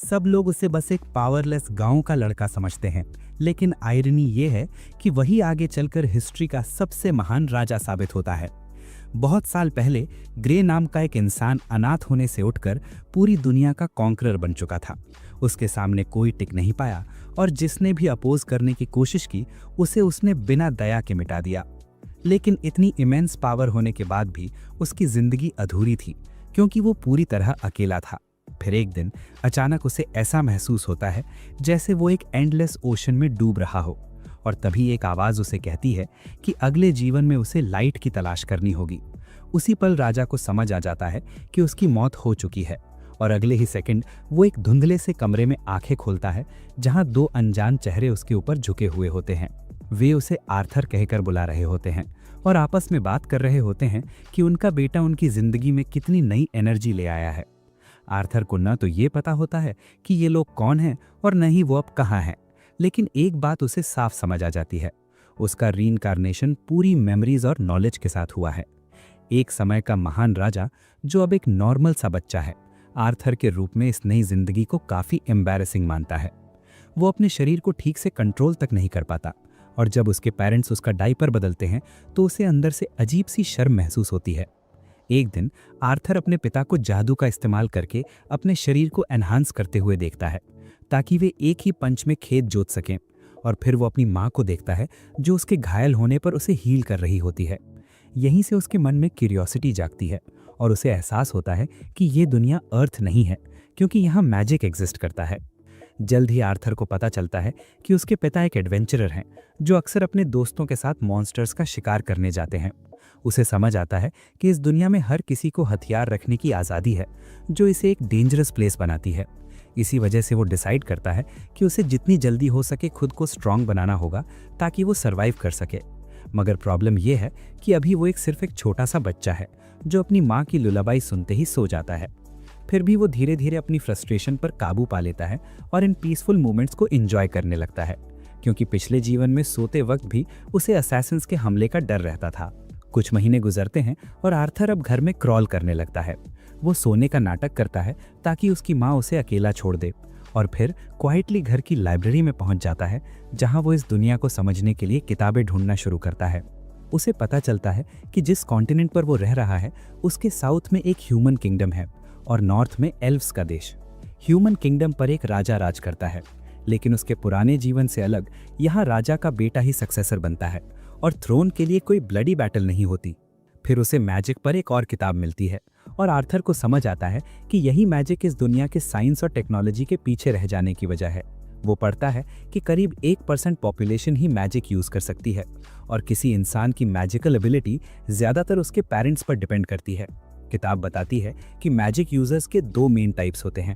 सब लोग उसे बस एक पावरलेस गांव का लड़का समझते हैं, लेकिन आयरनी ये है कि वही आगे चलकर हिस्ट्री का सबसे महान राजा साबित होता है। बहुत साल पहले ग्रे नाम का एक इंसान अनाथ होने से उठकर पूरी दुनिया का कॉन्करर बन चुका था। उसके सामने कोई टिक नहीं पाया और जिसने भी अपोज करने की कोशिश की उसे उसने बिना दया के मिटा दिया। लेकिन इतनी इमेंस पावर होने के बाद भी उसकी जिंदगी अधूरी थी, क्योंकि वो पूरी तरह अकेला था। फिर एक दिन अचानक उसे ऐसा महसूस होता है जैसे वो एक एंडलेस ओशन में डूब रहा हो, और तभी एक आवाज उसे कहती है कि अगले जीवन में उसे लाइट की तलाश करनी होगी। उसी पल राजा को समझ आ जाता है कि उसकी मौत हो चुकी है, और अगले ही सेकंड वो एक धुंधले से कमरे में आंखें खोलता है जहां दो अनजान चेहरे उसके ऊपर झुके हुए होते हैं। वे उसे आर्थर कहकर बुला रहे होते हैं और आपस में बात कर रहे होते हैं कि उनका बेटा उनकी जिंदगी में कितनी नई एनर्जी ले आया है। आर्थर को न तो ये पता होता है कि ये लोग कौन हैं और न ही वो अब कहाँ हैं, लेकिन एक बात उसे साफ समझ आ जाती है, उसका रीइंकार्नेशन पूरी मेमोरीज और नॉलेज के साथ हुआ है। एक समय का महान राजा जो अब एक नॉर्मल सा बच्चा है, आर्थर के रूप में इस नई जिंदगी को काफी एम्बैरेसिंग मानता है। वो अपने शरीर को ठीक से कंट्रोल तक नहीं कर पाता, और जब उसके पेरेंट्स उसका डायपर बदलते हैं तो उसे अंदर से अजीब सी शर्म महसूस होती है। एक दिन आर्थर अपने पिता को जादू का इस्तेमाल करके अपने शरीर को एनहांस करते हुए देखता है ताकि वे एक ही पंच में खेत जोत सकें, और फिर वो अपनी माँ को देखता है जो उसके घायल होने पर उसे हील कर रही होती है। यहीं से उसके मन में क्यूरियोसिटी जागती है और उसे एहसास होता है कि ये दुनिया अर्थ नहीं है, क्योंकि यहाँ मैजिक एग्जिस्ट करता है। जल्द ही आर्थर को पता चलता है कि उसके पिता एक एडवेंचरर हैं जो अक्सर अपने दोस्तों के साथ मॉन्स्टर्स का शिकार करने जाते हैं। उसे समझ आता है कि इस दुनिया में हर किसी को हथियार रखने की आज़ादी है, जो इसे एक डेंजरस प्लेस बनाती है। इसी वजह से वो डिसाइड करता है कि उसे जितनी जल्दी हो सके खुद को स्ट्रांग बनाना होगा ताकि वो सरवाइव कर सके। मगर प्रॉब्लम यह है कि अभी वो सिर्फ एक छोटा सा बच्चा है जो अपनी माँ की लुलाबाई सुनते ही सो जाता है। फिर भी वो धीरे धीरे अपनी फ्रस्ट्रेशन पर काबू पा लेता है और इन पीसफुल मोमेंट्स को एंजॉय करने लगता है, क्योंकि पिछले जीवन में सोते वक्त भी उसे असैसिन्स के हमले का डर रहता था। कुछ महीने गुजरते हैं और आर्थर अब घर में क्रॉल करने लगता है। वो सोने का नाटक करता है ताकि उसकी माँ उसे अकेला छोड़ दे, और फिर क्वाइटली घर की लाइब्रेरी में पहुंच जाता है जहां वो इस दुनिया को समझने के लिए किताबें ढूंढना शुरू करता है। उसे पता चलता है कि जिस कॉन्टिनेंट पर वो रह रहा है उसके साउथ में एक ह्यूमन किंगडम है और नॉर्थ में एल्व्स का देश। ह्यूमन किंगडम पर एक राजा राज करता है, लेकिन उसके पुराने जीवन से अलग यहाँ राजा का बेटा ही सक्सेसर बनता है और थ्रोन के लिए कोई ब्लडी बैटल नहीं होती। फिर उसे मैजिक पर एक और किताब मिलती है और आर्थर को समझ आता है कि यही मैजिक इस दुनिया के साइंस और टेक्नोलॉजी के पीछे रह जाने की वजह है। वो पढ़ता है कि करीब 1% पॉपुलेशन ही मैजिक यूज कर सकती है, और किसी इंसान की मैजिकल एबिलिटी ज्यादातर उसके पेरेंट्स पर डिपेंड करती है। किताब बताती है कि मैजिक यूजर्स के दो मेन टाइप्स होते हैं।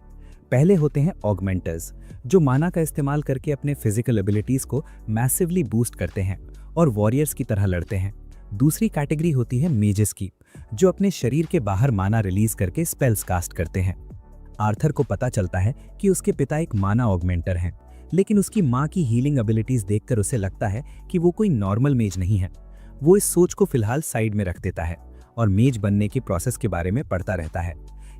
पहले होते हैं ऑगमेंटर्स, जो माना का इस्तेमाल करके अपने फिजिकल एबिलिटीज को मैसिवली बूस्ट करते हैं और वॉरियर्स की तरह लड़ते हैं। दूसरी कैटेगरी होती है मेजेस की, जो अपने शरीर के बाहर माना रिलीज करके स्पेल्स कास्ट करते हैं। आर्थर को पता चलता है कि उसके पिता एक माना ऑगमेंटर हैं, लेकिन उसकी माँ की हीलिंग एबिलिटीज देखकर उसे लगता है कि वो कोई नॉर्मल मेज नहीं है। वो इस सोच को फिलहाल साइड में रख देता है और मेज बनने के प्रोसेस के बारे में पढ़ता रहता है।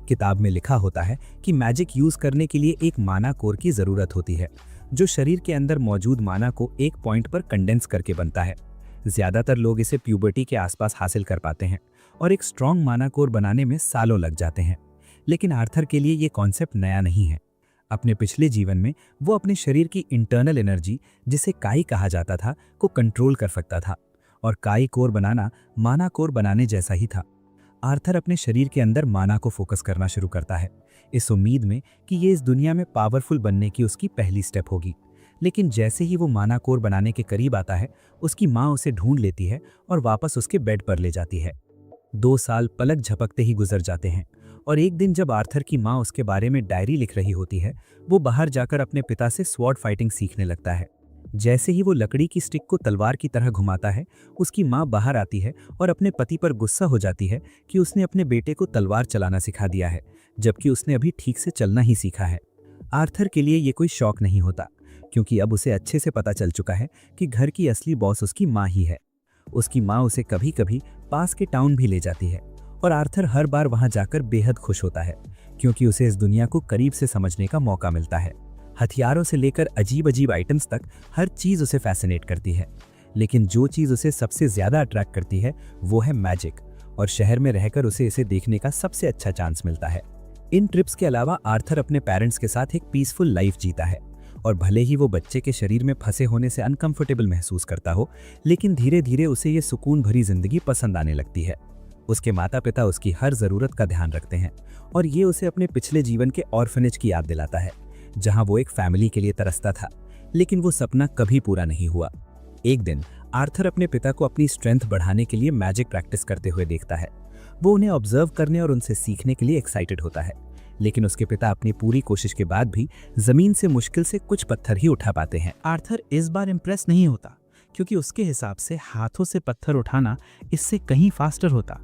किताब में लिखा होता है कि मैजिक यूज करने के लिए एक माना कोर की जरूरत होती है, जो शरीर के अंदर मौजूद माना को एक पॉइंट पर कंडेंस करके बनता है। ज्यादातर लोग इसे प्यूबर्टी के आसपास हासिल कर पाते हैं और एक स्ट्रॉन्ग माना कोर बनाने में सालों लग जाते हैं। लेकिन आर्थर के लिए ये कॉन्सेप्ट नया नहीं है। अपने पिछले जीवन में वो अपने शरीर की इंटरनल एनर्जी, जिसे काई कहा जाता था, को कंट्रोल कर सकता था, और काई कोर बनाना माना कोर बनाने जैसा ही था। आर्थर अपने शरीर के अंदर माना को फोकस करना शुरू करता है, इस उम्मीद में कि ये इस दुनिया में पावरफुल बनने की उसकी पहली स्टेप होगी। लेकिन जैसे ही वो माना कोर बनाने के करीब आता है, उसकी माँ उसे ढूंढ लेती है और वापस उसके बेड पर ले जाती है। 2 साल पलक झपकते ही गुजर जाते हैं, और एक दिन जब आर्थर की माँ उसके बारे में डायरी लिख रही होती है, वो बाहर जाकर अपने पिता से स्वॉर्ड फाइटिंग सीखने लगता है। जैसे ही वो लकड़ी की स्टिक को तलवार की तरह घुमाता है, उसकी माँ बाहर आती है और अपने पति पर गुस्सा हो जाती है कि उसने अपने बेटे को तलवार चलाना सिखा दिया है, जबकि उसने अभी ठीक से चलना ही सीखा है। आर्थर के लिए ये कोई शौक नहीं होता, क्योंकि अब उसे अच्छे से पता चल चुका है कि घर की असली बॉस उसकी माँ ही है। उसकी माँ उसे कभी कभी पास के टाउन भी ले जाती है, और आर्थर हर बार वहां जाकर बेहद खुश होता है, क्योंकि उसे इस दुनिया को करीब से समझने का मौका मिलता है। हथियारों से लेकर अजीब अजीब आइटम्स तक हर चीज़ उसे फैसिनेट करती है। लेकिन जो चीज़ उसे सबसे ज़्यादा अट्रैक्ट करती है वो है मैजिक, और शहर में रहकर उसे इसे देखने का सबसे अच्छा चांस मिलता है। इन ट्रिप्स के अलावा आर्थर अपने पेरेंट्स के साथ एक पीसफुल लाइफ जीता है, और भले ही वो बच्चे के शरीर में फंसे होने से अनकंफर्टेबल महसूस करता हो, लेकिन धीरे धीरे उसे ये सुकून भरी जिंदगी पसंद आने लगती है। उसके माता पिता उसकी हर ज़रूरत का ध्यान रखते हैं, और ये उसे अपने पिछले जीवन के ऑर्फनेज की याद दिलाता है, जहाँ वो एक फैमिली के लिए तरसता था, लेकिन वो सपना कभी पूरा नहीं हुआ। एक दिन आर्थर अपने पिता को अपनी स्ट्रेंथ बढ़ाने के लिए मैजिक प्रैक्टिस करते हुए देखता है। वो उन्हें ऑब्जर्व करने और उनसे सीखने के लिए एक्साइटेड होता है, लेकिन उसके पिता अपनी पूरी कोशिश के बाद भी जमीन से मुश्किल से कुछ पत्थर ही उठा पाते हैं। आर्थर इस बार इम्प्रेस नहीं होता, क्योंकि उसके हिसाब से हाथों से पत्थर उठाना इससे कहीं फास्टर होता।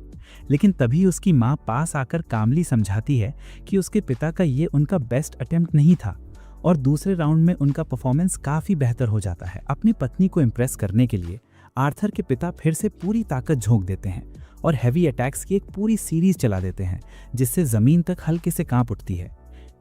लेकिन तभी उसकी माँ पास आकर कामली समझाती है कि उसके पिता का ये उनका बेस्ट अटेम्प्ट नहीं था, और दूसरे राउंड में उनका परफॉर्मेंस काफ़ी बेहतर हो जाता है। अपनी पत्नी को इम्प्रेस करने के लिए आर्थर के पिता फिर से पूरी ताकत झोंक देते हैं और हैवी अटैक्स की एक पूरी सीरीज चला देते हैं, जिससे ज़मीन तक हल्के से कांप उठती है।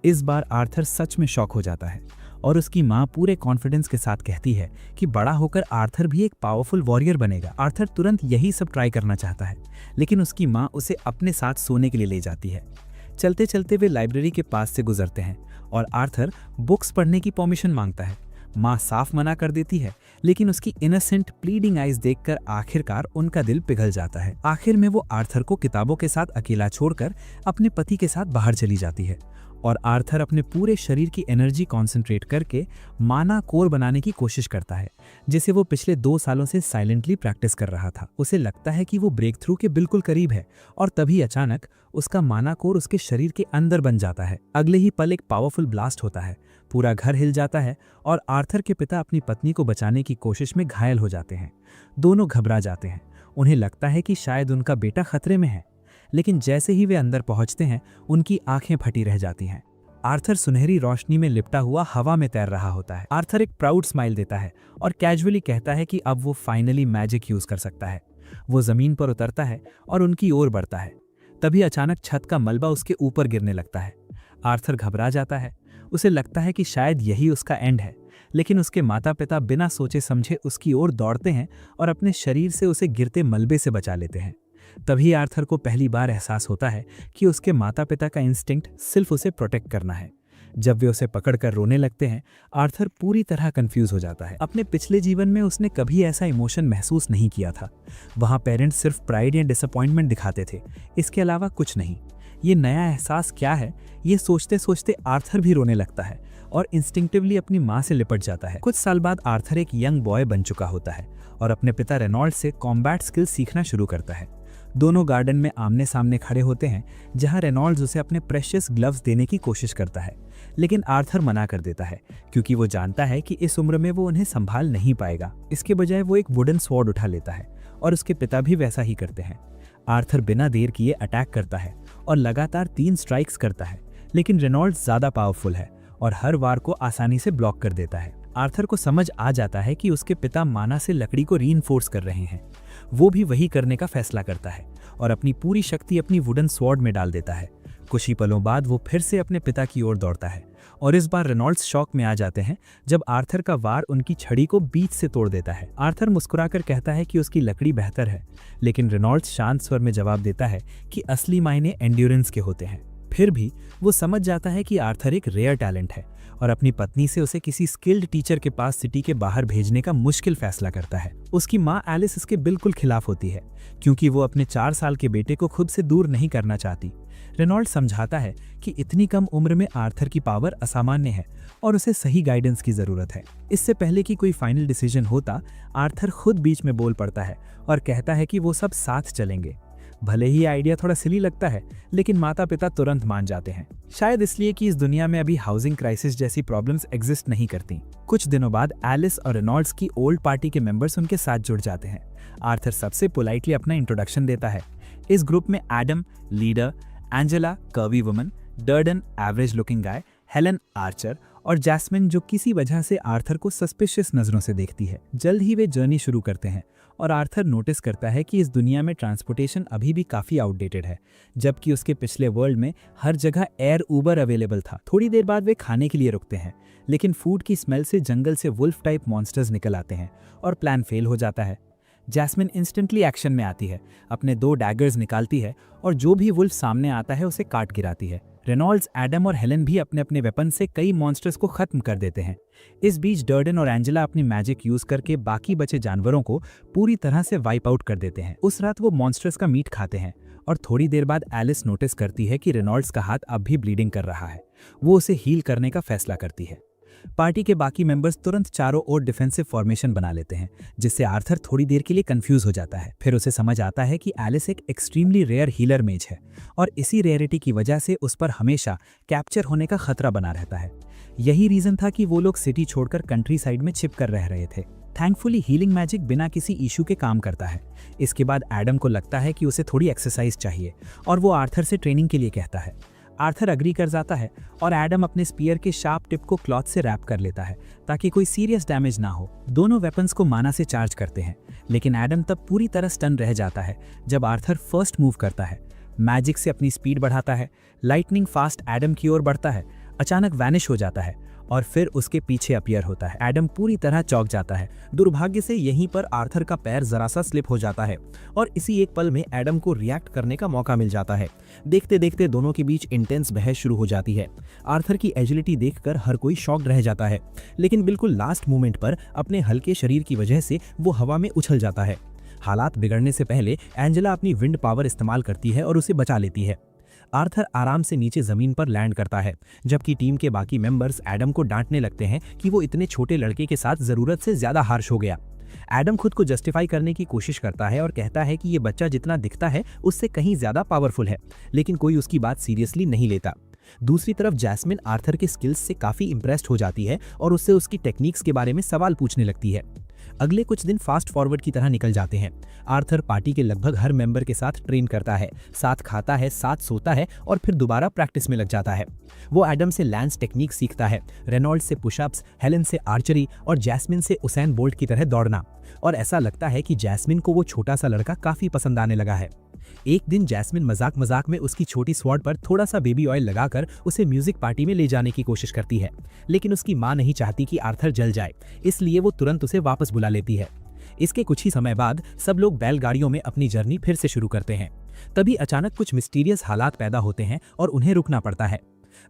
इस बार आर्थर सच में शॉक हो जाता है, और उसकी माँ पूरे कॉन्फिडेंस के साथ कहती है कि बड़ा होकर आर्थर भी एक पावरफुल वॉरियर बनेगा। आर्थर तुरंत यही सब ट्राई करना चाहता है, लेकिन उसकी माँ उसे अपने साथ सोने के लिए ले जाती है। चलते चलते वे लाइब्रेरी के पास से गुजरते हैं, और आर्थर बुक्स पढ़ने की परमिशन मांगता है। माँ साफ मना कर देती है, लेकिन उसकी इनोसेंट प्लीडिंग आइज देखकर आखिरकार उनका दिल पिघल जाता है। आखिर में वो आर्थर को किताबों के साथ अकेला छोड़कर अपने पति के साथ बाहर चली जाती है, और आर्थर अपने पूरे शरीर की एनर्जी कॉन्सेंट्रेट करके माना कोर बनाने की कोशिश करता है, जिसे वो पिछले 2 सालों से साइलेंटली प्रैक्टिस कर रहा था। उसे लगता है कि वो ब्रेक थ्रू के बिल्कुल करीब है, और तभी अचानक उसका माना कोर उसके शरीर के अंदर बन जाता है। अगले ही पल एक पावरफुल ब्लास्ट होता है, पूरा घर हिल जाता है, और आर्थर के पिता अपनी पत्नी को बचाने की कोशिश में घायल हो जाते हैं। दोनों घबरा जाते हैं, उन्हें लगता है कि शायद उनका बेटा खतरे में है, लेकिन जैसे ही वे अंदर पहुंचते हैं उनकी आंखें फटी रह जाती हैं। आर्थर सुनहरी रोशनी में लिपटा हुआ हवा में तैर रहा होता है। आर्थर एक प्राउड स्माइल देता है और कैजुअली कहता है कि अब वो फाइनली मैजिक यूज कर सकता है। वो जमीन पर उतरता है और उनकी ओर बढ़ता है। तभी अचानक छत का मलबा उसके ऊपर गिरने लगता है। आर्थर घबरा जाता है, उसे लगता है कि शायद यही उसका एंड है, लेकिन उसके माता पिता बिना सोचे समझे उसकी ओर दौड़ते हैं और अपने शरीर से उसे गिरते मलबे से बचा लेते हैं। तभी आर्थर को पहली बार एहसास होता है कि उसके माता पिता का इंस्टिंक्ट सिर्फ उसे प्रोटेक्ट करना है। जब वे उसे पकड़कर रोने लगते हैं, आर्थर पूरी तरह कंफ्यूज हो जाता है। अपने पिछले जीवन में उसने कभी ऐसा इमोशन महसूस नहीं किया था। वहाँ पेरेंट्स सिर्फ प्राइड या डिसअपॉइंटमेंट दिखाते थे, इसके अलावा कुछ नहीं। ये नया एहसास क्या है, ये सोचते सोचते आर्थर भी रोने लगता है और इंस्टिंक्टिवली अपनी माँ से लिपट जाता है। कुछ साल बाद आर्थर एक यंग बॉय बन चुका होता है और अपने पिता रेनॉल्ड से कॉम्बैट स्किल्स सीखना शुरू करता है। दोनों गार्डन में आमने सामने खड़े होते हैं, जहां रेनॉल्ड्स उसे अपने प्रेशियस ग्लव्स देने की कोशिश करता है, लेकिन आर्थर मना कर देता है क्योंकि वो जानता है कि इस उम्र में वो उन्हें संभाल नहीं पाएगा। इसके बजाय वो एक वुडन स्वॉर्ड उठा लेता है और उसके पिता भी वैसा ही करते हैं। आर्थर बिना देर किए अटैक करता है और लगातार 3 स्ट्राइक्स करता है, लेकिन रेनॉल्ड्स ज्यादा पावरफुल है और हर वार को आसानी से ब्लॉक कर देता है। आर्थर को समझ आ जाता है कि उसके पिता माना से लकड़ी को रीइंफोर्स कर रहे हैं। वो भी वही करने का फैसला करता है और अपनी पूरी शक्ति अपनी वुडन स्वॉर्ड में डाल देता है। कुछ ही पलों बाद वो फिर से अपने पिता की ओर दौड़ता है और इस बार रेनॉल्ड्स शॉक में आ जाते हैं जब आर्थर का वार उनकी छड़ी को बीच से तोड़ देता है। आर्थर मुस्कुराकर कहता है कि उसकी लकड़ी बेहतर है, लेकिन रेनॉल्ड्स शांत स्वर में जवाब देता है कि असली मायने एंड्योरेंस के होते हैं। फिर भी वो समझ जाता है कि आर्थर एक रेयर टैलेंट है और अपनी पत्नी से उसे किसी स्किल्ड टीचर के पास सिटी के बाहर भेजने का मुश्किल फैसला करता है। उसकी माँ एलिस इसके बिल्कुल खिलाफ होती है क्योंकि वो अपने 4 साल के बेटे को खुद से दूर नहीं करना चाहती। रेनॉल्ड समझाता है कि इतनी कम उम्र में आर्थर की पावर असामान्य है और उसे सही गाइडेंस की जरूरत है। इससे पहले कि कोई फाइनल डिसीजन होता, आर्थर खुद बीच में बोल पड़ता है और कहता है कि वो सब साथ चलेंगे। भले ही आइडिया थोड़ा सिली लगता है, लेकिन माता पिता तुरंत मान जाते हैं, शायद इसलिए कि इस दुनिया में अभी हाउसिंग क्राइसिस जैसी प्रॉब्लम्स एग्जिस्ट नहीं करती। कुछ दिनों बाद एलिस और रेनॉल्ड्स की ओल्ड पार्टी के मेंबर्स उनके साथ जुड़ जाते हैं। आर्थर सबसे पोलाइटली अपना इंट्रोडक्शन देता है। इस ग्रुप में Adam leader, Angela curvy woman, Durden average looking guy, Helen Archer और जैस्मिन जो किसी वजह से आर्थर को सस्पिशियस नजरों से देखती है। जल्द ही वे जर्नी शुरू करते हैं और आर्थर नोटिस करता है कि इस दुनिया में ट्रांसपोर्टेशन अभी भी काफ़ी आउटडेटेड है, जबकि उसके पिछले वर्ल्ड में हर जगह एयर उबर अवेलेबल था। थोड़ी देर बाद वे खाने के लिए रुकते हैं, लेकिन फूड की स्मेल से जंगल से वुल्फ टाइप मॉन्स्टर्स निकल आते हैं और प्लान फेल हो जाता है। जैस्मिन इंस्टेंटली एक्शन में आती है, अपने 2 डैगर्स निकालती है और जो भी वुल्फ सामने आता है उसे काट गिराती है। रेनॉल्ड्स, एडम और हेलन भी अपने अपने वेपन से कई मॉन्स्टर्स को खत्म कर देते हैं। इस बीच डर्डन और एंजेला अपनी मैजिक यूज करके बाकी बचे जानवरों को पूरी तरह से वाइप आउट कर देते हैं। उस रात वो मॉन्स्टर्स का मीट खाते हैं और थोड़ी देर बाद एलिस नोटिस करती है कि रेनॉल्ड्स का हाथ अब भी ब्लीडिंग कर रहा है। वो उसे हील करने का फैसला करती है। पार्टी के बाकी मेंबर्स तुरंत चारों ओर डिफेंसिव फॉर्मेशन बना लेते हैं, जिससे आर्थर थोड़ी देर के लिए कंफ्यूज हो जाता है। फिर उसे समझ आता है कि एलिस एक एक्सट्रीमली रेयर हीलर मेज है और इसी रेयरिटी की वजह से उस पर हमेशा कैप्चर होने का खतरा बना रहता है। यही रीजन था कि वो लोग सिटी छोड़कर कंट्री साइड में छिप कर रह रहे थे। थैंकफुली हीलिंग मैजिक बिना किसी इशू के काम करता है। इसके बाद एडम को लगता है कि उसे थोड़ी एक्सरसाइज चाहिए और वो आर्थर से ट्रेनिंग के लिए कहता है। आर्थर अग्री कर जाता है और एडम अपने स्पीयर के शार्प टिप को क्लॉथ से रैप कर लेता है ताकि कोई सीरियस डैमेज ना हो। दोनों वेपन्स को माना से चार्ज करते हैं, लेकिन एडम तब पूरी तरह स्टन रह जाता है जब आर्थर फर्स्ट मूव करता है। मैजिक से अपनी स्पीड बढ़ाता है, लाइटनिंग फास्ट एडम की ओर बढ़ता है, अचानक वैनिश हो जाता है और फिर उसके पीछे अपीयर होता है। एडम पूरी तरह चौंक जाता है। दुर्भाग्य से यहीं पर आर्थर का पैर जरा सा स्लिप हो जाता है और इसी एक पल में एडम को रिएक्ट करने का मौका मिल जाता है। देखते देखते दोनों के बीच इंटेंस बहस शुरू हो जाती है। आर्थर की एजिलिटी देखकर हर कोई शॉक्ड रह जाता है, लेकिन बिल्कुल लास्ट मोमेंट पर अपने हल्के शरीर की वजह से वो हवा में उछल जाता है। हालात बिगड़ने से पहले एंजेला अपनी विंड पावर इस्तेमाल करती है और उसे बचा लेती है। आर्थर आराम से नीचे जमीन पर लैंड करता है, जबकि टीम के बाकी मेंबर्स एडम को डांटने लगते हैं कि वो इतने छोटे लड़के के साथ जरूरत से ज्यादा हार्श हो गया। एडम खुद को जस्टिफाई करने की कोशिश करता है और कहता है कि ये बच्चा जितना दिखता है उससे कहीं ज्यादा पावरफुल है, लेकिन कोई उसकी बात सीरियसली नहीं लेता। दूसरी तरफ जैस्मिन आर्थर के स्किल्स से काफी इंप्रेस्ड हो जाती है और उससे उसकी टेक्निक्स के बारे में सवाल पूछने लगती है। अगले कुछ दिन फास्ट फॉरवर्ड की तरह निकल जाते हैं। आर्थर पार्टी के लगभग हर मेंबर के साथ ट्रेन करता है, साथ खाता है, साथ सोता है और फिर दोबारा प्रैक्टिस में लग जाता है। वो एडम से लैंस टेक्निक सीखता है, रेनॉल्ड से पुशअप्स, हेलन से आर्चरी और जैस्मिन से उसैन बोल्ट की तरह दौड़ना। और ऐसा लगता है कि जैस्मिन को वो छोटा सा लड़का काफी पसंद आने लगा है। एक दिन जैस्मिन मजाक मजाक में उसकी छोटी स्वॉर्ड पर थोड़ा सा बेबी ऑयल लगाकर उसे म्यूजिक पार्टी में ले जाने की कोशिश करती है, लेकिन उसकी माँ नहीं चाहती कि आर्थर जल जाए, इसलिए वो तुरंत उसे वापस बुला लेती है। इसके कुछ ही समय बाद सब लोग बैलगाड़ियों में अपनी जर्नी फिर से शुरू करते हैं। तभी अचानक कुछ मिस्टीरियस हालात पैदा होते हैं और उन्हें रुकना पड़ता है।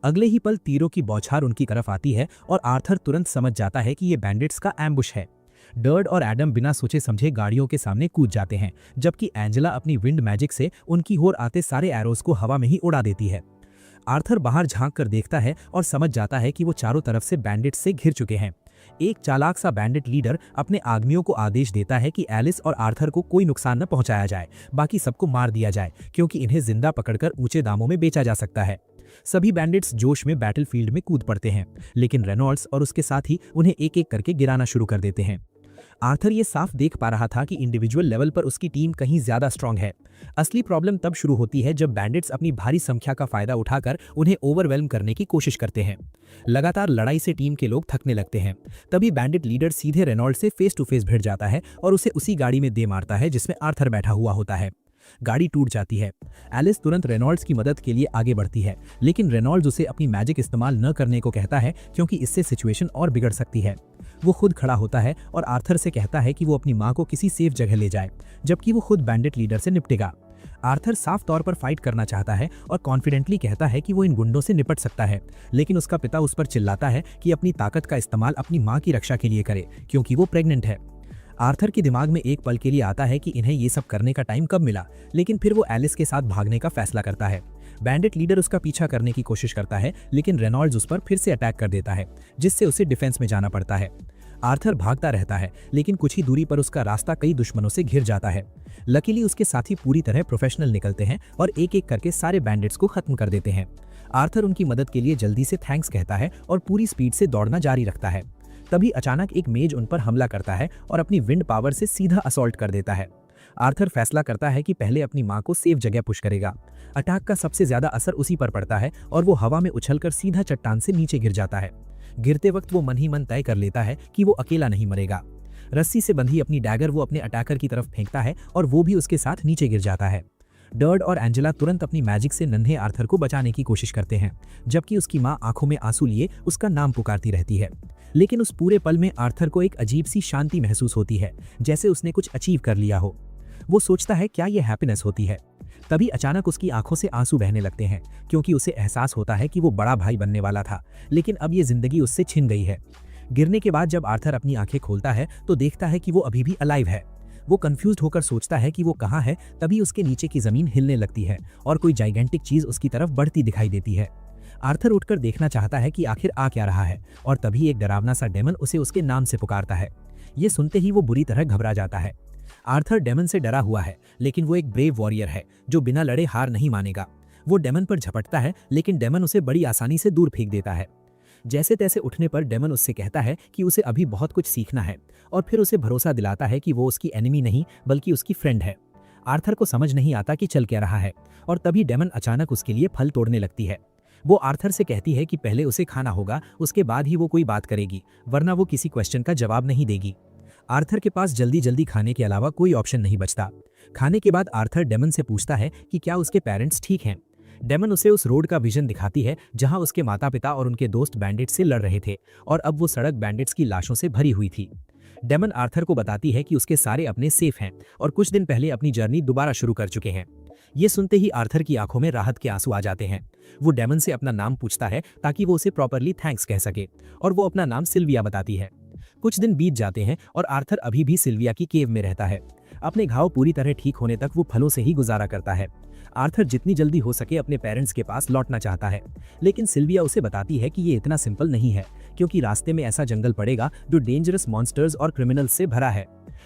अगले ही पल तीरों की बौछार उनकी तरफ आती है और आर्थर तुरंत समझ जाता है कि ये बैंडिट्स का एम्बुश है। डर्ड और एडम बिना सोचे समझे गाड़ियों के सामने कूद जाते हैं, जबकि एंजेला अपनी विंड मैजिक से उनकी ओर आते सारे एरोज को हवा में ही उड़ा देती है। आर्थर बाहर झांक कर देखता है और समझ जाता है कि वो चारों तरफ से बैंडिट्स से घिर चुके हैं। एक चालाक सा बैंडिट लीडर अपने आदमियों को आदेश देता है कि एलिस और आर्थर को कोई नुकसान न पहुंचाया जाए, बाकी सबको मार दिया जाए, क्योंकि इन्हें जिंदा पकड़कर ऊंचे दामों में बेचा जा सकता है। सभी बैंडिट्स जोश में बैटलफील्ड में कूद पड़ते हैं, लेकिन रेनॉल्ड्स और उसके साथी उन्हें एक एक करके गिराना शुरू कर देते हैं। आर्थर ये साफ देख पा रहा था कि इंडिविजुअल लेवल पर उसकी टीम कहीं ज्यादा स्ट्रांग है। असली प्रॉब्लम तब शुरू होती है जब बैंडिट्स अपनी भारी संख्या का फायदा उठाकर उन्हें ओवरवेल्म करने की कोशिश करते हैं। लगातार लड़ाई से टीम के लोग थकने लगते हैं। तभी बैंडिट लीडर सीधे रेनॉल्ड से फेस टू फेस भिड़ जाता है और उसे उसी गाड़ी में दे मारता है जिसमें आर्थर बैठा हुआ होता है। गाड़ी टूट जाती है। एलिस तुरंत रेनॉल्ड्स की मदद के लिए आगे बढ़ती है, लेकिन रेनॉल्ड्स उसे अपनी मैजिक इस्तेमाल न करने को कहता है क्योंकि इससे सिचुएशन और बिगड़ सकती है। वो खुद खड़ा होता है और आर्थर से कहता है कि वो अपनी माँ को किसी सेफ जगह ले जाए, जबकि वो खुद बैंडिट लीडर से निपटेगा। आर्थर साफ तौर पर फाइट करना चाहता है और कॉन्फिडेंटली कहता है कि वो इन गुंडों से निपट सकता है, लेकिन उसका पिता उस पर चिल्लाता है कि अपनी ताकत का इस्तेमाल अपनी माँ की रक्षा के लिए करे क्योंकि वो प्रेग्नेंट है। आर्थर के दिमाग में एक पल के लिए आता है कि इन्हें ये सब करने का टाइम कब मिला, लेकिन फिर वो एलिस के साथ भागने का फैसला करता है। बैंडिट लीडर उसका पीछा करने की कोशिश करता है, लेकिन रेनॉल्ड्स उस पर फिर से अटैक कर देता है, जिससे उसे डिफेंस में जाना पड़ता है। आर्थर भागता रहता है, लेकिन कुछ ही दूरी पर उसका रास्ता कई दुश्मनों से घिर जाता है। लकीली उसके साथी पूरी तरह प्रोफेशनल निकलते हैं और एक एक करके सारे बैंडिट्स को खत्म कर देते हैं। आर्थर उनकी मदद के लिए जल्दी से थैंक्स कहता है और पूरी स्पीड से दौड़ना जारी रखता है। तभी अचानक एक मेज उन पर हमला करता है और अपनी विंड पावर से सीधा असॉल्ट कर देता है। आर्थर फैसला करता है कि पहले अपनी मां को सेफ जगह पुश करेगा। अटैक का सबसे ज्यादा असर उसी पर पड़ता है और वो हवा में उछलकर सीधा चट्टान से नीचे गिर जाता है। गिरते वक्त वो मन ही मन तय कर लेता है कि वो अकेला नहीं मरेगा। रस्सी से बंधी अपनी डैगर वो अपने अटैकर की तरफ फेंकता है और वो भी उसके साथ नीचे गिर जाता है। डर्ड और एंजेला तुरंत अपनी मैजिक से नन्हे आर्थर को बचाने की कोशिश करते हैं, जबकि उसकी माँ आंखों में आंसू लिए उसका नाम पुकारती रहती है। लेकिन उस पूरे पल में आर्थर को एक अजीब सी शांति महसूस होती है, जैसे उसने कुछ अचीव कर लिया हो। वो सोचता है क्या ये हैप्पीनेस होती है। तभी अचानक उसकी आंखों से आंसू बहने लगते हैं, क्योंकि उसे एहसास होता है कि वो बड़ा भाई बनने वाला था, लेकिन अब ये जिंदगी उससे छिन गई है। गिरने के बाद जब आर्थर अपनी आंखें खोलता है तो देखता है कि वो अभी भी अलाइव है। वो कंफ्यूज्ड होकर सोचता है कि वो कहाँ है, तभी उसके नीचे की जमीन हिलने लगती है और कोई जाइगेंटिक चीज उसकी तरफ बढ़ती दिखाई देती है। आर्थर उठकर देखना चाहता है कि आखिर आ क्या रहा है, और तभी एक डरावना सा डेमन उसे उसके नाम से पुकारता है। ये सुनते ही वो बुरी तरह घबरा जाता है। आर्थर डेमन से डरा हुआ है, लेकिन वो एक ब्रेव वॉरियर है जो बिना लड़े हार नहीं मानेगा। वो डेमन पर झपटता है, लेकिन डेमन उसे बड़ी आसानी से दूर फेंक देता है। जैसे तैसे उठने पर डेमन उससे कहता है कि उसे अभी बहुत कुछ सीखना है, और फिर उसे भरोसा दिलाता है कि वो उसकी एनिमी नहीं बल्कि उसकी फ्रेंड है। आर्थर को समझ नहीं आता कि चल क्या रहा है, और तभी डेमन अचानक उसके लिए फल तोड़ने लगती है। वो आर्थर से कहती है कि पहले उसे खाना होगा, उसके बाद ही वो कोई बात करेगी, वरना वो किसी क्वेश्चन का जवाब नहीं देगी। आर्थर के पास जल्दी जल्दी खाने के अलावा कोई ऑप्शन नहीं बचता। खाने के बाद आर्थर डेमन से पूछता है कि क्या उसके पेरेंट्स ठीक हैं। डेमन उसे उस रोड का विजन दिखाती है जहां उसके माता पिता और उनके दोस्त बैंडिट्स से लड़ रहे थे, और अब वो सड़क बैंडिट्स की लाशों से भरी हुई थी। डेमन आर्थर को बताती है कि उसके सारे अपने सेफ हैं और कुछ दिन पहले अपनी जर्नी दोबारा शुरू कर चुके हैं। ये सुनते ही आर्थर की आंखों में राहत के आंसू आ जाते हैं। वो डेमन से अपना नाम पूछता है ताकि वो उसे प्रॉपरली थैंक्स कह सके, और वो अपना नाम सिल्विया बताती है। कुछ दिन बीत जाते हैं और आर्थर अभी भी सिल्विया की केव में रहता है। अपने घाव पूरी तरह ठीक होने तक वो फलों से ही गुजारा करता है। आर्थर जितनी जल्दी हो सके अपने पेरेंट्स के पास लौटना चाहता है, लेकिन सिल्विया उसे बताती है कि ये इतना सिंपल नहीं है, क्योंकि रास्ते में ऐसा जंगल पड़ेगा जो डेंजरस मॉन्स्टर्स और क्रिमिनल्स से भरा है।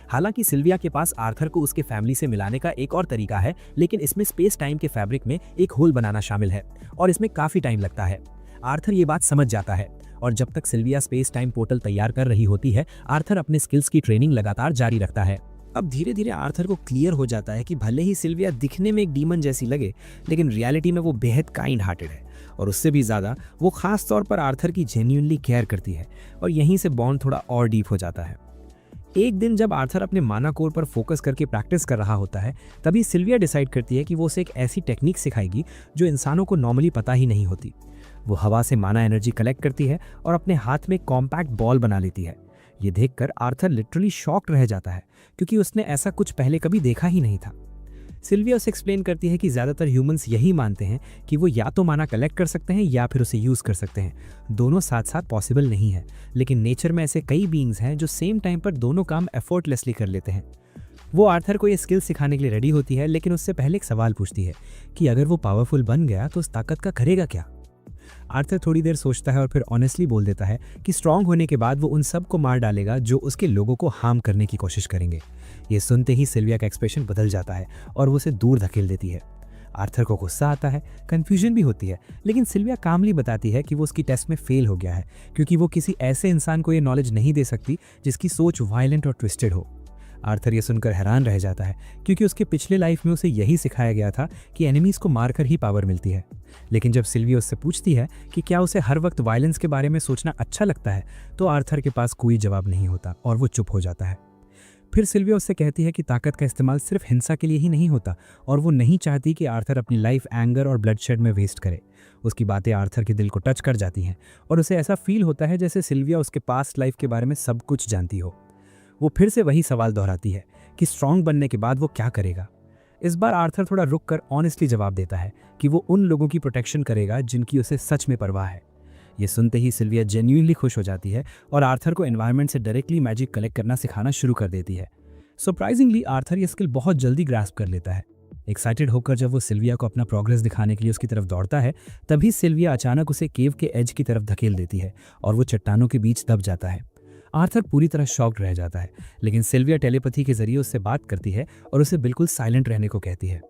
हालांकि सिल्विया के पास आर्थर को उसके फैमिली से मिलाने का एक और तरीका है, लेकिन इसमें स्पेस टाइम के फैब्रिक में एक होल बनाना शामिल है, और इसमें काफी टाइम लगता है। आर्थर ये बात समझ जाता है, और जब तक सिल्विया स्पेस टाइम पोर्टल तैयार कर रही होती है, आर्थर अपने स्किल्स की ट्रेनिंग लगातार जारी रखता है। अब धीरे धीरे आर्थर को क्लियर हो जाता है कि भले ही सिल्विया दिखने में एक डीमन जैसी लगे, लेकिन रियलिटी में वो बेहद काइंड हार्टेड है, और उससे भी ज़्यादा वो खास तौर पर आर्थर की जेन्युइनली केयर करती है, और यहीं से बॉन्ड थोड़ा और डीप हो जाता है। एक दिन जब आर्थर अपने माना कोर पर फोकस करके प्रैक्टिस कर रहा होता है, तभी सिल्विया डिसाइड करती है कि वो उसे एक ऐसी टेक्निक सिखाएगी जो इंसानों को नॉर्मली पता ही नहीं होती। वो हवा से माना एनर्जी कलेक्ट करती है और अपने हाथ में कॉम्पैक्ट बॉल बना लेती है। ये देखकर आर्थर लिटरली शॉक्ड रह जाता है, क्योंकि उसने ऐसा कुछ पहले कभी देखा ही नहीं था। सिल्विया उसे एक्सप्लेन करती है कि ज़्यादातर ह्यूमंस यही मानते हैं कि वो या तो माना कलेक्ट कर सकते हैं या फिर उसे यूज़ कर सकते हैं। दोनों साथ साथ पॉसिबल नहीं है, लेकिन नेचर में ऐसे कई बीइंग्स हैं जो सेम टाइम पर दोनों काम एफर्टलेसली कर लेते हैं। वो आर्थर को ये स्किल सिखाने के लिए रेडी होती है, लेकिन उससे पहले एक सवाल पूछती है कि अगर वो पावरफुल बन गया तो उस ताकत का करेगा क्या। आर्थर थोड़ी देर सोचता है और फिर ऑनेस्टली बोल देता है कि स्ट्रांग होने के बाद वो उन सब को मार डालेगा जो उसके लोगों को हार्म करने की कोशिश करेंगे। ये सुनते ही सिल्विया का एक्सप्रेशन बदल जाता है और वो उसे दूर धकेल देती है। आर्थर को गुस्सा आता है, कंफ्यूजन भी होती है, लेकिन सिल्विया कामली बताती है कि वो उसकी टेस्ट में फेल हो गया है, क्योंकि वो किसी ऐसे इंसान को ये नॉलेज नहीं दे सकती जिसकी सोच वायलेंट और ट्विस्टेड हो। आर्थर ये सुनकर हैरान रह जाता है, क्योंकि उसके पिछले लाइफ में उसे यही सिखाया गया था कि एनिमीज को मारकर ही पावर मिलती है। लेकिन जब सिल्विया उससे पूछती है कि क्या उसे हर वक्त वायलेंस के बारे में सोचना अच्छा लगता है, तो आर्थर के पास कोई जवाब नहीं होता और वो चुप हो जाता है। फिर सिल्विया उससे कहती है कि ताकत का इस्तेमाल सिर्फ हिंसा के लिए ही नहीं होता, और वो नहीं चाहती कि आर्थर अपनी लाइफ एंगर और ब्लडशेड में वेस्ट करे। उसकी बातें आर्थर के दिल को टच कर जाती हैं, और उसे ऐसा फील होता है जैसे सिल्विया उसके पास्ट लाइफ के बारे में सब कुछ जानती हो। वो फिर से वही सवाल दोहराती है कि स्ट्रांग बनने के बाद वो क्या करेगा। इस बार आर्थर थोड़ा रुक कर ऑनेस्टली जवाब देता है कि वो उन लोगों की प्रोटेक्शन करेगा जिनकी उसे सच में परवाह है। ये सुनते ही सिल्विया जेन्युइनली खुश हो जाती है और आर्थर को एनवायरनमेंट से डायरेक्टली मैजिक कलेक्ट करना सिखाना शुरू कर देती है। सरप्राइजिंगली आर्थर ये स्किल बहुत जल्दी ग्रास्प कर लेता है। एक्साइटेड होकर जब वो सिल्विया को अपना प्रोग्रेस दिखाने के लिए उसकी तरफ दौड़ता है, तभी सिल्विया अचानक उसे केव के एज की तरफ धकेल देती है और वो चट्टानों के बीच दब जाता है। आर्थर पूरी तरह शॉक्ड रह जाता है, लेकिन सिल्विया टेलीपैथी के जरिए उससे बात करती है और उसे बिल्कुल साइलेंट रहने को कहती है।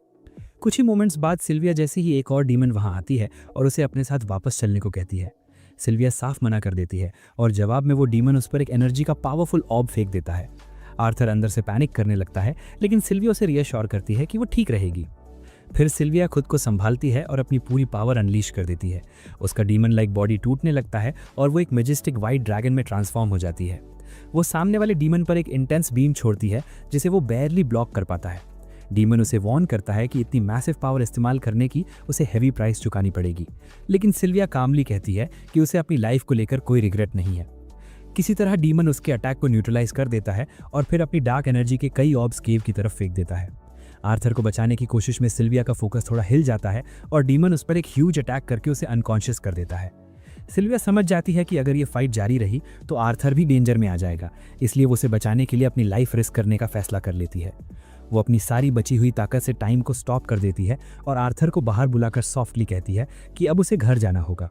कुछ ही मोमेंट्स बाद सिल्विया जैसे ही एक और डीमन वहां आती है और उसे अपने साथ वापस चलने को कहती है। सिल्विया साफ मना कर देती है और जवाब में वो डीमन उस पर एक एनर्जी का पावरफुल ऑर्ब फेंक देता है। आर्थर अंदर से पैनिक करने लगता है, लेकिन सिल्विया उसे रीअश्योर करती है कि वो ठीक रहेगी। फिर सिल्विया खुद को संभालती है और अपनी पूरी पावर अनलीश कर देती है। उसका डीमन लाइक बॉडी टूटने लगता है और वो एक मेजेस्टिक वाइट ड्रैगन में ट्रांसफॉर्म हो जाती है। वो सामने वाले डीमन पर एक इंटेंस बीम छोड़ती है जिसे वो बैरली ब्लॉक कर पाता है। डीमन उसे वार्न करता है कि इतनी मैसिव पावर इस्तेमाल करने की उसे हैवी प्राइस चुकानी पड़ेगी, लेकिन सिल्विया कामली कहती है कि उसे अपनी लाइफ को लेकर कोई रिग्रेट नहीं है। किसी तरह डीमन उसके अटैक को न्यूट्रलाइज कर देता है और फिर अपनी डार्क एनर्जी के कई ऑब्स केव की तरफ फेंक देता है। आर्थर को बचाने की कोशिश में सिल्विया का फोकस थोड़ा हिल जाता है और डीमन उस पर एक ह्यूज अटैक करके उसे अनकॉन्शियस कर देता है। सिल्विया समझ जाती है कि अगर ये फाइट जारी रही तो आर्थर भी डेंजर में आ जाएगा, इसलिए वो उसे बचाने के लिए अपनी लाइफ रिस्क करने का फैसला कर लेती है। वो अपनी सारी बची हुई ताकत से टाइम को स्टॉप कर देती है और आर्थर को बाहर बुलाकर सॉफ्टली कहती है कि अब उसे घर जाना होगा।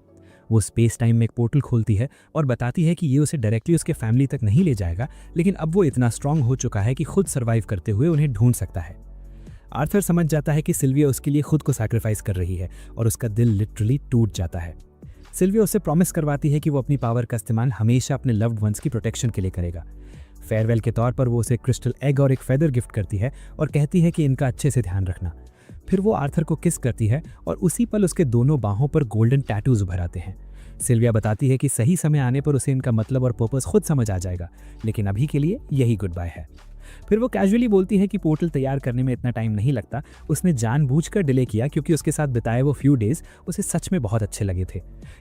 वो स्पेस टाइम में एक पोर्टल खोलती है और बताती है कि ये उसे डायरेक्टली उसके फैमिली तक नहीं ले जाएगा, लेकिन अब वो इतना स्ट्रांग हो चुका है कि खुद सर्वाइव करते हुए उन्हें ढूंढ सकता है। आर्थर समझ जाता है कि सिल्विया उसके लिए खुद को सैक्रिफाइस कर रही है और उसका दिल लिटरली टूट जाता है। सिल्विया उसे प्रॉमिस करवाती है कि वो अपनी पावर का इस्तेमाल हमेशा अपने लव्ड वंस की प्रोटेक्शन के लिए करेगा। फेयरवेल के तौर पर वो उसे क्रिस्टल एग और एक फेदर गिफ्ट करती है और कहती है कि इनका अच्छे से ध्यान रखना। फिर वो आर्थर को किस करती है और उसी पल उसके दोनों बाहों पर गोल्डन टैटूज उभर आते हैं। सिल्विया बताती है कि सही समय आने पर उसे इनका मतलब और पर्पस खुद समझ आ जाएगा, लेकिन अभी के लिए यही गुड बाय है। फिर वो कैजुअली बोलती है कि पोर्टल तैयार करने में इतना टाइम नहीं लगता, उसने जानबूझकर डिले किया क्योंकि उसके साथ बिताए वो फ्यू डेज उसे सच में बहुत अच्छे लगे थे।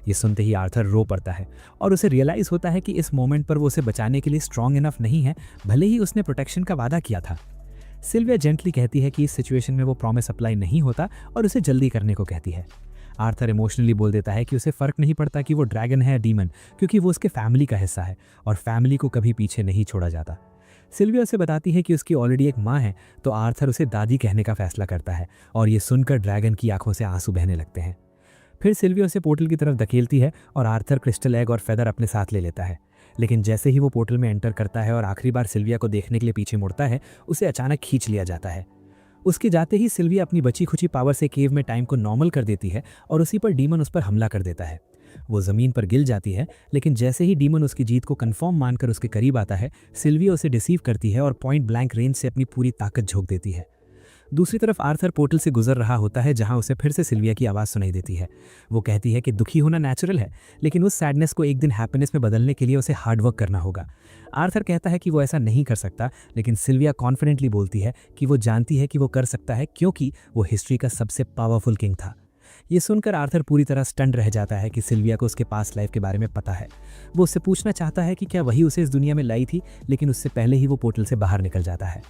ये सुनते ही आर्थर रो पड़ता है और उसे रियलाइज होता है कि इस मोमेंट पर वो उसे बचाने के लिए स्ट्रांग इनफ नहीं है, भले ही उसने प्रोटेक्शन का वादा किया था। सिल्विया जेंटली कहती है कि इस सिचुएशन में वो प्रॉमिस अप्लाई नहीं होता और उसे जल्दी करने को कहती है। आर्थर इमोशनली बोल देता है कि उसे फर्क नहीं पड़ता कि वो ड्रैगन है या डीमन, क्योंकि वो उसके फैमिली का हिस्सा है और फैमिली को कभी पीछे नहीं छोड़ा जाता। सिल्विया उसे बताती है कि उसकी ऑलरेडी एक माँ है, तो आर्थर उसे दादी कहने का फैसला करता है और ये सुनकर ड्रैगन की आंखों से आंसू बहने लगते हैं। फिर सिल्विया उसे पोर्टल की तरफ धकेलती है और आर्थर क्रिस्टल एग और फेदर अपने साथ ले लेता है, लेकिन जैसे ही वो पोर्टल में एंटर करता है और आखिरी बार सिल्विया को देखने के लिए पीछे मुड़ता है, उसे अचानक खींच लिया जाता है। उसके जाते ही सिल्विया अपनी बची खुची पावर से केव में टाइम को नॉर्मल कर देती है और उसी पर डीमन उस पर हमला कर देता है। वो ज़मीन पर गिर जाती है, लेकिन जैसे ही डीमन उसकी जीत को कंफर्म मानकर उसके करीब आता है, सिल्विया उसे डिसीव करती है और पॉइंट ब्लैंक रेंज से अपनी पूरी ताकत झोंक देती है। दूसरी तरफ आर्थर पोर्टल से गुजर रहा होता है, जहां उसे फिर से सिल्विया की आवाज़ सुनाई देती है। वो कहती है कि दुखी होना नेचुरल है, लेकिन उस सैडनेस को एक दिन हैप्पीनेस में बदलने के लिए उसे हार्डवर्क करना होगा। आर्थर कहता है कि वो ऐसा नहीं कर सकता, लेकिन सिल्विया कॉन्फिडेंटली बोलती है कि वो जानती है कि वो कर सकता है, क्योंकि वो हिस्ट्री का सबसे पावरफुल किंग था। ये सुनकर आर्थर पूरी तरह स्टंड रह जाता है कि सिल्विया को उसके पास्ट लाइफ के बारे में पता है। वो उससे पूछना चाहता है कि क्या वही उसे इस दुनिया में लाई थी, लेकिन उससे पहले ही वो पोर्टल से बाहर निकल जाता है।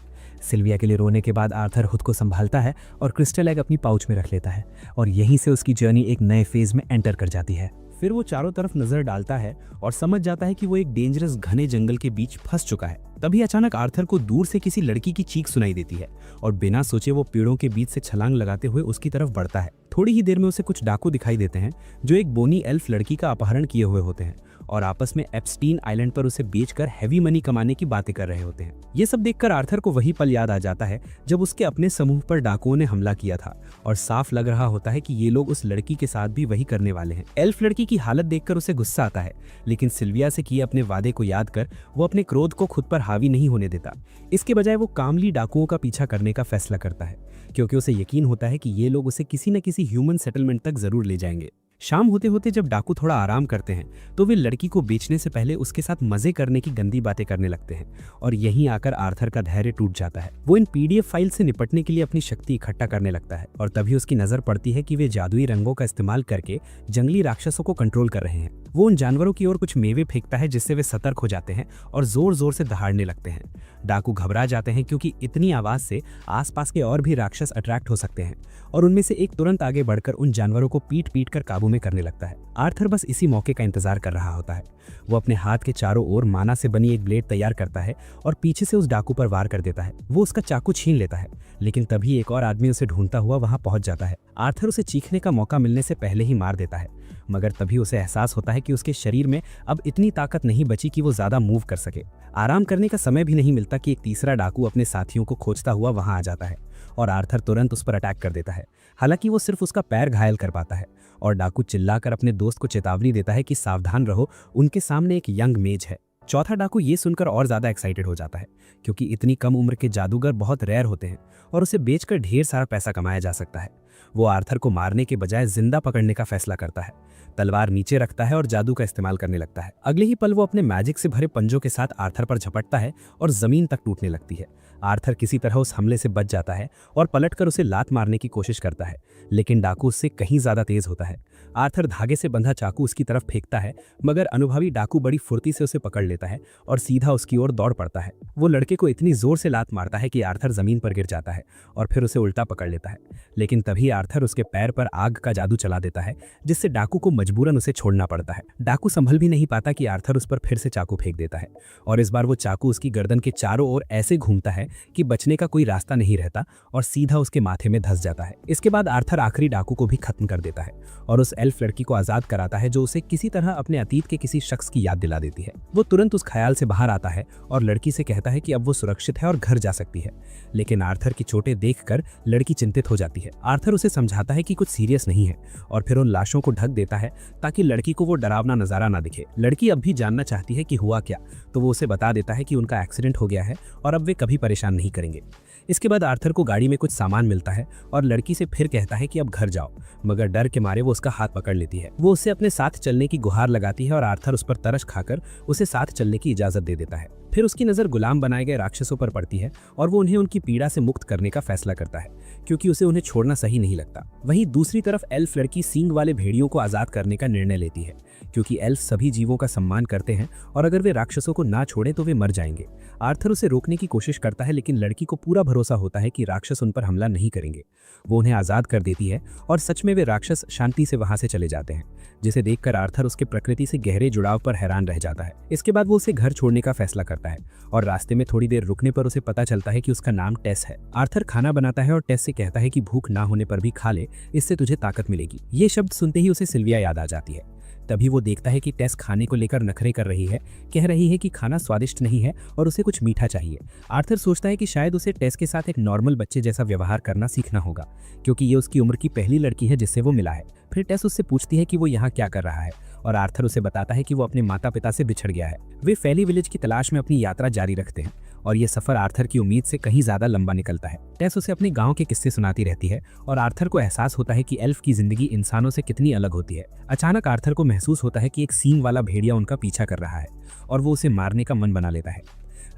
सिल्विया के लिए रोने के बाद आर्थर खुद को संभालता है और क्रिस्टल एग अपनी पाउच में रख लेता है और यहीं से उसकी जर्नी एक नए फेज में एंटर कर जाती है। फिर वो चारों तरफ नजर डालता है और समझ जाता है कि वो एक डेंजरस घने जंगल के बीच फंस चुका है। तभी अचानक आर्थर को दूर से किसी लड़की की चीख सुनाई देती है और बिना सोचे वो पेड़ों के बीच से छलांग लगाते हुए उसकी तरफ बढ़ता है। थोड़ी ही देर में उसे कुछ डाकू दिखाई देते हैं जो एक बोनी एल्फ लड़की का अपहरण किए हुए होते हैं और आपस में एप्स्टीन आइलैंड पर उसे बेचकर हैवी मनी कमाने की बातें कर रहे होते हैं। ये सब देखकर आर्थर को वही पल याद आ जाता है जब उसके अपने समूह पर डाकुओं ने हमला किया था और साफ लग रहा होता है कि ये लोग उस लड़की के साथ भी वही करने वाले हैं। एल्फ लड़की की हालत देखकर उसे गुस्सा आता है, लेकिन सिल्विया से किए अपने वादे को याद कर वो अपने क्रोध को खुद पर हावी नहीं होने देता। इसके बजाय वो कामली डाकुओं का पीछा करने का फैसला करता है, क्योंकि उसे यकीन होता है कि ये लोग उसे किसी न किसी ह्यूमन सेटलमेंट तक जरूर ले जाएंगे। शाम होते होते जब डाकू थोड़ा आराम करते हैं तो वे लड़की को बेचने से पहले उसके साथ मजे करने की गंदी बातें करने लगते हैं और यहीं आकर आर्थर का धैर्य टूट जाता है। वो इन पीडीएफ फाइल से निपटने के लिए अपनी शक्ति इकट्ठा करने लगता है और तभी उसकी नजर पड़ती है कि वे जादुई रंगों का इस्तेमाल करके जंगली राक्षसों को कंट्रोल कर रहे हैं। वो उन जानवरों की ओर कुछ मेवे फेंकता है जिससे वे सतर्क हो जाते हैं और जोर जोर से दहाड़ने लगते हैं। डाकू घबरा जाते हैं क्योंकि इतनी आवाज से आसपास के और भी राक्षस अट्रैक्ट हो सकते हैं और उनमें से एक तुरंत आगे बढ़कर उन जानवरों को पीट पीट कर काबू में करने लगता है। आर्थर बस इसी मौके का इंतजार कर रहा होता है। वो अपने हाथ के चारों ओर माना से बनी एक ब्लेड तैयार करता है और पीछे से उस डाकू पर वार कर देता है। वो उसका चाकू छीन लेता है, लेकिन तभी एक और आदमी उसे ढूंढता हुआ वहां पहुंच जाता है। आर्थर उसे चीखने का मौका मिलने से पहले ही मार देता है, मगर तभी उसे एहसास होता है कि उसके शरीर में अब इतनी ताकत नहीं बची कि वो ज्यादा मूव कर सके। आराम करने का समय भी नहीं मिलता कि एक तीसरा डाकू अपने साथियों को खोजता हुआ वहां आ जाता है और आर्थर तुरंत उस पर अटैक कर देता है। हालांकि वो सिर्फ उसका पैर घायल कर पाता है और डाकू चिल्लाकर अपने दोस्त को चेतावनी देता है कि सावधान रहो, उनके सामने एक यंग मेज है। चौथा डाकू ये सुनकर और ज्यादा एक्साइटेड हो जाता है, क्योंकि इतनी कम उम्र के जादूगर बहुत रेयर होते हैं और उसे बेचकर ढेर सारा पैसा कमाया जा सकता है। वो आर्थर को मारने के बजाय जिंदा पकड़ने का फैसला करता है, तलवार नीचे रखता है और जादू का इस्तेमाल करने लगता है। अगले ही पल वो अपने मैजिक से भरे पंजों के साथ आर्थर पर झपटता है और जमीन तक टूटने लगती है। आर्थर किसी तरह उस हमले से बच जाता है और पलटकर उसे लात मारने की कोशिश करता है, लेकिन डाकू उससे कहीं ज्यादा तेज होता है। आर्थर धागे से बंधा चाकू उसकी तरफ फेंकता है, मगर अनुभवी डाकू बड़ी फुर्ती से उसे पकड़ लेता है और सीधा उसकी ओर दौड़ पड़ता है। वो लड़के को इतनी जोर से लात मारता है कि आर्थर जमीन पर गिर जाता है और फिर उसे उल्टा पकड़ लेता है, लेकिन तभी आर्थर उसके पैर पर आग का जादू चला देता है, जिससे डाकू को मजबूरन उसे छोड़ना पड़ता है। डाकू संभल भी नहीं पाता कि आर्थर उस पर फिर से चाकू फेंक देता है और इस बार वो चाकू उसकी गर्दन के चारों ओर ऐसे घूमता है कि बचने का कोई रास्ता नहीं रहता और सीधा उसके माथे में धंस जाता है। इसके बाद आर्थर आखिरी डाकू को भी खत्म कर देता है और उस एल्फ लड़की को आजाद कराता है, जो उसे किसी तरह अपने अतीत के किसी शख्स की याद दिला देती है। वो तुरंत उस ख्याल से बाहर आता है और लड़की से कहता है कि अब वो सुरक्षित है और घर जा सकती है, लेकिन आर्थर की चोटें देखकर लड़की चिंतित हो जाती है। आर्थर उसे समझाता है कि कुछ सीरियस नहीं है और फिर उन लाशों को ढक देता है ताकि लड़की को वो डरावना नजारा ना दिखे। लड़की अब भी जानना चाहती है कि हुआ क्या, तो वो उसे बता देता है कि उनका एक्सीडेंट हो गया है और अब वे कभी परेशान नहीं करेंगे। इसके बाद आर्थर को गाड़ी में कुछ सामान मिलता है और लड़की से फिर कहता है कि अब घर जाओ, मगर डर के मारे वो उसका हाथ पकड़ लेती है। वो उससे अपने साथ चलने की गुहार लगाती है और आर्थर उस पर तरस खाकर उसे साथ चलने की इजाजत दे देता है। फिर उसकी नज़र गुलाम बनाए गए राक्षसों पर पड़ती है और वो उन्हें उनकी पीड़ा से मुक्त करने का फैसला करता है, क्योंकि उसे उन्हें छोड़ना सही नहीं लगता। वहीं दूसरी तरफ एल्फ लड़की सींग वाले भेड़ियों को आज़ाद करने का निर्णय लेती है, क्योंकि एल्फ सभी जीवों का सम्मान करते हैं और अगर वे राक्षसों को ना छोड़ें तो वे मर जाएंगे। आर्थर उसे रोकने की कोशिश करता है, लेकिन लड़की को पूरा भरोसा होता है कि राक्षस उन पर हमला नहीं करेंगे। वो उन्हें आज़ाद कर देती है और सच में वे राक्षस शांति से वहां से चले जाते हैं, जिसे देखकर आर्थर उसके प्रकृति से गहरे जुड़ाव पर हैरान रह जाता है। इसके बाद वो उसे घर छोड़ने का फैसला करता है और रास्ते में थोड़ी देर रुकने पर उसे पता चलता है कि उसका नाम टेस है। आर्थर खाना बनाता है और टेस से कहता है कि भूख ना होने पर भी खा ले, इससे तुझे ताकत मिलेगी। ये शब्द सुनते ही उसे सिल्विया याद आ जाती है। तभी वो देखता है कि टेस खाने को लेकर नखरे कर रही है, कह रही है कि खाना स्वादिष्ट नहीं है और उसे कुछ मीठा चाहिए। आर्थर सोचता है कि शायद उसे टेस के साथ एक नॉर्मल बच्चे जैसा व्यवहार करना सीखना होगा, क्योंकि ये उसकी उम्र की पहली लड़की है जिससे वो मिला है। फिर टेस उससे पूछती है कि वो यहाँ क्या कर रहा है और आर्थर उसे बताता है कि वो अपने माता पिता से बिछड़ गया है। वे फैली विलेज की तलाश में अपनी यात्रा जारी रखते हैं और ये सफर आर्थर की उम्मीद से कहीं ज्यादा लंबा निकलता है। टेस उसे अपने गांव के किस्से सुनाती रहती है और आर्थर को एहसास होता है कि एल्फ की जिंदगी इंसानों से कितनी अलग होती है। अचानक आर्थर को महसूस होता है कि एक सींग वाला भेड़िया उनका पीछा कर रहा है और वो उसे मारने का मन बना लेता है।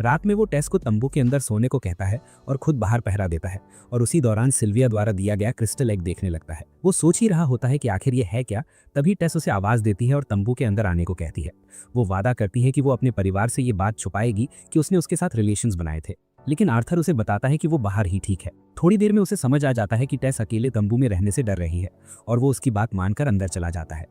रात में वो टेस को तंबू के अंदर सोने को कहता है और खुद बाहर पहरा देता है और उसी दौरान सिल्विया द्वारा दिया गया क्रिस्टल एग देखने लगता है। वो सोच ही रहा होता है कि आखिर ये है क्या, तभी टेस उसे आवाज देती है और तंबू के अंदर आने को कहती है। वो वादा करती है कि वो अपने परिवार से ये बात छुपाएगी कि उसने उसके साथ रिलेशंस बनाए थे, लेकिन आर्थर उसे बताता है कि वो बाहर ही ठीक है। थोड़ी देर में उसे समझ आ जाता है कि टेस अकेले तंबू में रहने से डर रही है और वो उसकी बात मानकर अंदर चला जाता है।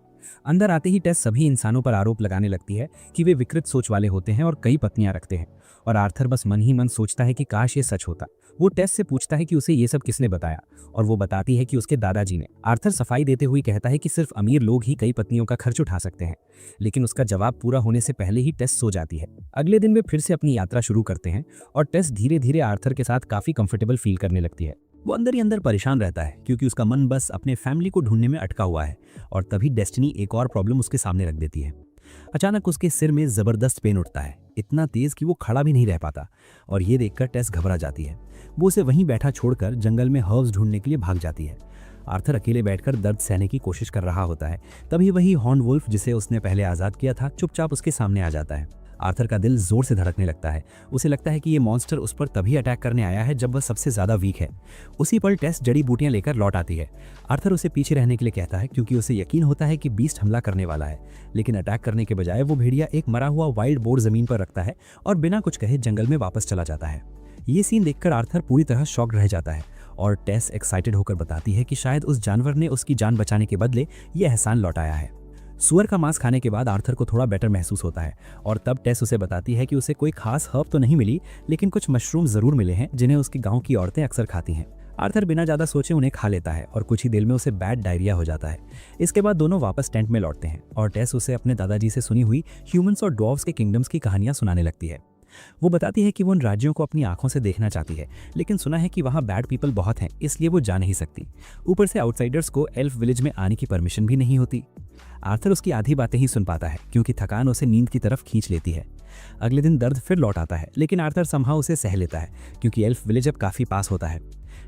अंदर आते ही टेस सभी इंसानों पर आरोप लगाने लगती है कि वे विकृत सोच वाले होते हैं और कई पत्नियां रखते हैं, और आर्थर बस मन ही मन सोचता है कि काश ये सच होता। वो टेस से पूछता है कि उसे ये सब किसने बताया और वो बताती है कि उसके दादाजी ने। आर्थर सफाई देते हुए कहता है कि सिर्फ अमीर लोग ही कई पत्नियों का खर्च उठा सकते हैं, लेकिन उसका जवाब पूरा होने से पहले ही टेस सो जाती है। अगले दिन वे फिर से अपनी यात्रा शुरू करते हैं और टेस धीरे धीरे आर्थर के साथ काफी कंफर्टेबल फील करने लगती है। वो अंदर ही अंदर परेशान रहता है, क्योंकि उसका मन बस अपने फैमिली को ढूंढने में अटका हुआ है, और तभी डेस्टिनी एक और प्रॉब्लम उसके सामने रख देती है। अचानक उसके सिर में जबरदस्त पेन उठता है, इतना तेज कि वो खड़ा भी नहीं रह पाता, और ये देखकर टेस घबरा जाती है। वो उसे वहीं बैठा छोड़कर जंगल में हर्ब्स ढूंढने के लिए भाग जाती है। आर्थर अकेले बैठकर दर्द सहने की कोशिश कर रहा होता है, तभी वही हॉर्न वुल्फ जिसे उसने पहले आजाद किया था चुपचाप उसके सामने आ जाता है। आर्थर का दिल जोर से धड़कने लगता है। उसे लगता है कि ये मॉन्स्टर उस पर तभी अटैक करने आया है जब वह सबसे ज्यादा वीक है। उसी पल टेस जड़ी बूटियां लेकर लौट आती है। आर्थर उसे पीछे रहने के लिए कहता है, क्योंकि उसे यकीन होता है कि बीस्ट हमला करने वाला है, लेकिन अटैक करने के बजाय वो भेड़िया एक मरा हुआ वाइल्ड बोर जमीन पर रखता है और बिना कुछ कहे जंगल में वापस चला जाता है। ये सीन देखकर आर्थर पूरी तरह शॉक्ड रह जाता है और टेस एक्साइटेड होकर बताती है कि शायद उस जानवर ने उसकी जान बचाने के बदले ये एहसान लौटाया है। सुअर का मांस खाने के बाद आर्थर को थोड़ा बेटर महसूस होता है और तब टेस उसे बताती है कि उसे कोई खास हर्ब तो नहीं मिली, लेकिन कुछ मशरूम जरूर मिले हैं जिन्हें उसके गांव की औरतें अक्सर खाती हैं। आर्थर बिना ज्यादा सोचे उन्हें खा लेता है और कुछ ही देर में उसे बैड डायरिया हो जाता है। इसके बाद दोनों वापस टेंट में लौटते हैं और टेस उसे अपने दादाजी से सुनी हुई ह्यूमंस और ड्वार्फ्स के किंगडम्स की कहानियां सुनाने लगती है। वो बताती है कि वो उन राज्यों को अपनी आंखों से देखना चाहती है, लेकिन सुना है कि वहाँ बैड पीपल बहुत हैं, इसलिए वो जा नहीं सकती। ऊपर से आउटसाइडर्स को एल्फ विलेज में आने की परमिशन भी नहीं होती। आर्थर उसकी आधी बातें ही सुन पाता है क्योंकि थकान उसे नींद की तरफ खींच लेती है। अगले दिन दर्द फिर लौट आता है, लेकिन आर्थर समहाउ उसे सह लेता है क्योंकि एल्फ विलेज अब काफ़ी पास होता है।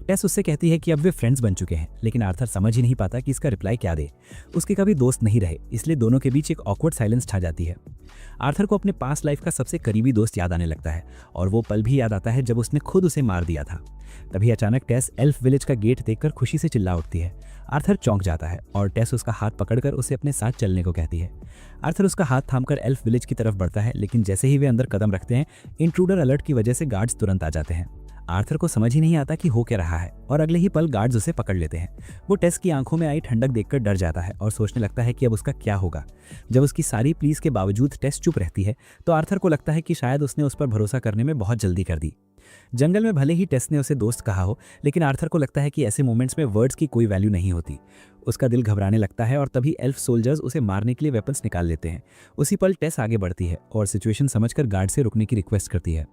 टेस उससे कहती है कि अब वे फ्रेंड्स बन चुके हैं, लेकिन आर्थर समझ ही नहीं पाता कि इसका रिप्लाई क्या दे। उसके कभी दोस्त नहीं रहे, इसलिए दोनों के बीच एक ऑकवर्ड साइलेंस छा जाती है। आर्थर को अपने पास्ट लाइफ का सबसे करीबी दोस्त याद आने लगता है और वो पल भी याद आता है जब उसने खुद उसे मार दिया था। तभी अचानक टेस एल्फ विलेज का गेट देखकर खुशी से चिल्ला उठती है। आर्थर चौंक जाता है और टेस उसका हाथ पकड़कर उसे अपने साथ चलने को कहती है। आर्थर उसका हाथ थामकर एल्फ विलेज की तरफ बढ़ता है, लेकिन जैसे ही वे अंदर कदम रखते हैं, इंट्रूडर अलर्ट की वजह से गार्ड्स तुरंत आ जाते हैं। आर्थर को समझ ही नहीं आता कि हो क्या रहा है और अगले ही पल गार्ड्स उसे पकड़ लेते हैं। वो टेस की आंखों में आई ठंडक देखकर डर जाता है और सोचने लगता है कि अब उसका क्या होगा। जब उसकी सारी प्लीज के बावजूद टेस चुप रहती है तो आर्थर को लगता है कि शायद उसने उस पर भरोसा करने में बहुत जल्दी कर दी। जंगल में भले ही टेस ने उसे दोस्त कहा हो, लेकिन आर्थर को लगता है कि ऐसे मोमेंट्स में वर्ड्स की कोई वैल्यू नहीं होती। उसका दिल घबराने लगता है और तभी एल्फ सोल्जर्स उसे मारने के लिए वेपन्स निकाल लेते हैं। उसी पल टेस आगे बढ़ती है और सिचुएशन समझकर गार्ड से रुकने की रिक्वेस्ट करती है।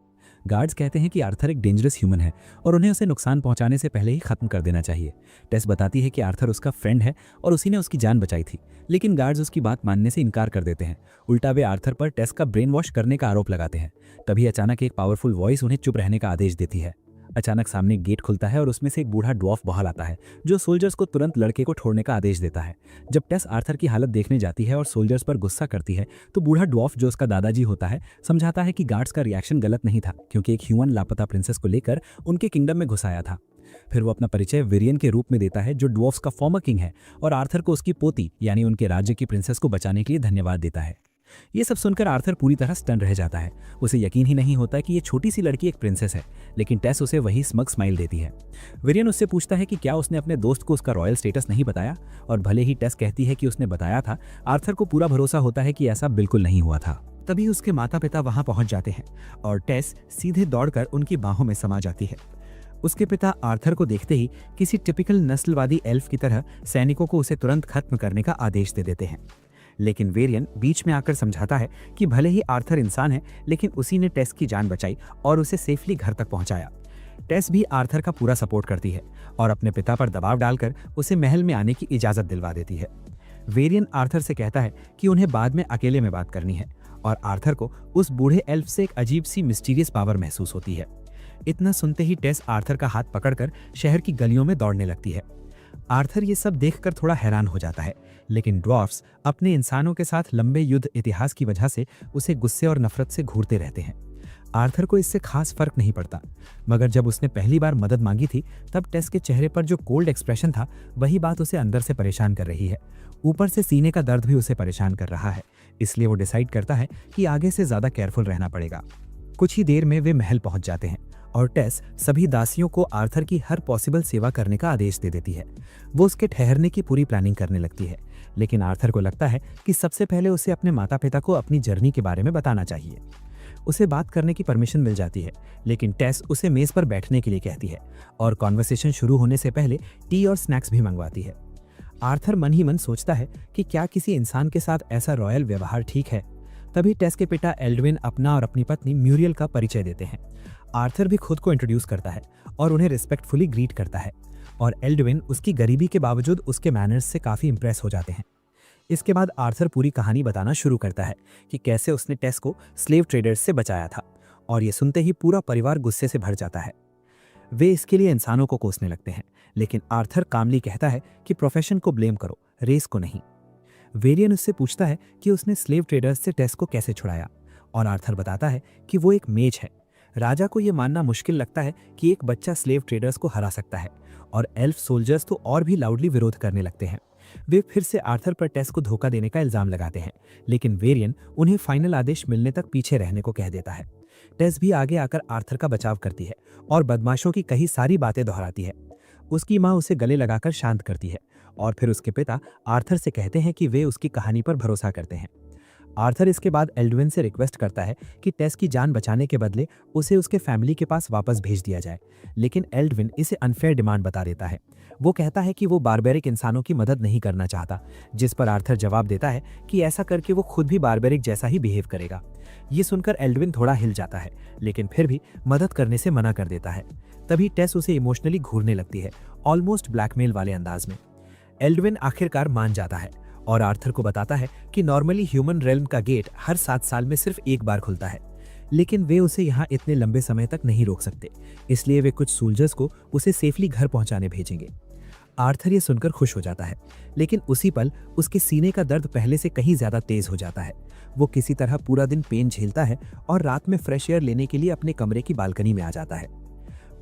गार्ड्स कहते हैं कि आर्थर एक डेंजरस ह्यूमन है और उन्हें उसे नुकसान पहुंचाने से पहले ही खत्म कर देना चाहिए। टेस बताती है कि आर्थर उसका फ्रेंड है और उसी ने उसकी जान बचाई थी, लेकिन गार्ड्स उसकी बात मानने से इनकार कर देते हैं। उल्टा वे आर्थर पर टेस का ब्रेन वॉश करने का आरोप लगाते हैं। तभी अचानक एक पावरफुल वॉइस उन्हें चुप रहने का आदेश देती है। अचानक सामने गेट खुलता है और उसमें से एक बूढ़ा ड्वार्फ बाहर आता है जो सोल्जर्स को तुरंत लड़के को छोड़ने का आदेश देता है। जब टेस आर्थर की हालत देखने जाती है और सोल्जर्स पर गुस्सा करती है तो बूढ़ा ड्वार्फ, जो उसका दादाजी होता है, समझाता है कि गार्ड्स का रिएक्शन गलत नहीं था क्योंकि एक ह्यूमन लापता प्रिंसेस को लेकर उनके किंगडम में घुस आया था। फिर वो अपना परिचय वेरियन के रूप में देता है जो ड्वार्फ्स का फॉर्मर किंग है और आर्थर को उसकी पोती यानी उनके राज्य की प्रिंसेस को बचाने के लिए धन्यवाद देता है। ये सब सुनकर आर्थर पूरी तरह स्टन रह जाता है। उसे यकीन ही नहीं होता कि ये छोटी सी लड़की एक प्रिंसेस है, लेकिन टेस उसे वही स्मग स्माइल देती है। वेरियन उससे पूछता है कि क्या उसने अपने दोस्त को उसका रॉयल स्टेटस नहीं बताया, और भले ही टेस कहती है कि उसने बताया था, आर्थर को पूरा भरोसा होता है कि ऐसा बिल्कुल नहीं हुआ था। तभी उसके माता पिता वहां पहुंच जाते हैं और टेस सीधे दौड़कर उनकी बाहों में समा जाती है। उसके पिता आर्थर को देखते ही किसी टिपिकल नस्लवादी एल्फ की तरह सैनिकों को उसे तुरंत खत्म करने का आदेश दे देते हैं, लेकिन वेरियन बीच में आकर समझाता है कि भले ही आर्थर इंसान है, लेकिन उसी ने टेस की जान बचाई और उसे सेफली घर तक पहुंचाया। टेस भी आर्थर का पूरा सपोर्ट करती है और अपने पिता पर दबाव डालकर उसे महल में आने की इजाजत दिलवा देती है। वेरियन आर्थर से कहता है कि उन्हें बाद में अकेले में बात करनी है और आर्थर को उस बूढ़े एल्फ से एक अजीब सी मिस्टीरियस पावर महसूस होती है। इतना सुनते ही टेस आर्थर का हाथ पकड़कर शहर की गलियों में दौड़ने लगती है। आर्थर ये सब देखकर थोड़ा हैरान हो जाता है, लेकिन ड्वार्फ्स अपने इंसानों के साथ लंबे युद्ध इतिहास की वजह से उसे गुस्से और नफरत से घूरते रहते हैं। आर्थर को इससे खास फर्क नहीं पड़ता, मगर जब उसने पहली बार मदद मांगी थी तब टेस के चेहरे पर जो कोल्ड एक्सप्रेशन था, वही बात उसे अंदर से परेशान कर रही है। ऊपर से सीने का दर्द भी उसे परेशान कर रहा है, इसलिए वो डिसाइड करता है कि आगे से ज्यादा केयरफुल रहना पड़ेगा। कुछ ही देर में वे महल पहुंच जाते हैं और टेस सभी दासियों को आर्थर की हर पॉसिबल सेवा करने का आदेश दे देती है। वो उसके ठहरने की पूरी प्लानिंग करने लगती है, लेकिन आर्थर को लगता है कि सबसे पहले उसे अपने माता पिता को अपनी जर्नी के बारे में बताना चाहिए। उसे बात करने की परमिशन मिल जाती है, लेकिन टेस उसे मेज पर बैठने के लिए कहती है और कॉन्वर्सेशन शुरू होने से पहले टी और स्नैक्स भी मंगवाती है। आर्थर मन ही मन सोचता है कि क्या किसी इंसान के साथ ऐसा रॉयल व्यवहार ठीक है। तभी टेस के पिता एल्डविन अपना और अपनी पत्नी म्यूरियल का परिचय देते हैं। आर्थर भी खुद को इंट्रोड्यूस करता है और उन्हें रिस्पेक्टफुली ग्रीट करता है, और एल्डविन उसकी गरीबी के बावजूद उसके मैनर्स से काफ़ी इंप्रेस हो जाते हैं। इसके बाद आर्थर पूरी कहानी बताना शुरू करता है कि कैसे उसने टेस को स्लेव ट्रेडर्स से बचाया था, और ये सुनते ही पूरा परिवार गुस्से से भर जाता है। वे इसके लिए इंसानों को कोसने लगते हैं, लेकिन आर्थर कामली कहता है कि प्रोफेशन को ब्लेम करो, रेस को नहीं। वेरियन उससे पूछता है कि उसने स्लेव ट्रेडर्स से टेस को कैसे छुड़ाया, और आर्थर बताता है कि वो एक मेज है। राजा को यह मानना मुश्किल लगता है कि एक बच्चा स्लेव ट्रेडर्स को हरा सकता है, और एल्फ सोल्जर्स तो और भी लाउडली विरोध करने लगते हैं। वे फिर से आर्थर पर टेस को धोखा देने का इल्जाम लगाते हैं, लेकिन वेरियन उन्हें फाइनल आदेश मिलने तक पीछे रहने को कह देता है। टेस भी आगे आकर आर्थर का बचाव करती है और बदमाशों की कई सारी बातें दोहराती है। उसकी माँ उसे गले लगाकर शांत करती है, और फिर उसके पिता आर्थर से कहते हैं कि वे उसकी कहानी पर भरोसा करते हैं। आर्थर इसके बाद एल्डविन से रिक्वेस्ट करता है कि टेस की जान बचाने के बदले उसे उसके फैमिली के पास वापस भेज दिया जाए, लेकिन एल्डविन इसे अनफेयर डिमांड बता देता है। वो कहता है कि वो बारबेरिक इंसानों की मदद नहीं करना चाहता, जिस पर आर्थर जवाब देता है कि ऐसा करके वो खुद भी बारबेरिक जैसा ही बिहेव करेगा। ये सुनकर एल्डविन थोड़ा हिल जाता है, लेकिन फिर भी मदद करने से मना कर देता है। तभी टेस उसे इमोशनली घूरने लगती है, ऑलमोस्ट ब्लैकमेल वाले अंदाज में। एल्डविन आखिरकार मान जाता है और आर्थर को बताता है कि नॉर्मली ह्यूमन रेल्म का गेट हर 7 साल में सिर्फ एक बार खुलता है, लेकिन वे उसे यहाँ इतने लंबे समय तक नहीं रोक सकते, इसलिए वे कुछ सोल्जर्स को उसे सेफली घर पहुंचाने भेजेंगे। आर्थर ये सुनकर खुश हो जाता है, लेकिन उसी पल उसके सीने का दर्द पहले से कहीं ज्यादा तेज हो जाता है। वो किसी तरह पूरा दिन पेन झेलता है और रात में फ्रेश एयर लेने के लिए अपने कमरे की बालकनी में आ जाता है।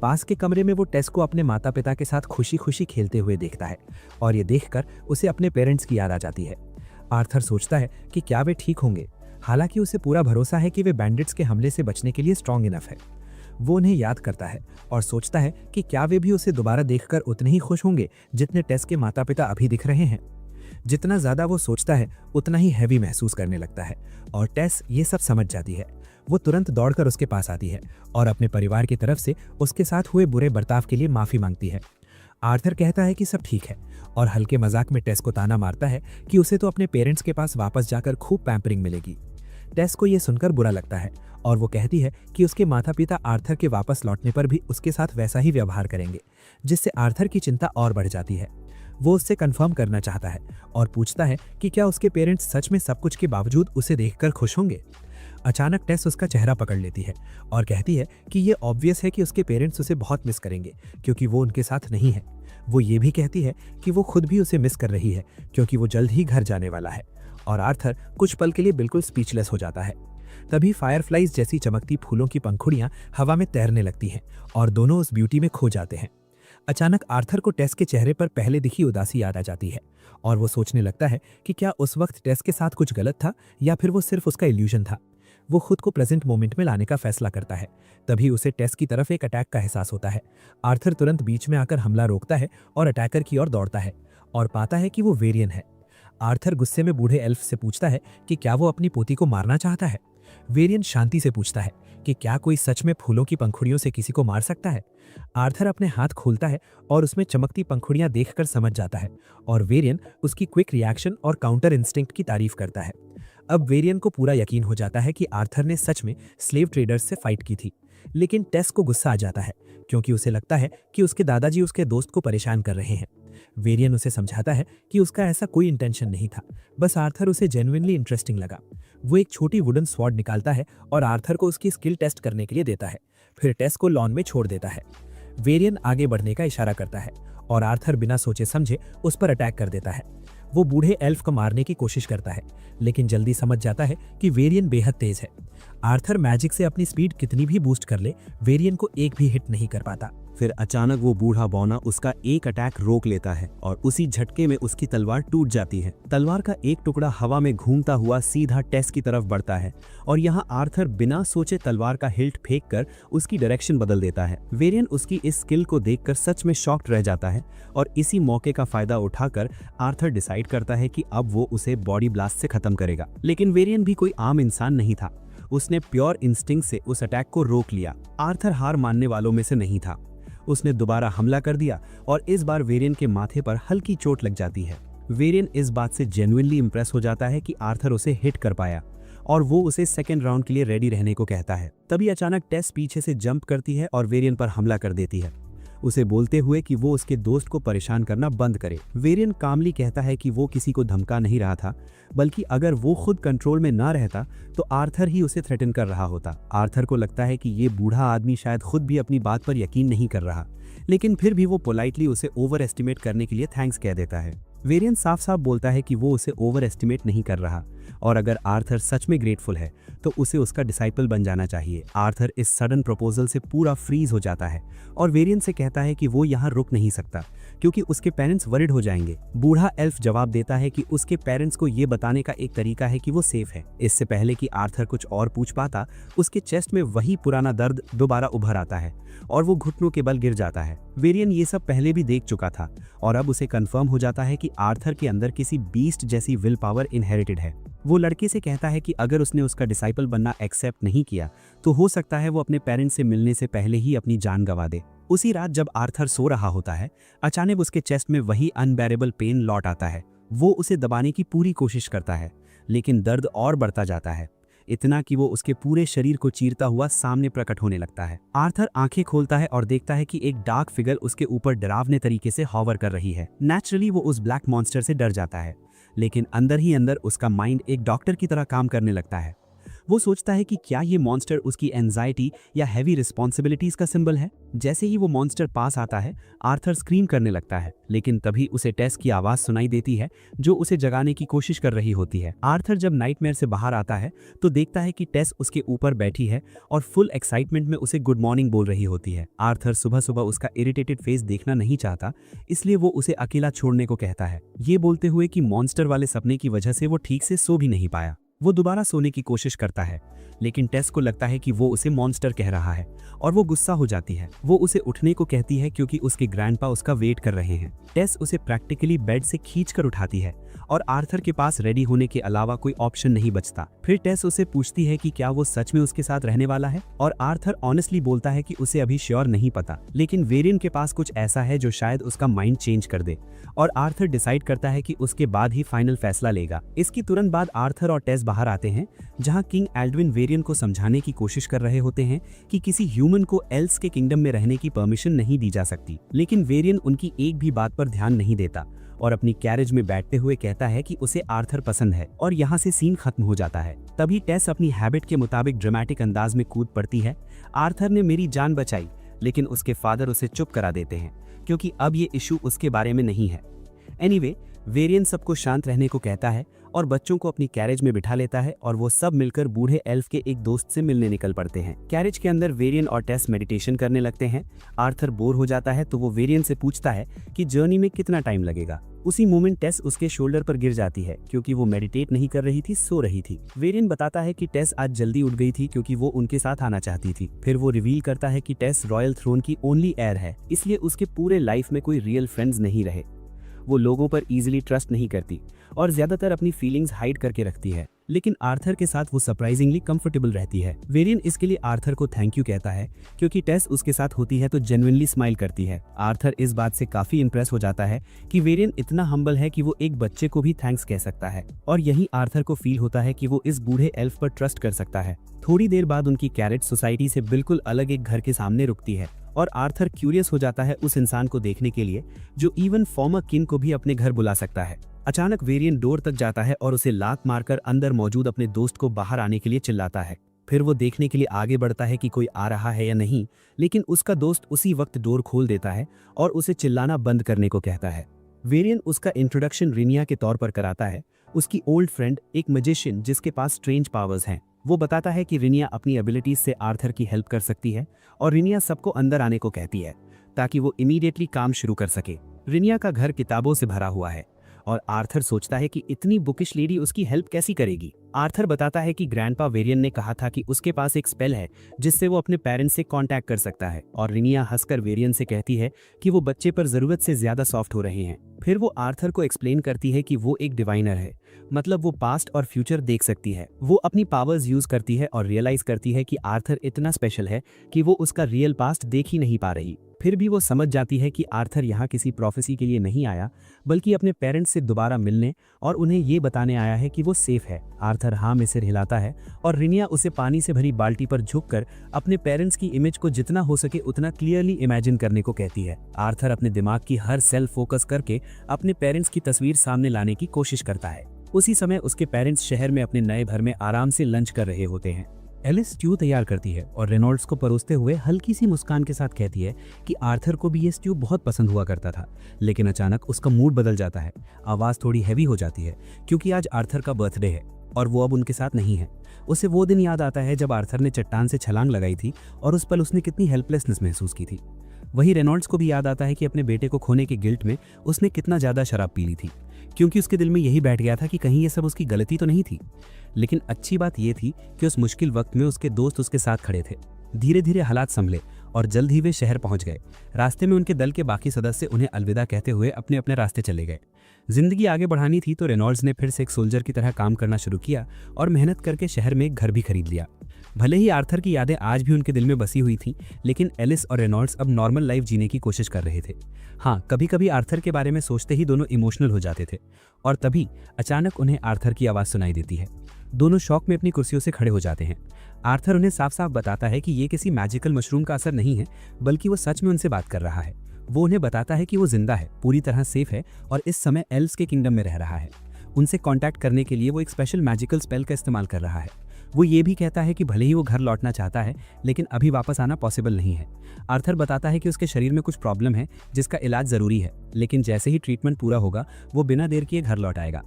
पास के कमरे में वो टेस को अपने माता पिता के साथ खुशी खुशी खेलते हुए देखता है और ये देखकर उसे अपने पेरेंट्स की याद आ जाती है। आर्थर सोचता है कि क्या वे ठीक होंगे, हालांकि उसे पूरा भरोसा है कि वे बैंडिट्स के हमले से बचने के लिए स्ट्रांग इनफ है। वो उन्हें याद करता है और सोचता है कि क्या वे भी उसे दोबारा देखकर उतने ही खुश होंगे जितने टेस के माता पिता अभी दिख रहे हैं। जितना ज्यादा वो सोचता है उतना ही हैवी महसूस करने लगता है और टेस ये सब समझ जाती है। वो तुरंत दौड़कर उसके पास आती है और अपने परिवार की तरफ से उसके साथ हुए बुरे बर्ताव के लिए माफी मांगती है। आर्थर कहता है कि सब ठीक है और हल्के मजाक में टेस को ताना मारता है कि उसे तो अपने पेरेंट्स के पास वापस जाकर खूब पैम्परिंग मिलेगी। टेस को यह सुनकर बुरा लगता है और वो कहती है कि उसके माता पिता आर्थर के वापस लौटने पर भी उसके साथ वैसा ही व्यवहार करेंगे, जिससे आर्थर की चिंता और बढ़ जाती है। वो उससे कंफर्म करना चाहता है और पूछता है कि क्या उसके पेरेंट्स सच में सब कुछ के बावजूद उसे देखकर खुश होंगे। अचानक टेस उसका चेहरा पकड़ लेती है और कहती है कि ये ऑब्वियस है कि उसके पेरेंट्स उसे बहुत मिस करेंगे क्योंकि वो उनके साथ नहीं है। वो ये भी कहती है कि वो खुद भी उसे मिस कर रही है क्योंकि वो जल्द ही घर जाने वाला है। और आर्थर कुछ पल के लिए बिल्कुल स्पीचलेस हो जाता है। तभी फायरफ्लाइज जैसी चमकती फूलों की पंखुड़ियां हवा में तैरने लगती हैं और दोनों उस ब्यूटी में खो जाते हैं। अचानक आर्थर को टेस के चेहरे पर पहले दिखी उदासी याद आ जाती है और वो सोचने लगता है कि क्या उस वक्त टेस के साथ कुछ गलत था या फिर वो सिर्फ उसका इल्यूजन था। वो खुद को प्रेजेंट मोमेंट में लाने का फैसला करता है। तभी उसे टेस की तरफ एक अटैक का एहसास होता है। आर्थर तुरंत बीच में आकर हमला रोकता है और अटैकर की ओर दौड़ता है और पाता है कि वो वेरियन है। आर्थर गुस्से में बूढ़े एल्फ से पूछता है कि क्या वो अपनी पोती को मारना चाहता है। वेरियन शांति से पूछता है कि क्या कोई सच में फूलों की पंखुड़ियों से किसी को मार सकता है। आर्थर अपने हाथ खोलता है और उसमें चमकती पंखुड़ियां देखकर समझ जाता है और वेरियन उसकी क्विक रिएक्शन और काउंटर इंस्टिंक्ट की तारीफ करता है। अब वेरियन को पूरा यकीन हो जाता है कि आर्थर ने सच में स्लेव ट्रेडर्स से फाइट की थी, लेकिन टेस को गुस्सा आ जाता है क्योंकि उसे लगता है कि उसके दादाजी उसके दोस्त को परेशान कर रहे हैं। वेरियन उसे समझाता है कि उसका ऐसा कोई इंटेंशन नहीं था, बस आर्थर उसे जेन्युइनली इंटरेस्टिंग लगा। वो एक छोटी वुडन स्वॉर्ड निकालता है और आर्थर को उसकी स्किल टेस्ट करने के लिए देता है, फिर टेस को लॉन में छोड़ देता है। वेरियन आगे बढ़ने का इशारा करता है और आर्थर बिना सोचे समझे उस पर अटैक कर देता है। वो बूढ़े एल्फ को मारने की कोशिश करता है, लेकिन जल्दी समझ जाता है कि वेरियन बेहद तेज है। आर्थर मैजिक से अपनी स्पीड कितनी भी बूस्ट कर ले, वेरियन को एक भी हिट नहीं कर पाता। फिर अचानक वो बूढ़ा बौना उसका एक अटैक रोक लेता है और उसी झटके में उसकी तलवार टूट जाती है। तलवार का एक टुकड़ा हवा में घूमता हुआ सीधा टेस की तरफ बढ़ता है और यहाँ आर्थर बिना सोचे तलवार का हिल्ट फेंक कर उसकी डायरेक्शन बदल देता है। वेरियन उसकी इस स्किल को देखकर सच में शॉक्ड रह जाता है और इसी मौके का फायदा उठाकर आर्थर डिसाइड करता है कि अब वो उसे बॉडी ब्लास्ट से खत्म करेगा। लेकिन वेरियन भी कोई आम इंसान नहीं था, उसने प्योर इंस्टिंक्ट से उस अटैक को रोक लिया। आर्थर हार मानने वालों में से नहीं था। उसने दोबारा हमला कर दिया और इस बार वेरियन के माथे पर हल्की चोट लग जाती है। वेरियन इस बात से जेन्युइनली इंप्रेस हो जाता है कि आर्थर उसे हिट कर पाया और वो उसे सेकेंड राउंड के लिए रेडी रहने को कहता है। तभी अचानक टेस पीछे से जंप करती है और वेरियन पर हमला कर देती है, उसे बोलते हुए कि वो उसके दोस्त को परेशान करना बंद करे। वेरियन कामली कहता है कि वो किसी को धमका नहीं रहा था, बल्कि अगर वो खुद कंट्रोल में ना रहता तो आर्थर ही उसे थ्रेटन कर रहा होता। आर्थर को लगता है कि ये बूढ़ा आदमी शायद खुद भी अपनी बात पर यकीन नहीं कर रहा, लेकिन फिर भी वो पोलाइटली उसे ओवर एस्टिमेट करने के लिए थैंक्स कह देता है। वेरियन साफ साफ बोलता है कि वो उसे ओवर एस्टिमेट नहीं कर रहा और अगर आर्थर सच में ग्रेटफुल है तो उसे उसका डिसाइपल बन जाना चाहिए। आर्थर इस सडन प्रपोजल से पूरा फ्रीज हो जाता है और वेरियन से कहता है कि वो यहाँ रुक नहीं सकता क्योंकि उसके पेरेंट्स वरिड हो जाएंगे। बूढ़ा एल्फ जवाब देता है कि उसके पेरेंट्स को ये बताने का एक तरीका है कि वो सेफ है। इससे पहले कि आर्थर कुछ और पूछ पाता, उसके चेस्ट में वही पुराना दर्द दोबारा उभर आता है और वो घुटनों के बल गिर जाता है। वेरियन ये सब पहले भी देख चुका था और अब उसे कंफर्म हो जाता है कि आर्थर के अंदर किसी बीस्ट जैसी विल पावर इनहेरिटेड है। वो लड़के से कहता है कि अगर उसने उसका डिसाइपल बनना एक्सेप्ट नहीं किया तो हो सकता है वो अपने पेरेंट्स से मिलने से पहले ही अपनी जान गंवा दे। उसी रात जब आर्थर सो रहा होता है, अचानक उसके चेस्ट में वही अनबेरेबल पेन लौट आता है। वो उसे दबाने की पूरी कोशिश करता है, लेकिन दर्द और बढ़ता जाता है, इतना कि वो उसके पूरे शरीर को चीरता हुआ सामने प्रकट होने लगता है। आर्थर आंखें खोलता है और देखता है कि एक डार्क फिगर उसके ऊपर डरावने तरीके से हॉवर कर रही है। नेचुरली वो उस ब्लैक मॉन्स्टर से डर जाता है, लेकिन अंदर ही अंदर उसका माइंड एक डॉक्टर की तरह काम करने लगता है। वो सोचता है कि क्या ये मॉन्स्टर उसकी एंजाइटी या हैवी रिस्पॉन्सिबिलिटीज का सिंबल है। जैसे ही वो मॉन्स्टर पास आता है, आर्थर स्क्रीम करने लगता है, लेकिन तभी उसे टेस की आवाज सुनाई देती है जो उसे जगाने की कोशिश कर रही होती है। आर्थर जब नाइटमेयर से बाहर आता है तो देखता है कि टेस उसके ऊपर बैठी है और फुल एक्साइटमेंट में उसे गुड मॉर्निंग बोल रही होती है। आर्थर सुबह सुबह उसका इरिटेटेड फेस देखना नहीं चाहता, इसलिए वो उसे अकेला छोड़ने को कहता है, ये बोलते हुए कि मॉन्स्टर वाले सपने की वजह से वो ठीक से सो भी नहीं पाया। वो दोबारा सोने की कोशिश करता है, लेकिन टेस को लगता है कि वो उसे मॉन्स्टर कह रहा है और वो गुस्सा हो जाती है। वो उसे उठने को कहती है क्योंकि उसके ग्रैंडपा उसका वेट कर रहे हैं। टेस उसे प्रैक्टिकली बेड से खींचकर उठाती है और आर्थर के पास रेडी होने के अलावा कोई ऑप्शन नहीं बचता। फिर टेस उसे पूछती है कि क्या वो सच में उसके साथ रहने वाला है, और आर्थर ऑनेस्टली बोलता है कि उसे अभी श्योर नहीं पता, लेकिन वेरियन के पास कुछ ऐसा है जो शायद उसका माइंड चेंज कर दे, और आर्थर डिसाइड करता है कि उसके बाद ही फाइनल फैसला लेगा। इसकी तुरंत बाद आर्थर और टेस बाहर आते हैं, जहां किंग एल्ड्विन वेरियन को समझाने की कोशिश कर रहे होते हैं कि किसी ह्यूमन को एल्स के किंगडम में रहने की परमिशन नहीं दी जा सकती। लेकिन वेरियन उनकी एक भी बात पर ध्यान नहीं देता और अपनी कैरेज में बैठते हुए कहता है कि उसे आर्थर पसंद है, और यहाँ से सीन खत्म हो जाता है। तभी टेस अपनी हैबिट के मुताबिक ड्रामेटिक अंदाज में कूद पड़ती है। आर्थर ने मेरी जान बचाई, लेकिन उसके फादर उसे चुप करा देते हैं क्योंकि अब ये इशू उसके बारे में नहीं है। एनीवे, वेरियन सबको शांत रहने को कहता है और बच्चों को अपनी कैरेज में बिठा लेता है और वो सब मिलकर बूढ़े एल्फ के एक दोस्त से मिलने निकल पड़ते हैं। कैरेज के अंदर वेरियन और टेस मेडिटेशन करने लगते हैं। आर्थर बोर हो जाता है तो वो वेरियन से पूछता है कि जर्नी में कितना टाइम लगेगा। उसी मोमेंट टेस उसके शोल्डर पर गिर जाती है क्योंकि वो मेडिटेट नहीं कर रही थी, सो रही थी। वेरियन बताता है कि टेस आज जल्दी उठ गई थी क्योंकि वो उनके साथ आना चाहती थी। फिर वो रिवील करता है कि टेस रॉयल थ्रोन की ओनली हेयर है, इसलिए उसके पूरे लाइफ में कोई रियल फ्रेंड्स नहीं रहे। वो लोगों पर इजीली ट्रस्ट नहीं करती और ज्यादातर अपनी फीलिंग्स हाइड करके रखती है, लेकिन आर्थर के साथ वो सरप्राइजिंगली कंफर्टेबल रहती है। वेरियन इसके लिए आर्थर को थैंक यू कहता है क्योंकि टेस उसके साथ होती है तो जेन्युइनली स्माइल करती है। आर्थर इस बात से काफी इंप्रेस हो जाता है कि वेरियन इतना हम्बल है कि वो एक बच्चे को भी थैंक्स कह सकता है, और यही आर्थर को फील होता है कि वो इस बूढ़े एल्फ पर ट्रस्ट कर सकता है। थोड़ी देर बाद उनकी कैरेज सोसाइटी से बिल्कुल अलग एक घर के सामने रुकती है और आर्थर क्यूरियस हो जाता है उस इंसान को देखने के लिए जो इवन फॉर्मर किंग को भी अपने घर बुला सकता है। अचानक वेरियन डोर तक जाता है और उसे लात मारकर अंदर मौजूद अपने दोस्त को बाहर आने के लिए चिल्लाता है। फिर वो देखने के लिए आगे बढ़ता है कि कोई आ रहा है या नहीं, लेकिन उसका दोस्त उसी वक्त डोर खोल देता है और उसे चिल्लाना बंद करने को कहता है। वेरियन उसका इंट्रोडक्शन रिनिया के तौर पर कराता है, उसकी ओल्ड फ्रेंड, एक मैजिशियन जिसके पास स्ट्रेंज पावर्स हैं। वो बताता है कि रिनिया अपनी एबिलिटीज से आर्थर की हेल्प कर सकती है और रिनिया सबको अंदर आने को कहती है ताकि वो इमीडिएटली काम शुरू कर सके। रिनिया का घर किताबों से भरा हुआ है और आर्थर सोचता है कि इतनी बुकिश लेडी उसकी हेल्प कैसी करेगी। आर्थर बताता है कि ग्रैंडपा वेरियन ने कहा था कि उसके पास एक स्पेल है जिससे वो अपने पेरेंट्स से कांटेक्ट कर सकता है, और रिनिया हंसकर वेरियन से कहती है कि वो बच्चे पर जरूरत से ज्यादा सॉफ्ट हो रहे हैं। फिर वो आर्थर को एक्सप्लेन करती है कि वो एक डिवाइनर है, मतलब वो पास्ट और फ्यूचर देख सकती है। वो अपनी पावर्स यूज करती है और रियलाइज करती है कि आर्थर इतना स्पेशल है कि वो उसका रियल पास्ट देख ही नहीं पा रही। फिर भी वो समझ जाती है कि आर्थर यहाँ किसी प्रोफेसी के लिए नहीं आया, बल्कि अपने पेरेंट्स से दोबारा मिलने और उन्हें ये बताने आया है कि वो सेफ है। आर्थर हाँ में सिर हिलाता है और रिनिया उसे पानी से भरी बाल्टी पर झुककर अपने पेरेंट्स की इमेज को जितना हो सके उतना क्लियरली इमेजिन करने को कहती है। आर्थर अपने दिमाग की हर सेल फोकस करके अपने पेरेंट्स की तस्वीर सामने लाने की कोशिश करता है। उसी समय उसके पेरेंट्स शहर में अपने नए घर में आराम से लंच कर रहे होते हैं। एलिस स्ट्यू तैयार करती है और रेनॉल्ड्स को परोसते हुए हल्की सी मुस्कान के साथ कहती है कि आर्थर को भी ये स्ट्यू बहुत पसंद हुआ करता था, लेकिन अचानक उसका मूड बदल जाता है। आवाज़ थोड़ी हैवी हो जाती है क्योंकि आज आर्थर का बर्थडे है और वो अब उनके साथ नहीं है। उसे वो दिन याद आता है जब आर्थर ने चट्टान से छलांग लगाई थी और उस पल उसने कितनी हेल्पलेसनेस महसूस की थी। वही रेनॉल्ड्स को भी याद आता है कि अपने बेटे को खोने के गिल्ट में उसने कितना ज़्यादा शराब पी ली थी, क्योंकि उसके दिल में यही बैठ गया था कि कहीं ये सब उसकी गलती तो नहीं थी। लेकिन अच्छी बात ये थी कि उस मुश्किल वक्त में उसके दोस्त उसके साथ खड़े थे। धीरे धीरे हालात संभले और जल्द ही वे शहर पहुंच गए। रास्ते में उनके दल के बाकी सदस्य उन्हें अलविदा कहते हुए अपने अपने रास्ते चले गए। जिंदगी आगे बढ़ानी थी तो रेनॉल्ड्स ने फिर से एक सोल्जर की तरह काम करना शुरू किया और मेहनत करके शहर में एक घर भी खरीद लिया। भले ही आर्थर की यादें आज भी उनके दिल में बसी हुई थीं, लेकिन एलिस और रेनॉल्ड्स अब नॉर्मल लाइफ जीने की कोशिश कर रहे थे। हाँ, कभी कभी आर्थर के बारे में सोचते ही दोनों इमोशनल हो जाते थे और तभी अचानक उन्हें आर्थर की आवाज़ सुनाई देती है। दोनों शौक में अपनी कुर्सियों से खड़े हो जाते हैं। आर्थर उन्हें साफ साफ बताता है कि ये किसी मैजिकल मशरूम का असर नहीं है, बल्कि वो सच में उनसे बात कर रहा है। वो उन्हें बताता है कि वो जिंदा है, पूरी तरह सेफ है और इस समय एल्व्स के किंगडम में रह रहा है। उनसे कांटेक्ट करने के लिए वो एक स्पेशल मैजिकल स्पेल का इस्तेमाल कर रहा है। वो ये भी कहता है कि भले ही वो घर लौटना चाहता है, लेकिन अभी वापस आना पॉसिबल नहीं है। आर्थर बताता है कि उसके शरीर में कुछ प्रॉब्लम है जिसका इलाज ज़रूरी है, लेकिन जैसे ही ट्रीटमेंट पूरा होगा वो बिना देर किए घर लौट आएगा।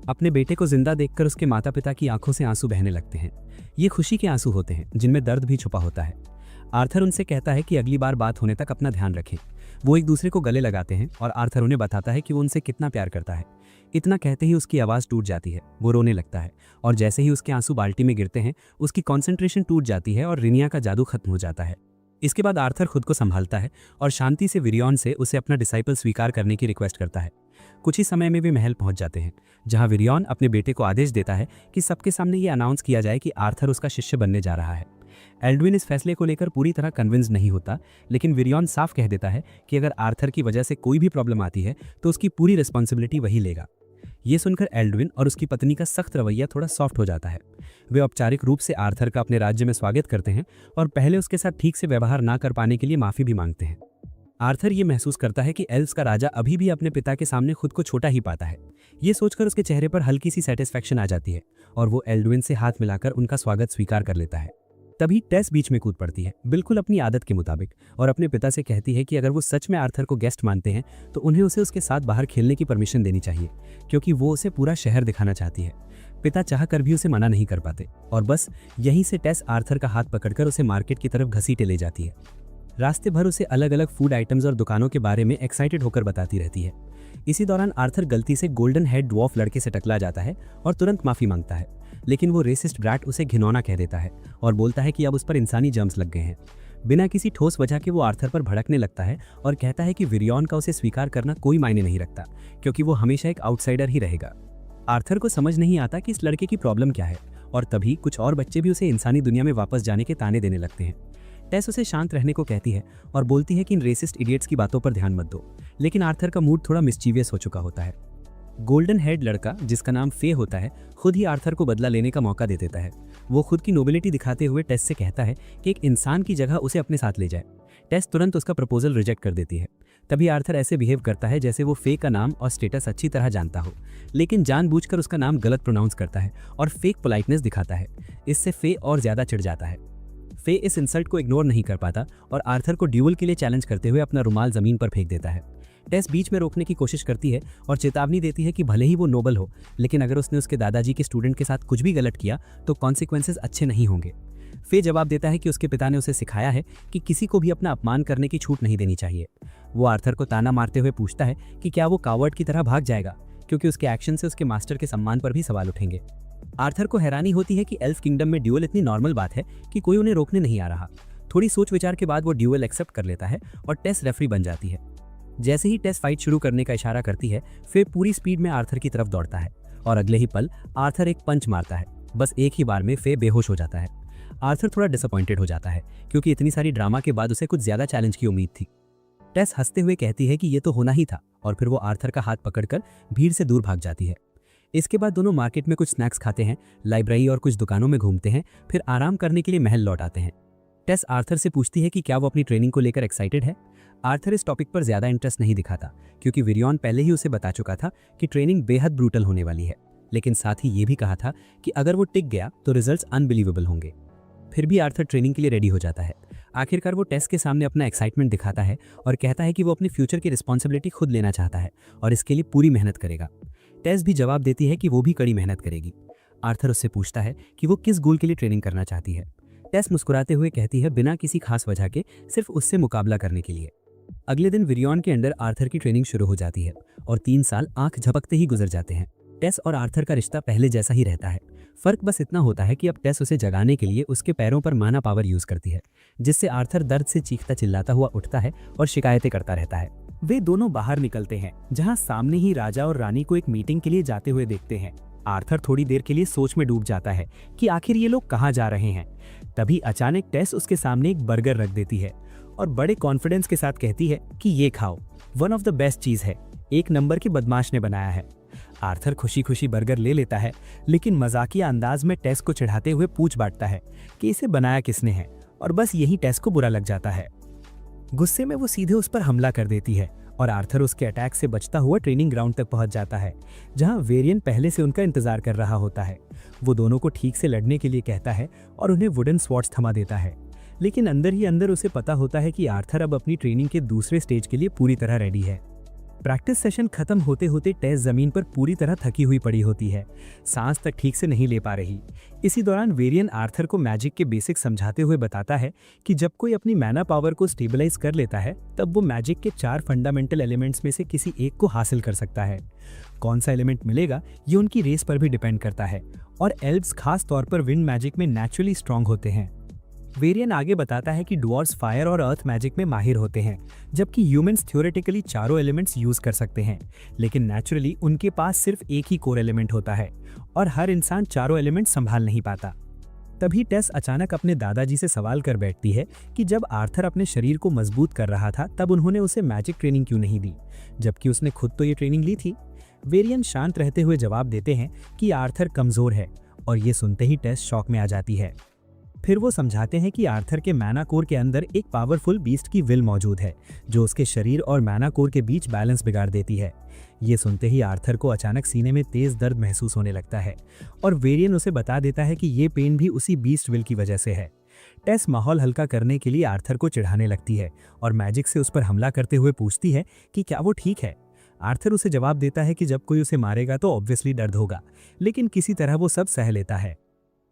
अपने बेटे को जिंदा देखकर उसके माता पिता की आंखों से आंसू बहने लगते हैं। ये खुशी के आंसू होते हैं जिनमें दर्द भी छुपा होता है। आर्थर उनसे कहता है कि अगली बार बात होने तक अपना ध्यान रखें। वो एक दूसरे को गले लगाते हैं और आर्थर उन्हें बताता है कि वो उनसे कितना प्यार करता है। इतना कहते ही उसकी आवाज़ टूट जाती है, वो रोने लगता है और जैसे ही उसके आंसू बाल्टी में गिरते हैं उसकी कॉन्सेंट्रेशन टूट जाती है और रिनिया का जादू खत्म हो जाता है। इसके बाद आर्थर खुद को संभालता है और शांति से विरियन से उसे अपना डिसाइपल स्वीकार करने की रिक्वेस्ट करता है। कुछ ही समय में वे महल पहुंच जाते हैं, जहां विरियन अपने बेटे को आदेश देता है कि सबके सामने ये अनाउंस किया जाए कि आर्थर उसका शिष्य बनने जा रहा है। एल्ड्विन इस फैसले को लेकर पूरी तरह कन्विंस नहीं होता, लेकिन विरियन साफ कह देता है कि अगर आर्थर की वजह से कोई भी प्रॉब्लम आती है तो उसकी पूरी रिस्पॉन्सिबिलिटी वही लेगा। ये सुनकर एल्ड्विन और उसकी पत्नी का सख्त रवैया थोड़ा सॉफ्ट हो जाता है। वे औपचारिक रूप से आर्थर का अपने राज्य में स्वागत करते हैं और पहले उसके साथ ठीक से व्यवहार ना कर पाने के लिए माफ़ी भी मांगते हैं। आर्थर ये महसूस करता है कि एल्व्स का राजा अभी भी अपने पिता के सामने खुद को छोटा ही पाता है। ये सोचकर उसके चेहरे पर हल्की सी सेटिस्फैक्शन आ जाती है और वो एल्ड्विन से हाथ मिलाकर उनका स्वागत स्वीकार कर लेता है। तभी टेस बीच में कूद पड़ती है, बिल्कुल अपनी आदत के मुताबिक, और अपने पिता से कहती है कि अगर वो सच में आर्थर को गेस्ट मानते हैं तो उन्हें उसे उसके साथ बाहर खेलने की परमिशन देनी चाहिए, क्योंकि वो उसे पूरा शहर दिखाना चाहती है। पिता चाह कर भी उसे मना नहीं कर पाते और बस यहीं से टेस आर्थर का हाथ पकड़कर उसे मार्केट की तरफ घसीटे ले जाती है। रास्ते भर उसे अलग अलग फूड आइटम्स और दुकानों के बारे में एक्साइटेड होकर बताती रहती है। इसी दौरान आर्थर गलती से गोल्डन हेड ड्वार्फ लड़के से टकरा जाता है और तुरंत माफी मांगता है, लेकिन वो रेसिस्ट ब्रैट उसे घिनौना कह देता है और बोलता है कि अब उस पर इंसानी जर्म्स लग गए हैं। बिना किसी ठोस वजह के वो आर्थर पर भड़कने लगता है और कहता है कि विरियन का उसे स्वीकार करना कोई मायने नहीं रखता, क्योंकि वो हमेशा एक आउटसाइडर ही रहेगा। आर्थर को समझ नहीं आता कि इस लड़के की प्रॉब्लम क्या है और तभी कुछ और बच्चे भी उसे इंसानी दुनिया में वापस जाने के ताने देने लगते हैं। टेस उसे शांत रहने को कहती है और बोलती है कि इन रेसिस्ट इडियट्स की बातों पर ध्यान मत दो, लेकिन आर्थर का मूड थोड़ा मिस्चीवियस हो चुका होता है। गोल्डन हेड लड़का, जिसका नाम फे होता है, खुद ही आर्थर को बदला लेने का मौका दे देता है। वो खुद की नोबिलिटी दिखाते हुए टेस से कहता है कि एक इंसान की जगह उसे अपने साथ ले जाए। टेस तुरंत उसका प्रपोजल रिजेक्ट कर देती है। तभी आर्थर ऐसे बिहेव करता है जैसे वो फे का नाम और स्टेटस अच्छी तरह जानता हो, लेकिन जानबूझकर उसका नाम गलत प्रोनाउंस करता है और फेक पोलाइटनेस दिखाता है। इससे फे और ज्यादा चिढ़ जाता है। फे इस इंसल्ट को इग्नोर नहीं कर पाता और आर्थर को ड्यूल के लिए चैलेंज करते हुए अपना रुमाल जमीन पर फेंक देता है। टेस बीच में रोकने की कोशिश करती है और चेतावनी देती है कि भले ही वो नोबल हो, लेकिन अगर उसने उसके दादाजी के स्टूडेंट के साथ कुछ भी गलत किया तो कॉन्सिक्वेंसेस अच्छे नहीं होंगे। फे जवाब देता है कि उसके पिता ने उसे सिखाया है कि किसी को भी अपना अपमान करने की छूट नहीं देनी चाहिए। वो आर्थर को ताना मारते हुए पूछता है कि क्या वो कावर्ड की तरह भाग जाएगा, क्योंकि उसके एक्शन से उसके मास्टर के सम्मान पर भी सवाल उठेंगे। आर्थर को हैरानी होती है कि एल्फ किंगडम में ड्यूअल इतनी नॉर्मल बात है कि कोई उन्हें रोकने नहीं आ रहा। थोड़ी सोच विचार के बाद वो ड्यूअल एक्सेप्ट कर लेता है और टेस रेफरी बन जाती है। जैसे ही टेस फाइट शुरू करने का इशारा करती है, फिर पूरी स्पीड में आर्थर की तरफ दौड़ता है और अगले ही पल आर्थर एक पंच मारता है। बस एक ही बार में फे बेहोश हो जाता है। आर्थर थोड़ा डिसअपॉइंटेड हो जाता है, क्योंकि इतनी सारी ड्रामा के बाद उसे कुछ ज्यादा चैलेंज की उम्मीद थी। टेस हंसते हुए कहती है कि ये तो होना ही था और फिर वो आर्थर का हाथ पकड़कर भीड़ से दूर भाग जाती है। इसके बाद दोनों मार्केट में कुछ स्नैक्स खाते हैं, लाइब्रेरी और कुछ दुकानों में घूमते हैं, फिर आराम करने के लिए महल लौट आते हैं। टेस आर्थर से पूछती है कि क्या वो अपनी ट्रेनिंग को लेकर एक्साइटेड है। आर्थर इस टॉपिक पर ज्यादा इंटरेस्ट नहीं दिखाता, क्योंकि विरियन पहले ही उसे बता चुका था कि ट्रेनिंग बेहद ब्रूटल होने वाली है, लेकिन साथ ही ये भी कहा था कि अगर वो टिक गया तो रिजल्ट्स अनबिलीवेबल होंगे। फिर भी आर्थर ट्रेनिंग के लिए रेडी हो जाता है। आखिरकार वो टेस के सामने अपना एक्साइटमेंट दिखाता है और कहता है कि वो अपनी फ्यूचर की रिस्पॉन्सिबिलिटी खुद लेना चाहता है और इसके लिए पूरी मेहनत करेगा। टेस भी जवाब देती है कि वो भी कड़ी मेहनत करेगी। आर्थर उससे पूछता है कि वो किस गोल के लिए ट्रेनिंग करना चाहती है। टेस मुस्कुराते हुए कहती है बिना किसी खास वजह के, सिर्फ उससे मुकाबला करने के लिए। अगले दिन विरियन के अंडर आर्थर की ट्रेनिंग शुरू हो जाती है और 3 साल आंख झपकते ही गुजर जाते हैं। टेस और आर्थर का रिश्ता पहले जैसा ही रहता है। फर्क बस इतना होता है कि अब टेस उसे जगाने के लिए उसके पैरों पर माना पावर यूज करती है, जिससे आर्थर दर्द से चीखता चिल्लाता हुआ उठता है और शिकायतें करता रहता है। वे दोनों बाहर निकलते हैं, जहां सामने ही राजा और रानी को एक मीटिंग के लिए जाते हुए देखते हैं। आर्थर थोड़ी देर के लिए सोच में डूब जाता है कि आखिर ये लोग कहाँ जा रहे हैं। तभी अचानक टेस उसके सामने एक बर्गर रख देती है और बड़े कॉन्फिडेंस के साथ कहती है कि ये खाओ, वन ऑफ द बेस्ट चीज है, एक नंबर की बदमाश ने बनाया है। आर्थर खुशी खुशी बर्गर ले लेता है, लेकिन मजाकिया अंदाज में टेस को चिढ़ाते हुए पूछ बांटता है कि इसे बनाया किसने है, और बस यही टेस को बुरा लग जाता है। गुस्से में वो सीधे उस पर हमला कर देती है और आर्थर उसके अटैक से बचता हुआ ट्रेनिंग ग्राउंड तक पहुंच जाता है, जहां वेरियन पहले से उनका इंतजार कर रहा होता है। वो दोनों को ठीक से लड़ने के लिए कहता है और उन्हें वुडन स्वॉर्ड्स थमा देता है, लेकिन अंदर ही अंदर उसे पता होता है कि आर्थर अब अपनी ट्रेनिंग के दूसरे स्टेज के लिए पूरी तरह रेडी है। प्रैक्टिस सेशन खत्म होते होते टेस जमीन पर पूरी तरह थकी हुई पड़ी होती है, सांस तक ठीक से नहीं ले पा रही। इसी दौरान वेरियन आर्थर को मैजिक के बेसिक समझाते हुए बताता है कि जब कोई अपनी मैना पावर को स्टेबलाइज कर लेता है, तब वो मैजिक के 4 फंडामेंटल एलिमेंट्स में से किसी एक को हासिल कर सकता है। कौन सा एलिमेंट मिलेगा ये उनकी रेस पर भी डिपेंड करता है, और एल्व्स खास तौर पर विंड मैजिक में नेचुरली स्ट्रांग होते हैं। वेरियन आगे बताता है कि डुअर्स फायर और अर्थ मैजिक में माहिर होते हैं, जबकि ह्यूमंस थ्योरेटिकली चारों एलिमेंट्स यूज कर सकते हैं, लेकिन नेचुरली उनके पास सिर्फ एक ही कोर एलिमेंट होता है और हर इंसान चारों एलिमेंट संभाल नहीं पाता। तभी टेस अचानक अपने दादाजी से सवाल कर बैठती है कि जब आर्थर अपने शरीर को मजबूत कर रहा था तब उन्होंने उसे मैजिक ट्रेनिंग क्यों नहीं दी, जबकि उसने खुद तो ये ट्रेनिंग ली थी। वेरियन शांत रहते हुए जवाब देते हैं कि आर्थर कमजोर है, और ये सुनते ही टेस शॉक में आ जाती है। फिर वो समझाते हैं कि आर्थर के मैना कोर के अंदर एक पावरफुल बीस्ट की विल मौजूद है, जो उसके शरीर और मैना कोर के बीच बैलेंस बिगाड़ देती है। ये सुनते ही आर्थर को अचानक सीने में तेज दर्द महसूस होने लगता है, और वेरियन उसे बता देता है कि ये पेन भी उसी बीस्ट विल की वजह से है। टेस माहौल हल्का करने के लिए आर्थर को चिढ़ाने लगती है और मैजिक से उस पर हमला करते हुए पूछती है कि क्या वो ठीक है। आर्थर उसे जवाब देता है कि जब कोई उसे मारेगा तो ऑब्वियसली दर्द होगा, लेकिन किसी तरह वो सब सह लेता है।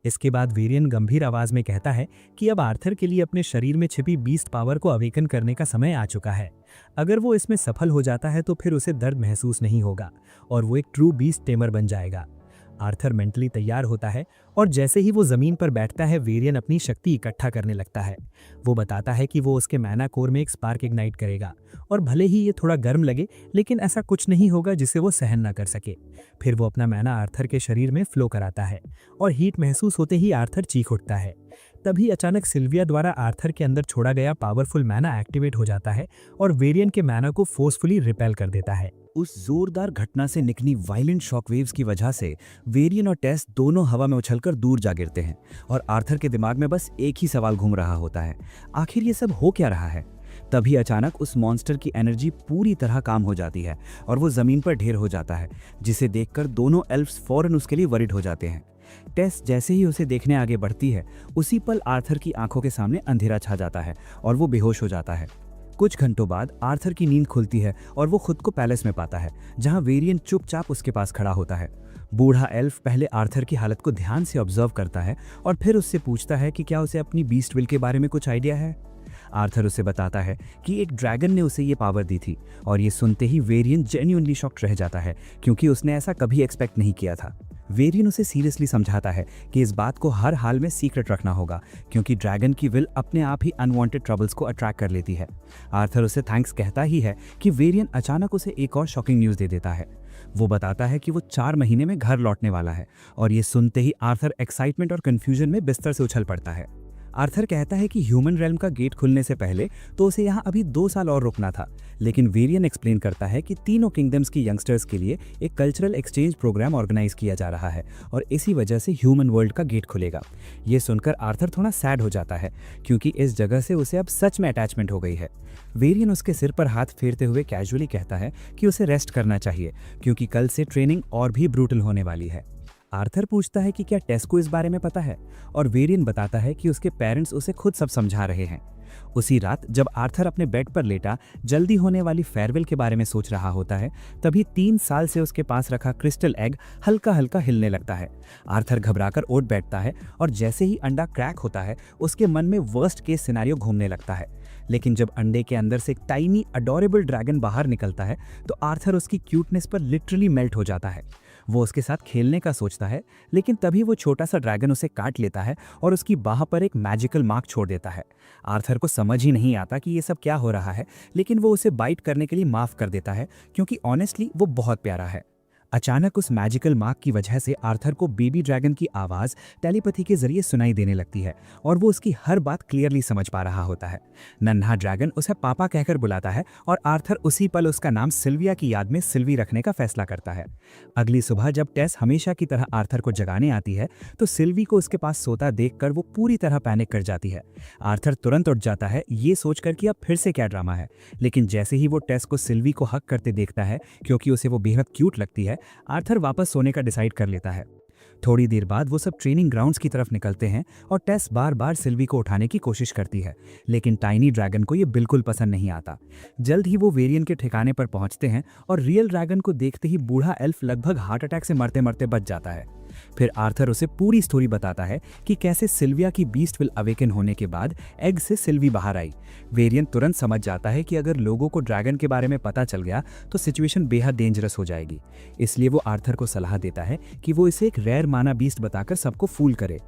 इसके बाद वेरियन गंभीर आवाज में कहता है कि अब आर्थर के लिए अपने शरीर में छिपी बीस्ट पावर को अवेकन करने का समय आ चुका है। अगर वो इसमें सफल हो जाता है तो फिर उसे दर्द महसूस नहीं होगा और वो एक ट्रू बीस्ट टेमर बन जाएगा। आर्थर मेंटली तैयार होता है और जैसे ही वो जमीन पर बैठता है, वेरियन अपनी शक्ति इकट्ठा करने लगता है। वो बताता है कि वो उसके मैना कोर में एक स्पार्क इग्नाइट करेगा, और भले ही ये थोड़ा गर्म लगे, लेकिन ऐसा कुछ नहीं होगा जिसे वो सहन ना कर सके। फिर वो अपना मैना आर्थर के शरीर में फ्लो कराता है और हीट महसूस होते ही आर्थर चीख उठता है। तभी अचानक सिल्विया द्वारा आर्थर के अंदर छोड़ा गया पावरफुल मैना एक्टिवेट हो जाता है और वेरियन के मैना को फोर्सफुली रिपेल कर देता है। उस जोरदार घटना से निकली वायलेंट शॉकवेव्स की वजह से वेरियन और टेस दोनों हवा में उछलकर दूर जा गिरते हैं, और आर्थर के दिमाग में बस एक ही सवाल घूम रहा होता है, आखिर ये सब हो क्या रहा है। तभी अचानक उस मॉन्स्टर की एनर्जी पूरी तरह काम हो जाती है और वो जमीन पर ढेर हो जाता है, जिसे देखकर दोनों एल्फ्स फौरन उसके लिए वरिड हो जाते हैं। टेस जैसे ही उसे देखने आगे बढ़ती है, उसी पल आर्थर की आंखों के सामने अंधेरा छा जाता है और वो बेहोश हो जाता है। कुछ घंटों बाद आर्थर की नींद खुलती है और वो खुद को पैलेस में पाता है, जहां वेरियन चुपचाप उसके पास खड़ा होता है। बूढ़ा एल्फ पहले आर्थर की हालत को ध्यान से ऑब्जर्व करता है और फिर उससे पूछता है कि क्या उसे अपनी बीस्ट विल के बारे में कुछ आइडिया है। आर्थर उसे बताता है कि एक ड्रैगन ने उसे ये पावर दी थी, और ये सुनते ही वेरियन जेन्युइनली शॉक्ड रह जाता है, क्योंकि उसने ऐसा कभी एक्सपेक्ट नहीं किया था। वेरियन उसे सीरियसली समझाता है कि इस बात को हर हाल में सीक्रेट रखना होगा, क्योंकि ड्रैगन की विल अपने आप ही अनवांटेड ट्रबल्स को अट्रैक्ट कर लेती है। आर्थर उसे थैंक्स कहता ही है कि वेरियन अचानक उसे एक और शॉकिंग न्यूज़ दे देता है। वो बताता है कि वो 4 महीने में घर लौटने वाला है, और ये सुनते ही आर्थर एक्साइटमेंट और कन्फ्यूजन में बिस्तर से उछल पड़ता है। आर्थर कहता है कि ह्यूमन रेल्म का गेट खुलने से पहले तो उसे यहाँ अभी 2 साल और रुकना था, लेकिन वेरियन एक्सप्लेन करता है कि तीनों किंगडम्स की यंगस्टर्स के लिए एक कल्चरल एक्सचेंज प्रोग्राम ऑर्गेनाइज किया जा रहा है, और इसी वजह से ह्यूमन वर्ल्ड का गेट खुलेगा। ये सुनकर आर्थर थोड़ा सैड हो जाता है, क्योंकि इस जगह से उसे अब सच में अटैचमेंट हो गई है। वेरियन उसके सिर पर हाथ फेरते हुए कैजुअली कहता है कि उसे रेस्ट करना चाहिए, क्योंकि कल से ट्रेनिंग और भी ब्रूटल होने वाली है। आर्थर पूछता है कि क्या टेस को इस बारे में पता है, और वेरियन बताता है कि उसके पेरेंट्स उसे खुद सब समझा रहे हैं। उसी रात जब आर्थर अपने बेड पर लेटा जल्दी होने वाली फेयरवेल के बारे में सोच रहा होता है, तभी 3 साल से उसके पास रखा क्रिस्टल एग हल्का हल्का हिलने लगता है। आर्थर घबराकर उठ बैठता है, और जैसे ही अंडा क्रैक होता है उसके मन में वर्स्ट केस सिनेरियो घूमने लगता है। लेकिन जब अंडे के अंदर से एक टाइनी अडोरेबल ड्रैगन बाहर निकलता है तो आर्थर उसकी क्यूटनेस पर लिटरली मेल्ट हो जाता है। वो उसके साथ खेलने का सोचता है, लेकिन तभी वो छोटा सा ड्रैगन उसे काट लेता है और उसकी बाह पर एक मैजिकल मार्क छोड़ देता है। आर्थर को समझ ही नहीं आता कि ये सब क्या हो रहा है, लेकिन वो उसे बाइट करने के लिए माफ कर देता है क्योंकि ऑनेस्टली वो बहुत प्यारा है। अचानक उस मैजिकल मार्क की वजह से आर्थर को बेबी ड्रैगन की आवाज़ टेलीपैथी के जरिए सुनाई देने लगती है और वो उसकी हर बात क्लियरली समझ पा रहा होता है। नन्हा ड्रैगन उसे पापा कहकर बुलाता है और आर्थर उसी पल उसका नाम सिल्विया की याद में सिल्वी रखने का फैसला करता है। अगली सुबह जब टेस हमेशा की तरह आर्थर को जगाने आती है तो सिल्वी को उसके पास सोता देखकर वो पूरी तरह पैनिक कर जाती है। आर्थर तुरंत उठ जाता है ये सोचकर कि अब फिर से क्या ड्रामा है, लेकिन जैसे ही वो टेस को सिल्वी को हक करते देखता है क्योंकि उसे वो बेहद क्यूट लगती है, आर्थर वापस सोने का डिसाइड कर लेता है। थोड़ी देर बाद वो सब ट्रेनिंग ग्राउंड्स की तरफ निकलते हैं और टेस बार बार सिल्वी को उठाने की कोशिश करती है, लेकिन टाइनी ड्रैगन को ये बिल्कुल पसंद नहीं आता। जल्द ही वो वेरियन के ठिकाने पर पहुंचते हैं और रियल ड्रैगन को देखते ही बूढ़ा एल्फ लगभग हार्ट अटैक से मरते मरते बच जाता है। फिर आर्थर उसे पूरी स्टोरी बताता है कि कैसे सिल्विया की बीस्ट विल अवेकन होने के बाद एग से सिल्वी बाहर आई। वेरियन तुरंत समझ जाता है कि अगर लोगों को ड्रैगन के बारे में पता चल गया तो सिचुएशन बेहद डेंजरस हो जाएगी। इसलिए वो आर्थर को सलाह देता है कि वो इसे एक रेयर माना बीस्ट बताकर सबको फूल करे।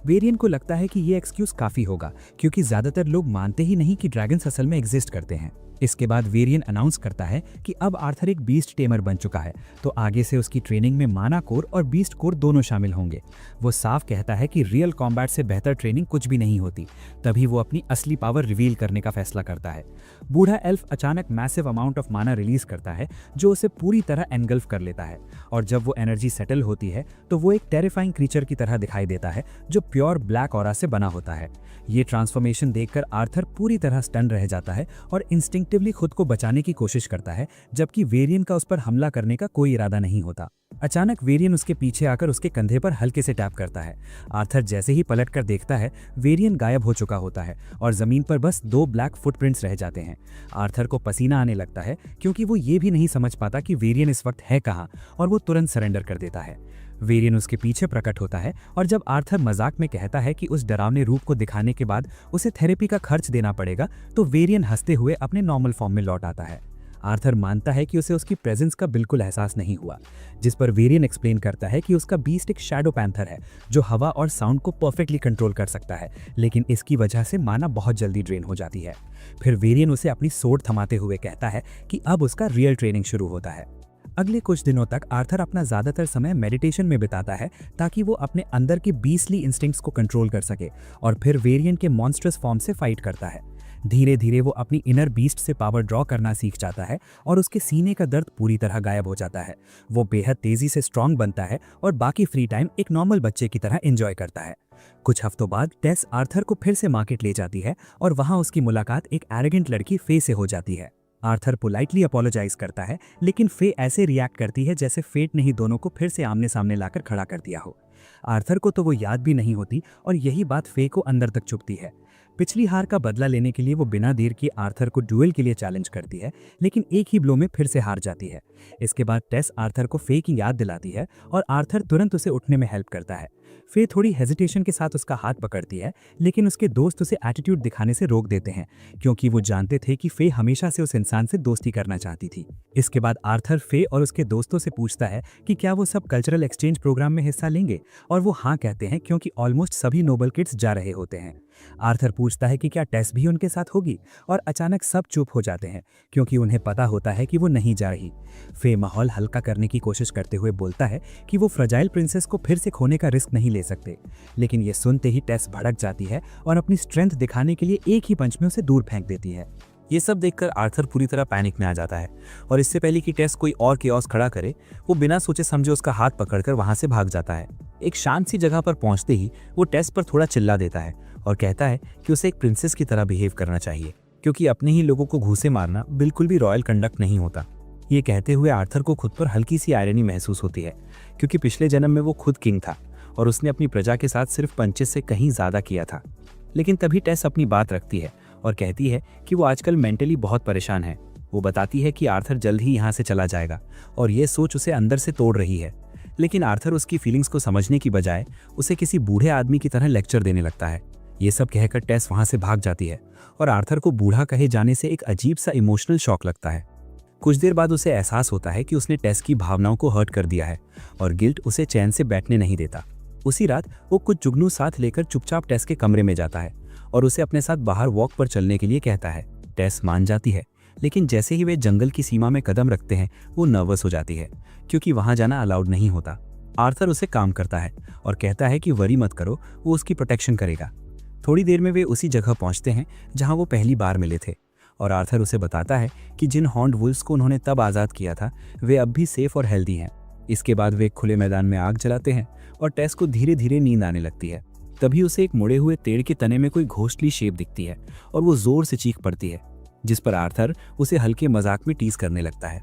वेरियन को लगता है कि ये एक्सक्यूज काफी होगा क्योंकि ज्यादातर लोग मानते ही नहीं कि ड्रैगन्स असल में एग्जिस्ट करते हैं। इसके बाद वेरियन अनाउंस करता है कि अब आर्थर एक बीस्ट टेमर बन चुका है, तो आगे से उसकी ट्रेनिंग में माना कोर और बीस्ट कोर दोनों शामिल होंगे। वो साफ कहता है कि रियल कॉम्बैट से बेहतर ट्रेनिंग कुछ भी नहीं होती। तभी वो अपनी असली पावर रिवील करने का फैसला करता है। बूढ़ा एल्फ अचानक मैसिव अमाउंट ऑफ माना रिलीज करता है जो उसे पूरी तरह एनगल्फ कर लेता है, और जब वो एनर्जी सेटल होती है तो वो एक टेरिफाइंग क्रीचर की तरह दिखाई देता है जो प्योर ब्लैक ऑरा से बना होता है। ये ट्रांसफॉर्मेशन देखकर आर्थर पूरी तरह स्टन रह जाता है और इंस्टिंक्टिवली खुद को बचाने की कोशिश करता है, जबकि वेरियन का उस पर हमला करने का कोई इरादा नहीं होता। अचानक वेरियन उसके पीछे आकर उसके कंधे पर हल्के से टैप करता है। आर्थर जैसे ही पलटकर देखता है, वेरियन गायब हो चुका होता है और जमीन पर बस 2 ब्लैक फुटप्रिंट्स रह जाते हैं। आर्थर को पसीना आने लगता है क्योंकि वो ये भी नहीं समझ पाता कि वेरियन इस वक्त है कहाँ, और वो तुरंत सरेंडर कर देता है। वेरियन उसके पीछे प्रकट होता है और जब आर्थर मजाक में कहता है कि उस डरावने रूप को दिखाने के बाद उसे थेरेपी का खर्च देना पड़ेगा, तो वेरियन हंसते हुए अपने नॉर्मल फॉर्म में लौट आता है। आर्थर मानता है कि उसे उसकी प्रेजेंस का बिल्कुल एहसास नहीं हुआ, जिस पर वेरियन एक्सप्लेन करता है कि उसका बीस्ट एक शैडो पैंथर है जो हवा और साउंड को परफेक्टली कंट्रोल कर सकता है, लेकिन इसकी वजह से माना बहुत जल्दी ड्रेन हो जाती है। फिर वेरियन उसे अपनी सोर्ड थमाते हुए कहता है कि अब उसका रियल ट्रेनिंग शुरू होता है। अगले कुछ दिनों तक आर्थर अपना ज्यादातर समय मेडिटेशन में बिताता है ताकि वो अपने अंदर के बीस्टली इंस्टिंक्ट्स को कंट्रोल कर सके, और फिर वेरियन के मॉन्स्ट्रस फॉर्म से फाइट करता है। धीरे धीरे वो अपनी इनर बीस्ट से पावर ड्रॉ करना सीख जाता है और उसके सीने का दर्द पूरी तरह गायब हो जाता है। वो बेहद तेजी से स्ट्रांग बनता है और बाकी फ्री टाइम एक नॉर्मल बच्चे की तरह एंजॉय करता है। कुछ हफ्तों बाद टेस आर्थर को फिर से मार्केट ले जाती है और वहां उसकी मुलाकात एक एरोगेंट लड़की फे से हो जाती है। आर्थर पोलाइटली अपोलोजाइज करता है, लेकिन फे ऐसे रिएक्ट करती है जैसे फेट ने ही दोनों को फिर से आमने सामने लाकर खड़ा कर दिया हो। आर्थर को तो वो याद भी नहीं होती और यही बात फे को अंदर तक चुभती है। पिछली हार का बदला लेने के लिए वो बिना देर किए आर्थर को ड्यूएल के लिए चैलेंज करती है, लेकिन एक ही ब्लो में फिर से हार जाती है। इसके बाद टेस आर्थर को फे की याद दिलाती है और आर्थर तुरंत उसे उठने में हेल्प करता है। फे थोड़ी हेजिटेशन के साथ उसका हाथ पकड़ती है, लेकिन उसके दोस्त उसे एटीट्यूड दिखाने से रोक देते हैं क्योंकि वो जानते थे कि फे हमेशा से उस इंसान से दोस्ती करना चाहती थी। इसके बाद आर्थर फे और उसके दोस्तों से पूछता है कि क्या वो सब कल्चरल एक्सचेंज प्रोग्राम में हिस्सा लेंगे, और वो हाँ कहते हैं क्योंकि ऑलमोस्ट सभी नोबल किड्स जा रहे होते हैं। आर्थर पूछता है कि क्या टेस भी उनके साथ होगी, और अचानक सब चुप हो जाते हैं क्योंकि उन्हें पता होता है कि वो नहीं जा रही। फे माहौल हल्का करने की कोशिश करते हुए बोलता है कि वो फ्रजाइल प्रिंसेस को फिर से खोने का रिस्क नहीं ले सकते, लेकिन ये सुनते ही टेस भड़क जाती है और अपनी स्ट्रेंथ दिखाने के लिए एक ही पंच में उसे दूर फेंक देती है। ये सब देखकर आर्थर पूरी तरह पैनिक में आ जाता है और इससे पहले कि टेस कोई और केओस खड़ा करे, वो बिना सोचे समझे उसका हाथ पकड़कर वहां से भाग जाता है। एक शांत सी जगह पर पहुंचते ही वो टेस पर थोड़ा चिल्ला देता है और कहता है कि उसे एक प्रिंसेस की तरह बिहेव करना चाहिए, क्योंकि अपने ही लोगों को घूंसे मारना बिल्कुल भी रॉयल कंडक्ट नहीं होता। ये कहते हुए आर्थर को खुद पर हल्की सी आयरनी महसूस होती है, क्योंकि पिछले जन्म में वो खुद किंग था और उसने अपनी प्रजा के साथ सिर्फ पंचेस से कहीं ज्यादा किया था। लेकिन तभी टेस अपनी बात रखती है और कहती है कि वो आजकल मेंटली बहुत परेशान है। वो बताती है कि आर्थर जल्द ही यहाँ से चला जाएगा और ये सोच उसे अंदर से तोड़ रही है। लेकिन आर्थर उसकी फीलिंग्स को समझने की बजाय उसे किसी बूढ़े आदमी की तरह लेक्चर देने लगता है। ये सब कहकर टेस वहां से भाग जाती है और आर्थर को बूढ़ा कहे जाने से एक अजीब सा इमोशनल शॉक लगता है। कुछ देर बाद उसे एहसास होता है कि उसने टेस की भावनाओं को हर्ट कर दिया है और गिल्ट उसे चैन से बैठने नहीं देता। उसी रात वो कुछ जुगनू साथ लेकर चुपचाप टेस के कमरे में जाता है और उसे अपने साथ बाहर वॉक पर चलने के लिए कहता है। टेस मान जाती है, लेकिन जैसे ही वे जंगल की सीमा में कदम रखते हैं वो नर्वस हो जाती है क्योंकि वहां जाना अलाउड नहीं होता। आर्थर उसे काम करता है और कहता है कि वरी मत करो, वो उसकी प्रोटेक्शन करेगा। थोड़ी देर में वे उसी जगह पहुंचते हैं जहां वो पहली बार मिले थे और आर्थर उसे बताता है कि जिन हॉर्न्ड वुल्व्स को उन्होंने तब आज़ाद किया था वे अब भी सेफ और हेल्दी हैं। इसके बाद वे खुले मैदान में आग जलाते हैं और टेस को धीरे धीरे नींद आने लगती है। तभी उसे एक मुड़े हुए पेड़ के तने में कोई घोस्टली शेप दिखती है और वो जोर से चीख पड़ती है, जिस पर आर्थर उसे हल्के मजाक में टीज करने लगता है।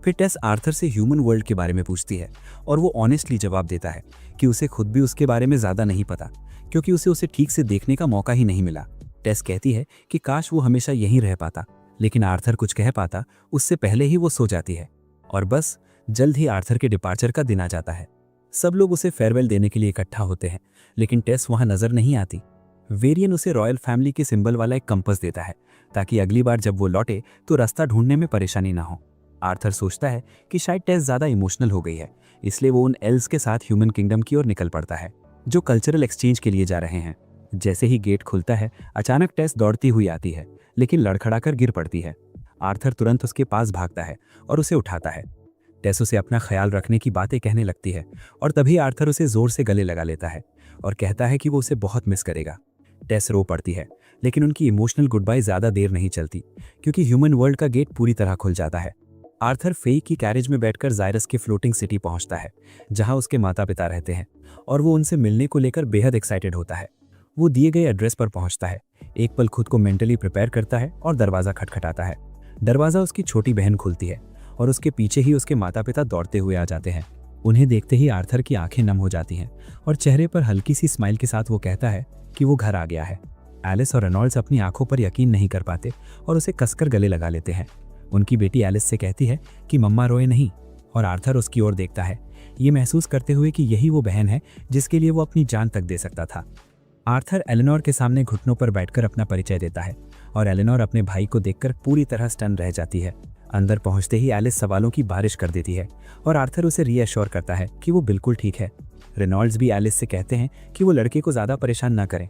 फिर टेस आर्थर से ह्यूमन वर्ल्ड के बारे में पूछती है और वो ऑनेस्टली जवाब देता है कि उसे खुद भी उसके बारे में ज़्यादा नहीं पता क्योंकि उसे ठीक से देखने का मौका ही नहीं मिला। टेस कहती है कि काश वो हमेशा यहीं रह पाता, लेकिन आर्थर कुछ कह पाता उससे पहले ही वो सो जाती है और बस जल्द ही आर्थर के डिपार्चर का दिन आ जाता है। सब लोग उसे फेयरवेल देने के लिए इकट्ठा होते हैं, लेकिन टेस वहां नजर नहीं आती। वेरियन उसे रॉयल फैमिली के सिंबल वाला एक कंपास देता है ताकि अगली बार जब वो लौटे तो रास्ता ढूंढने में परेशानी ना हो। आर्थर सोचता है कि शायद टेस ज़्यादा इमोशनल हो गई है, इसलिए वो उन एल्व्स के साथ ह्यूमन किंगडम की ओर निकल पड़ता है जो कल्चरल एक्सचेंज के लिए जा रहे हैं। जैसे ही गेट खुलता है अचानक टेस दौड़ती हुई आती है, लेकिन लड़खड़ाकर गिर पड़ती है। आर्थर तुरंत उसके पास भागता है और उसे उठाता है। टेस उसे अपना ख्याल रखने की बातें कहने लगती है और तभी आर्थर उसे जोर से गले लगा लेता है और कहता है कि वो उसे बहुत मिस करेगा। टेस रो पड़ती है, लेकिन उनकी इमोशनल गुड बाय ज़्यादा देर नहीं चलती क्योंकि ह्यूमन वर्ल्ड का गेट पूरी तरह खुल जाता है। आर्थर फेई की कैरेज में बैठकर जायरस की फ्लोटिंग सिटी पहुंचता है जहां उसके माता पिता रहते हैं और वो उनसे मिलने को लेकर बेहद एक्साइटेड होता है। वो दिए गए एड्रेस पर पहुंचता है, एक पल खुद को मेंटली प्रिपेयर करता है और दरवाज़ा खटखटाता है। दरवाज़ा उसकी छोटी बहन खुलती है और उसके पीछे ही उसके माता पिता दौड़ते हुए आ जाते हैं। उन्हें देखते ही आर्थर की आंखें नम हो जाती हैं और चेहरे पर हल्की सी स्माइल के साथ वो कहता है कि वो घर आ गया है। एलिस और रेनॉल्ड्स अपनी आंखों पर यकीन नहीं कर पाते और उसे कसकर गले लगा लेते हैं। उनकी बेटी एलिस से कहती है कि मम्मा रोए नहीं और आर्थर उसकी ओर देखता है, ये महसूस करते हुए कि यही वो बहन है जिसके लिए वो अपनी जान तक दे सकता था। आर्थर एलेनोर के सामने घुटनों पर बैठकर अपना परिचय देता है और एलेनोर अपने भाई को देखकर पूरी तरह स्टन रह जाती है। अंदर पहुंचते ही एलिस सवालों की बारिश कर देती है और आर्थर उसे रीअश्योर करता है कि वो बिल्कुल ठीक है। रेनॉल्ड्स भी एलिस से कहते हैं कि वो लड़के को ज़्यादा परेशान ना करें।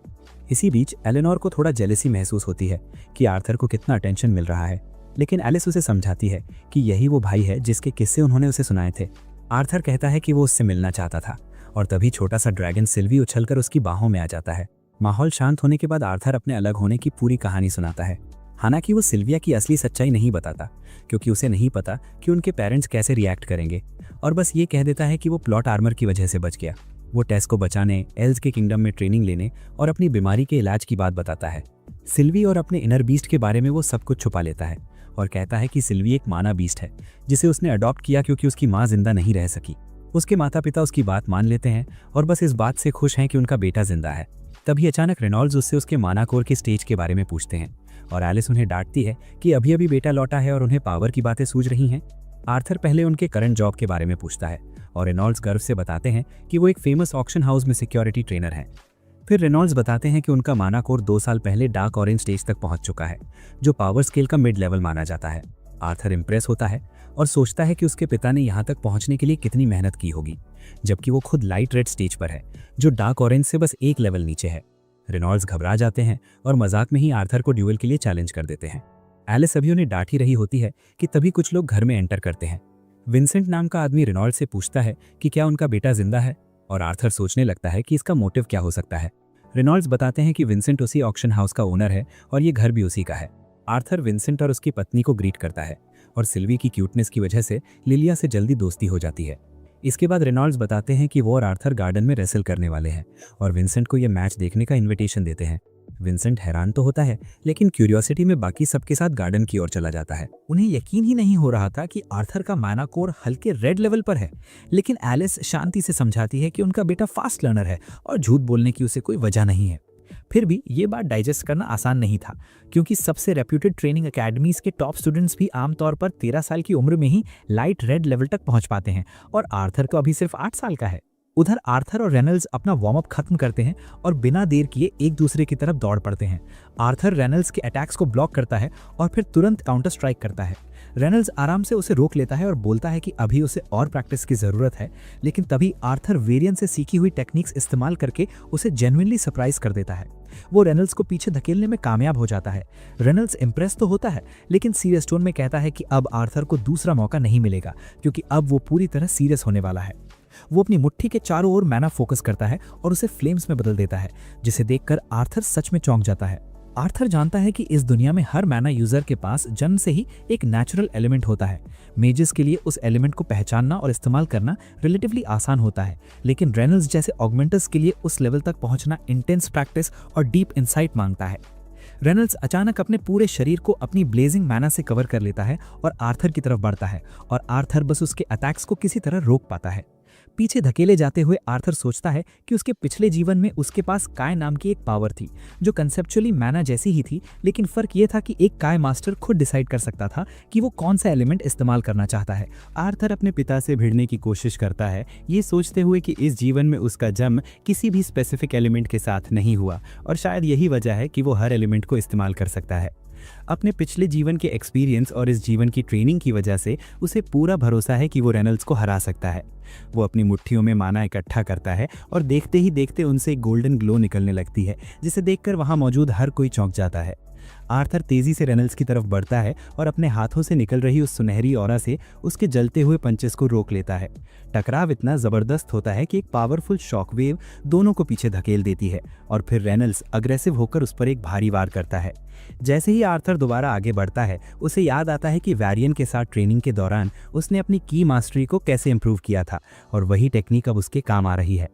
इसी बीच एलेनोर को थोड़ा जेलसी महसूस होती है कि आर्थर को कितना अटेंशन मिल रहा है, लेकिन एलिस उसे समझाती है कि यही वो भाई है जिसके किस्से उन्होंने उसे सुनाए थे। आर्थर कहता है कि वो उससे मिलना चाहता था और तभी छोटा सा ड्रैगन सिल्वी उछलकर उसकी बाहों में आ जाता है। माहौल शांत होने के बाद आर्थर अपने अलग होने की पूरी कहानी सुनाता है। हालांकि वो सिल्विया की असली सच्चाई नहीं बताता क्योंकि उसे नहीं पता कि उनके पेरेंट्स कैसे रिएक्ट करेंगे, और बस ये कह देता है कि वो प्लॉट आर्मर की वजह से बच गया। वो टेस को बचाने, एल्स के किंगडम में ट्रेनिंग लेने और अपनी बीमारी के इलाज की बात बताता है। सिल्वी और अपने इनर बीस्ट के बारे में वो सब कुछ छुपा लेता है और कहता है कि सिल्वी एक माना बीस्ट है जिसे उसने अडॉप्ट किया क्योंकि उसकी माँ जिंदा नहीं रह सकी। उसके माता पिता उसकी बात मान लेते हैं और बस इस बात से खुश हैं कि उनका बेटा जिंदा है। तभी अचानक रेनॉल्ड्स उससे उसके मानाकोर के स्टेज के बारे में पूछते हैं और एलिस उन्हें डांटती है कि अभी अभी बेटा लौटा है और उन्हें पावर की बातें सूझ रही हैं। आर्थर पहले उनके करंट जॉब के बारे में पूछता है और रेनॉल्ड्स गर्व से बताते हैं कि वो एक फेमस ऑक्शन हाउस में सिक्योरिटी ट्रेनर हैं। फिर रेनॉल्ड्स बताते हैं कि उनका मानाकोर 2 साल पहले डार्क ऑरेंज स्टेज तक पहुंच चुका है, जो पावर स्केल का मिड लेवल माना जाता है। आर्थर इम्प्रेस होता है और सोचता है कि उसके पिता ने यहाँ तक पहुँचने के लिए कितनी मेहनत की होगी, जबकि वो खुद लाइट रेड स्टेज पर है जो डार्क ऑरेंज से बस एक लेवल नीचे है। रेनॉल्ड्स घबरा जाते हैं और मजाक में ही आर्थर को ड्यूएल के लिए चैलेंज कर देते हैं। एलिस अभी उन्हें डांट ही रही होती है कि तभी कुछ लोग घर में एंटर करते हैं। विंसेंट नाम का आदमी रेनॉल्ड्स से पूछता है कि क्या उनका बेटा जिंदा है, और आर्थर सोचने लगता है कि इसका मोटिव क्या हो सकता है। रेनॉल्ड्स बताते हैं कि विंसेंट उसी ऑक्शन हाउस का ओनर है और ये घर भी उसी का है। आर्थर विंसेंट और उसकी पत्नी को ग्रीट करता है और सिल्वी की क्यूटनेस की वजह से लिलिया से जल्दी दोस्ती हो जाती है। इसके बाद रेनॉल्ड्स बताते हैं कि वो और आर्थर गार्डन में रेसल करने वाले हैं और विंसेंट को यह मैच देखने का इन्विटेशन देते हैं। विंसेंट हैरान तो होता है, लेकिन क्यूरियोसिटी में बाकी सबके साथ गार्डन की ओर चला जाता है। उन्हें यकीन ही नहीं हो रहा था कि आर्थर का मानाकोर हल्के रेड लेवल पर है, लेकिन एलिस शांति से समझाती है कि उनका बेटा फास्ट लर्नर है और झूठ बोलने की उसे कोई वजह नहीं है। फिर भी ये बात डाइजेस्ट करना आसान नहीं था, क्योंकि सबसे रेप्यूटेड ट्रेनिंग एकेडमीज के टॉप स्टूडेंट्स भी आमतौर पर 13 साल की उम्र में ही लाइट रेड लेवल तक पहुंच पाते हैं और आर्थर को अभी सिर्फ 8 साल का है। उधर आर्थर और रेनल्ड्स अपना वार्म अप खत्म करते हैं और बिना देर किए एक दूसरे की तरफ दौड़ पड़ते हैं। आर्थर रेनल्ड्स के अटैक्स को ब्लॉक करता है और फिर तुरंत काउंटर स्ट्राइक करता है। रेनल्ड्स आराम से उसे रोक लेता है और बोलता है कि अभी उसे और प्रैक्टिस की ज़रूरत है, लेकिन तभी आर्थर वेरियन से सीखी हुई टेक्निक्स इस्तेमाल करके उसे जेन्युइनली सरप्राइज कर देता है। वो रेनल्ड्स को पीछे धकेलने में कामयाब हो जाता है। रेनल्ड्स इम्प्रेस तो होता है, लेकिन सीरियस टोन में कहता है कि अब आर्थर को दूसरा मौका नहीं मिलेगा, क्योंकि अब वो पूरी तरह सीरियस होने वाला है। वो अपनी मुट्ठी के चारों ओर मैना फोकस करता है और उसे फ्लेम्स में बदल देता है, जिसे देखकर आर्थर सच में चौंक जाता है। आर्थर जानता है कि इस दुनिया में हर मैना यूजर के पास जन्म से ही एक नेचुरल एलिमेंट होता है। मेजेस के लिए उस एलिमेंट को पहचानना और इस्तेमाल करना रिलेटिवली आसान होता है, लेकिन रेनल्ड्स जैसे ऑगमेंटर्स के लिए उस लेवल तक पहुंचना इंटेंस प्रैक्टिस और डीप इंसाइट मांगता है। रेनल्ड्स अचानक अपने पूरे शरीर को अपनी ब्लेजिंग मैना से कवर कर लेता है और आर्थर की तरफ बढ़ता है, और आर्थर बस उसके अटैक्स को किसी तरह रोक पाता है। पीछे धकेले जाते हुए आर्थर सोचता है कि उसके पिछले जीवन में उसके पास काय नाम की एक पावर थी, जो कंसेप्चुअली मैना जैसी ही थी, लेकिन फर्क ये था कि एक काय मास्टर खुद डिसाइड कर सकता था कि वो कौन सा एलिमेंट इस्तेमाल करना चाहता है। आर्थर अपने पिता से भिड़ने की कोशिश करता है, ये सोचते हुए कि इस जीवन में उसका जन्म किसी भी स्पेसिफिक एलिमेंट के साथ नहीं हुआ, और शायद यही वजह है कि वो हर एलिमेंट को इस्तेमाल कर सकता है। अपने पिछले जीवन के एक्सपीरियंस और इस जीवन की ट्रेनिंग की वजह से उसे पूरा भरोसा है कि वो रेनल्ड्स को हरा सकता है। वो अपनी मुट्ठियों में माना इकट्ठा करता है और देखते ही देखते उनसे एक गोल्डन ग्लो निकलने लगती है, जिसे देखकर वहां मौजूद हर कोई चौंक जाता है। आर्थर तेजी से रेनल्ड्स की तरफ बढ़ता है और अपने हाथों से निकल रही उस सुनहरी ऑरा से उसके जलते हुए पंचेस को रोक लेता है। टकराव इतना जबरदस्त होता है कि एक पावरफुल शॉक वेव दोनों को पीछे धकेल देती है, और फिर रेनल्ड्स अग्रेसिव होकर उस पर एक भारी वार करता है। जैसे ही आर्थर दोबारा आगे बढ़ता है, उसे याद आता है कि वैरियन के साथ ट्रेनिंग के दौरान उसने अपनी की मास्टरी को कैसे इंप्रूव किया था, और वही टेक्निक अब उसके काम आ रही है।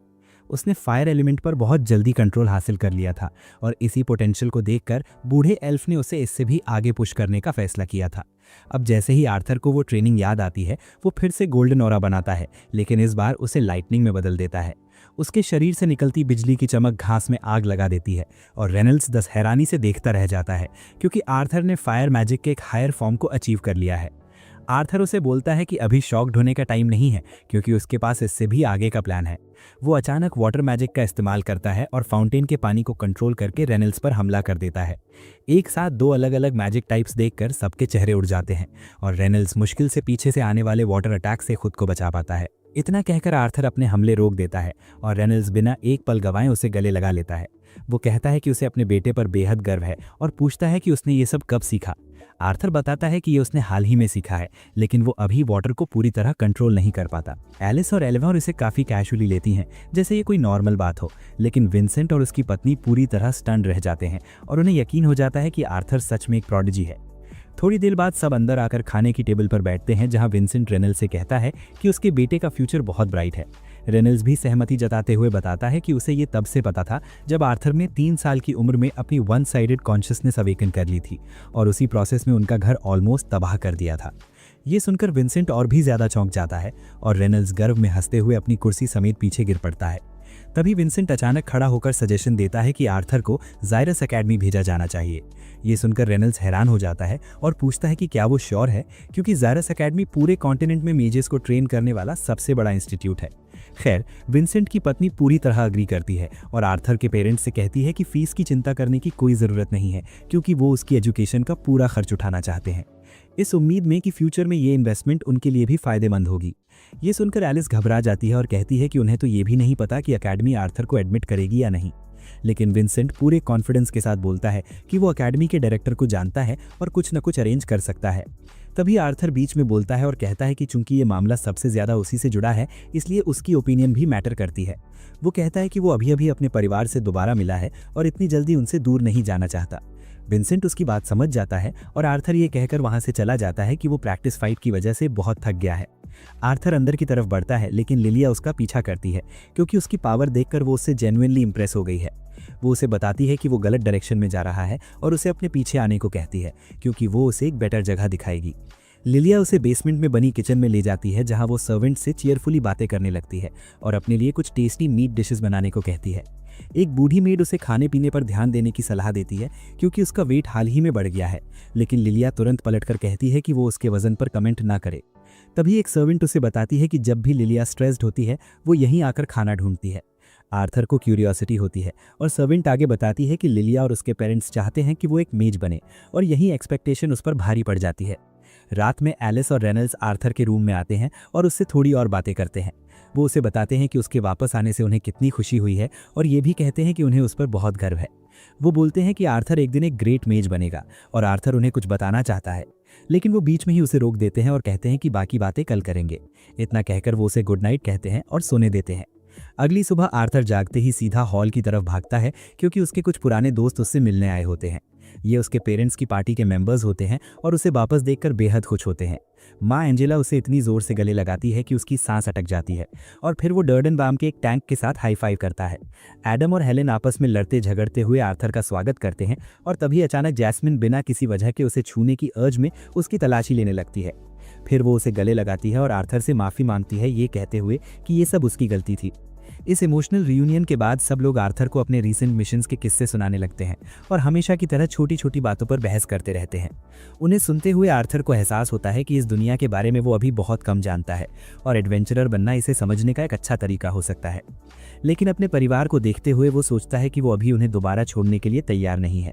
उसने फायर एलिमेंट पर बहुत जल्दी कंट्रोल हासिल कर लिया था, और इसी पोटेंशियल को देखकर बूढ़े एल्फ ने उसे इससे भी आगे पुश करने का फैसला किया था। अब जैसे ही आर्थर को वो ट्रेनिंग याद आती है, वो फिर से गोल्डन ऑरा बनाता है, लेकिन इस बार उसे लाइटनिंग में बदल देता है। उसके शरीर से निकलती बिजली की चमक घास में आग लगा देती है, और रेनल्ड्स दस हैरानी से देखता रह जाता है, क्योंकि आर्थर ने फायर मैजिक के एक हायर फॉर्म को अचीव कर लिया है। आर्थर उसे बोलता है कि अभी शॉक्ड होने का टाइम नहीं है, क्योंकि उसके पास इससे भी आगे का प्लान है। वो अचानक वाटर मैजिक का इस्तेमाल करता है और फाउंटेन के पानी को कंट्रोल करके रेनल्ड्स पर हमला कर देता है। एक साथ दो अलग अलग मैजिक टाइप्स देखकर सबके चेहरे उड़ जाते हैं, और रेनल्ड्स मुश्किल से पीछे से आने वाले वाटर अटैक से खुद को बचा पाता है। इतना कहकर आर्थर अपने हमले रोक देता है, और रेनल्ड्स बिना एक पल गंवाए उसे गले लगा लेता है। वो कहता है कि उसे अपने बेटे पर बेहद गर्व है, और पूछता है कि उसने ये सब कब सीखा। आर्थर बताता है कि ये उसने हाल ही में सीखा है, लेकिन वो अभी वाटर को पूरी तरह कंट्रोल नहीं कर पाता। एलिस और एलेनोर इसे काफ़ी कैजुअली लेती हैं, जैसे ये कोई नॉर्मल बात हो, लेकिन विंसेंट और उसकी पत्नी पूरी तरह स्टन्ड रह जाते हैं, और उन्हें यकीन हो जाता है कि आर्थर सच में एक प्रोडिजी है। थोड़ी देर बाद सब अंदर आकर खाने की टेबल पर बैठते हैं, जहां विंसेंट रेनल्ड्स से कहता है कि उसके बेटे का फ्यूचर बहुत ब्राइट है। रेनल्ड्स भी सहमति जताते हुए बताता है कि उसे ये तब से पता था जब आर्थर ने 3 साल की उम्र में अपनी वन साइडेड कॉन्शियसनेस अवेकन कर ली थी, और उसी प्रोसेस में उनका घर ऑलमोस्ट तबाह कर दिया था। ये सुनकर विंसेंट और भी ज्यादा चौंक जाता है, और रेनल्ड्स गर्व में हंसते हुए अपनी कुर्सी समेत पीछे गिर पड़ता है। तभी विंसेंट अचानक खड़ा होकर सजेशन देता है कि आर्थर को जायरस एकेडमी भेजा जाना चाहिए। ये सुनकर रेनल्ड्स हैरान हो जाता है और पूछता है कि क्या वो श्योर है, क्योंकि जायरस एकेडमी पूरे कॉन्टिनेंट में मेजेस को ट्रेन करने वाला सबसे बड़ा इंस्टीट्यूट है। खैर, विंसेंट की पत्नी पूरी तरह अग्री करती है और आर्थर के पेरेंट्स से कहती है कि फीस की चिंता करने की कोई ज़रूरत नहीं है, क्योंकि वो उसकी एजुकेशन का पूरा खर्च उठाना चाहते हैं, इस उम्मीद में कि फ्यूचर में ये इन्वेस्टमेंट उनके लिए भी फायदेमंद होगी। ये सुनकर एलिस घबरा जाती है और कहती है कि उन्हें तो ये भी नहीं पता कि एकेडमी आर्थर को एडमिट करेगी या नहीं। लेकिन विंसेंट पूरे कॉन्फिडेंस के साथ बोलता है कि वो एकेडमी के डायरेक्टर को जानता है और कुछ न कुछ अरेंज कर सकता है। तभी आर्थर बीच में बोलता है और कहता है कि चूंकि ये मामला सबसे ज़्यादा उसी से जुड़ा है, इसलिए उसकी ओपिनियन भी मैटर करती है। वो कहता है कि वो अभी अभी अपने परिवार से दोबारा मिला है और इतनी जल्दी उनसे दूर नहीं जाना चाहता। विंसेंट उसकी बात समझ जाता है और आर्थर ये कहकर वहाँ से चला जाता है कि वो प्रैक्टिस फाइट की वजह से बहुत थक गया है। आर्थर अंदर की तरफ बढ़ता है, लेकिन लिलिया उसका पीछा करती है, क्योंकि उसकी पावर देखकर वो उससे जेन्युइनली इंप्रेस हो गई है। वो उसे बताती है कि वो गलत डायरेक्शन में जा रहा है और उसे अपने पीछे आने को कहती है, क्योंकि वो उसे एक बेटर जगह दिखाएगी। लिलिया उसे बेसमेंट में बनी किचन में ले जाती है, जहां वो सर्वेंट से चीयरफुली बातें करने लगती है और अपने लिए कुछ टेस्टी मीट डिशेस बनाने को कहती है। एक बूढ़ी मेड उसे खाने पीने पर ध्यान देने की सलाह देती है, क्योंकि उसका वेट हाल ही में बढ़ गया है, लेकिन लिलिया तुरंत पलटकर कहती है कि वो उसके वजन पर कमेंट ना करे। तभी एक सर्वेंट उसे बताती है कि जब भी लिलिया स्ट्रेस्ड होती है वो यहीं आकर खाना ढूंढती है। आर्थर को क्यूरियोसिटी होती है और सर्वेंट आगे बताती है कि लिलिया और उसके पेरेंट्स चाहते हैं कि वो एक मेज बने और यही एक्सपेक्टेशन उस पर भारी पड़ जाती है। रात में एलिस और रेनल्ड्स आर्थर के रूम में आते हैं और उससे थोड़ी और बातें करते हैं। वो उसे बताते हैं कि उसके वापस आने से उन्हें कितनी खुशी हुई है और ये भी कहते हैं कि उन्हें उस पर बहुत गर्व है। वो बोलते हैं कि आर्थर एक दिन एक ग्रेट मेज बनेगा और आर्थर उन्हें कुछ बताना चाहता है, लेकिन वो बीच में ही उसे रोक देते हैं और कहते हैं कि बाकी बातें कल करेंगे। इतना कहकर वो उसे गुड नाइट कहते हैं और सोने देते हैं। अगली सुबह आर्थर जागते ही सीधा हॉल की तरफ भागता है क्योंकि उसके कुछ पुराने दोस्त उससे मिलने आए होते हैं। ये उसके पेरेंट्स की पार्टी के मेंबर्स होते हैं और उसे वापस देखकर बेहद खुश होते हैं। माँ एंजेला उसे इतनी जोर से गले लगाती है कि उसकी सांस अटक जाती है और फिर वो डर्डनबाम के एक टैंक के साथ हाई फाइव करता है। एडम और हेलेन आपस में लड़ते झगड़ते हुए आर्थर का स्वागत करते हैं और तभी अचानक जैस्मिन बिना किसी वजह के उसे छूने की अर्ज में उसकी तलाशी लेने लगती है। फिर वो उसे गले लगाती है और आर्थर से माफ़ी मांगती है, ये कहते हुए कि ये सब उसकी गलती थी। इस इमोशनल रियूनियन के बाद सब लोग आर्थर को अपने रीसेंट मिशंस के किस्से सुनाने लगते हैं और हमेशा की तरह छोटी छोटी बातों पर बहस करते रहते हैं। उन्हें सुनते हुए आर्थर को एहसास होता है कि इस दुनिया के बारे में वो अभी बहुत कम जानता है और एडवेंचरर बनना इसे समझने का एक अच्छा तरीका हो सकता है। लेकिन अपने परिवार को देखते हुए वो सोचता है कि वो अभी उन्हें दोबारा छोड़ने के लिए तैयार नहीं है।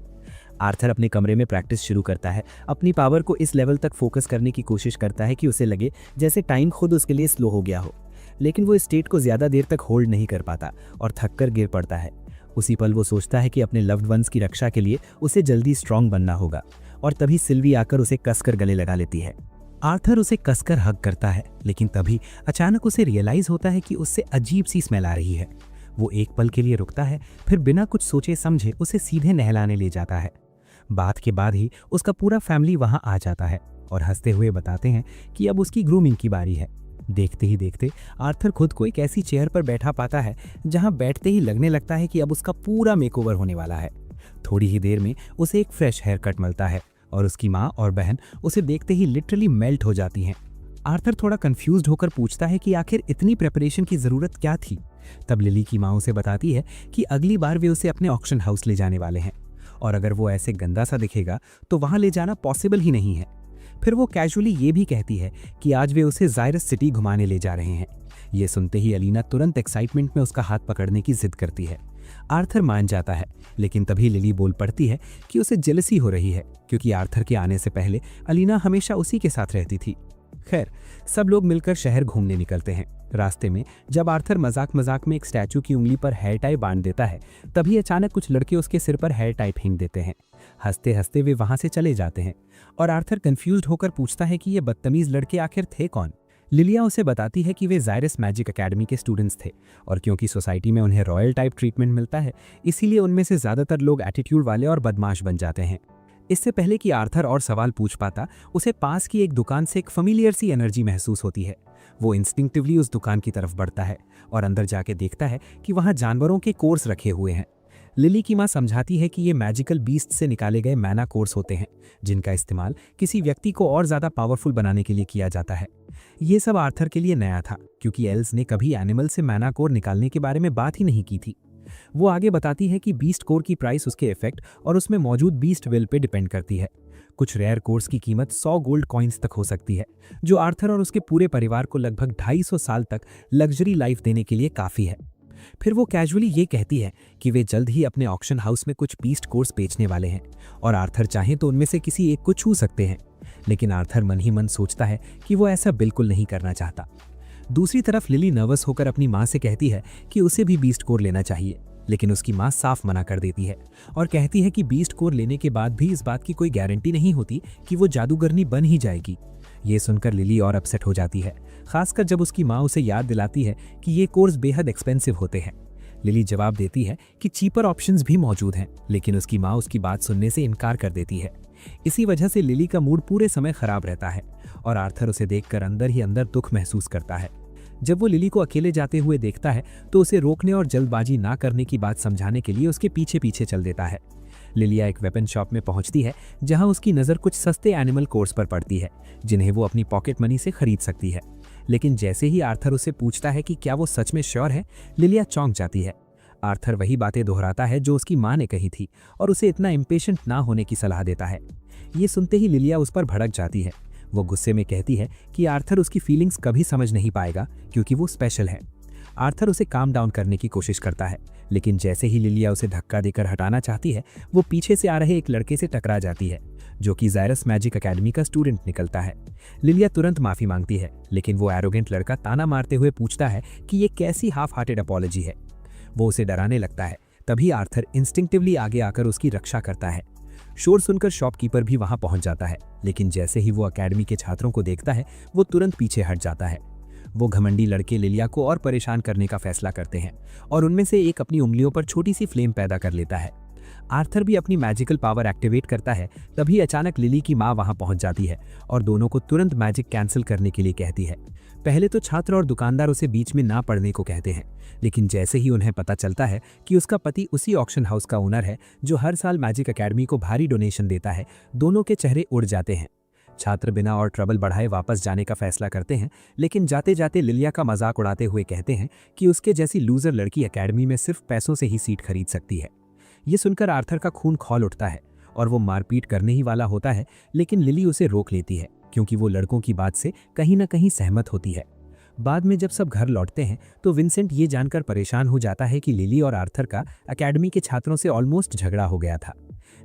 आर्थर अपने कमरे में प्रैक्टिस शुरू करता है, अपनी पावर को इस लेवल तक फोकस करने की कोशिश करता है कि उसे लगे जैसे टाइम खुद उसके लिए स्लो हो गया हो। लेकिन वो स्टेट को ज़्यादा देर तक होल्ड नहीं कर पाता और थककर गिर पड़ता है। उसी पल वो सोचता है कि अपने लव्ड वंस की रक्षा के लिए उसे जल्दी स्ट्रांग बनना होगा और तभी सिल्वी आकर उसे कसकर गले लगा लेती है। आर्थर उसे कसकर हग करता है, लेकिन तभी अचानक उसे रियलाइज़ होता है कि उससे अजीब सी स्मेल आ रही है। वो एक पल के लिए रुकता है, फिर बिना कुछ सोचे समझे उसे सीधे नहलाने ले जाता है। बात के बाद ही उसका पूरा फैमिली वहाँ आ जाता है और हंसते हुए बताते हैं कि अब उसकी ग्रूमिंग की बारी है। देखते ही देखते आर्थर खुद को एक ऐसी चेयर पर बैठा पाता है जहां बैठते ही लगने लगता है कि अब उसका पूरा मेकओवर होने वाला है। थोड़ी ही देर में उसे एक फ्रेश हेयर कट मिलता है और उसकी माँ और बहन उसे देखते ही लिटरली मेल्ट हो जाती हैं। आर्थर थोड़ा कंफ्यूज्ड होकर पूछता है कि आखिर इतनी प्रिपरेशन की ज़रूरत क्या थी। तब लिली की माँ उसे बताती है कि अगली बार वे उसे अपने ऑक्शन हाउस ले जाने वाले हैं और अगर वो ऐसे गंदा सा दिखेगा तो वहाँ ले जाना पॉसिबल ही नहीं है। फिर वो कैजुअली ये भी कहती है कि आज वे उसे ज़ायरस सिटी घुमाने ले जा रहे हैं। ये सुनते ही अलीना तुरंत एक्साइटमेंट में उसका हाथ पकड़ने की जिद करती है। आर्थर मान जाता है, लेकिन तभी लिली बोल पड़ती है कि उसे जेलसी हो रही है क्योंकि आर्थर के आने से पहले अलीना हमेशा उसी के साथ रहती थी। खैर, सब लोग मिलकर शहर घूमने निकलते हैं। रास्ते में जब आर्थर मजाक मजाक में एक स्टैचू की उंगली पर हेयर टाई बांध देता है, तभी अचानक कुछ लड़के उसके सिर पर हेयर टाई फेंक देते हैं। हंसते हंसते वे वहां से चले जाते हैं और आर्थर कंफ्यूज्ड होकर पूछता है कि ये बदतमीज लड़के आखिर थे कौन। लिलिया उसे बताती है कि वे ज़ायरस मैजिक एकेडमी के स्टूडेंट्स थे और क्योंकि सोसाइटी में उन्हें रॉयल टाइप ट्रीटमेंट मिलता है, इसीलिए उनमें से ज़्यादातर लोग एटीट्यूड वाले और बदमाश बन जाते हैं। इससे पहले कि आर्थर और सवाल पूछ पाता, उसे पास की एक दुकान से एक फैमिलियर सी एनर्जी महसूस होती है। वो इंस्टिंक्टिवली उस दुकान की तरफ बढ़ता है और अंदर जाके देखता है कि वहाँ जानवरों के कोर्स रखे हुए हैं। लिली की माँ समझाती है कि ये मैजिकल बीस्ट से निकाले गए मैना कोर्स होते हैं जिनका इस्तेमाल किसी व्यक्ति को और ज़्यादा पावरफुल बनाने के लिए किया जाता है। ये सब आर्थर के लिए नया था क्योंकि एल्स ने कभी एनिमल से मैना कोर निकालने के बारे में बात ही नहीं की थी। वो आगे बताती है कि बीस्ट कोर की प्राइस उसके इफेक्ट और उसमें मौजूद बीस्ट विल पे डिपेंड करती है। कुछ रेयर कोर्स की कीमत 100 गोल्ड कॉइन्स तक हो सकती है, जो आर्थर और उसके पूरे परिवार को लगभग 250 साल तक लग्जरी लाइफ देने के लिए काफ़ी है। फिर वो कैजुअली ये कहती है कि वे जल्द ही अपने ऑक्शन हाउस में कुछ बीस्ट कोर्स बेचने वाले हैं और आर्थर चाहे तो उनमें से किसी एक को छू सकते हैं। लेकिन आर्थर मन ही मन सोचता है कि वो ऐसा बिल्कुल नहीं करना चाहता। दूसरी तरफ लिली नर्वस होकर अपनी माँ से कहती है कि उसे भी बीस्ट कोर लेना चाहिए, लेकिन उसकी माँ साफ मना कर देती है और कहती है कि बीस्ट कोर लेने के बाद भी इस बात की कोई गारंटी नहीं होती कि वो जादूगरनी बन ही जाएगी। ये सुनकर लिली और अपसेट हो जाती है, खासकर जब उसकी माँ उसे याद दिलाती है कि ये कोर्स बेहद एक्सपेंसिव होते हैं। लिली जवाब देती है कि चीपर ऑप्शंस भी मौजूद हैं, लेकिन उसकी माँ उसकी बात सुनने से इनकार कर देती है। इसी वजह से लिली का मूड पूरे समय खराब रहता है और आर्थर उसे देखकर अंदर ही अंदर दुख महसूस करता है। जब वो लिली को अकेले जाते हुए देखता है तो उसे रोकने और जल्दबाजी ना करने की बात समझाने के लिए उसके पीछे पीछे चल देता है। लिलिया एक वेपन शॉप में पहुंचती है जहां उसकी नज़र कुछ सस्ते एनिमल कोर्स पर पड़ती है जिन्हें वो अपनी पॉकेट मनी से खरीद सकती है। लेकिन जैसे ही आर्थर उसे पूछता है कि क्या वो सच में श्योर है, लिलिया चौंक जाती है। आर्थर वही बातें दोहराता है जो उसकी माँ ने कही थी और उसे इतना इम्पेशेंट ना होने की सलाह देता है। ये सुनते ही लिलिया उस पर भड़क जाती है। वो गुस्से में कहती है कि आर्थर उसकी फीलिंग्स कभी समझ नहीं पाएगा क्योंकि वो स्पेशल है। आर्थर उसे काम डाउन करने की कोशिश करता है, लेकिन जैसे ही लिलिया उसे धक्का देकर हटाना चाहती है, वो पीछे से आ रहे एक लड़के से टकरा जाती है जो कि ज़ायरस मैजिक एकेडमी का स्टूडेंट निकलता है। लिलिया तुरंत माफी मांगती है, लेकिन वो एरोगेंट लड़का ताना मारते हुए पूछता है कि ये कैसी हाफ हार्टेड अपॉलॉजी है। वो उसे डराने लगता है। तभी आर्थर इंस्टिंक्टिवली आगे आकर उसकी रक्षा करता है। शोर सुनकर शॉपकीपर भी वहां पहुंच जाता है, लेकिन जैसे ही वो एकेडमी के छात्रों को देखता है, वो तुरंत पीछे हट जाता है। वो घमंडी लड़के लिलिया को और परेशान करने का फैसला करते हैं और उनमें से एक अपनी उंगलियों पर छोटी सी फ्लेम पैदा कर लेता है। आर्थर भी अपनी मैजिकल पावर एक्टिवेट करता है। तभी अचानक लिली की माँ वहां पहुंच जाती है और दोनों को तुरंत मैजिक कैंसिल करने के लिए कहती है। पहले तो छात्र और दुकानदार उसे बीच में ना पढ़ने को कहते हैं, लेकिन जैसे ही उन्हें पता चलता है कि उसका पति उसी ऑक्शन हाउस का ओनर है जो हर साल मैजिक एकेडमी को भारी डोनेशन देता है, दोनों के चेहरे उड़ जाते हैं। छात्र बिना और ट्रबल बढ़ाए वापस जाने का फैसला करते हैं, लेकिन जाते जाते लिलिया का मजाक उड़ाते हुए कहते हैं कि उसके जैसी लूजर लड़की एकेडमी में सिर्फ पैसों से ही सीट खरीद सकती है। ये सुनकर आर्थर का खून खौल उठता है और वो मारपीट करने ही वाला होता है, लेकिन लिली उसे रोक लेती है क्योंकि वो लड़कों की बात से कहीं ना कहीं सहमत होती है। बाद में जब सब घर लौटते हैं तो विंसेंट ये जानकर परेशान हो जाता है कि लिली और आर्थर का एकेडमी के छात्रों से ऑलमोस्ट झगड़ा हो गया था।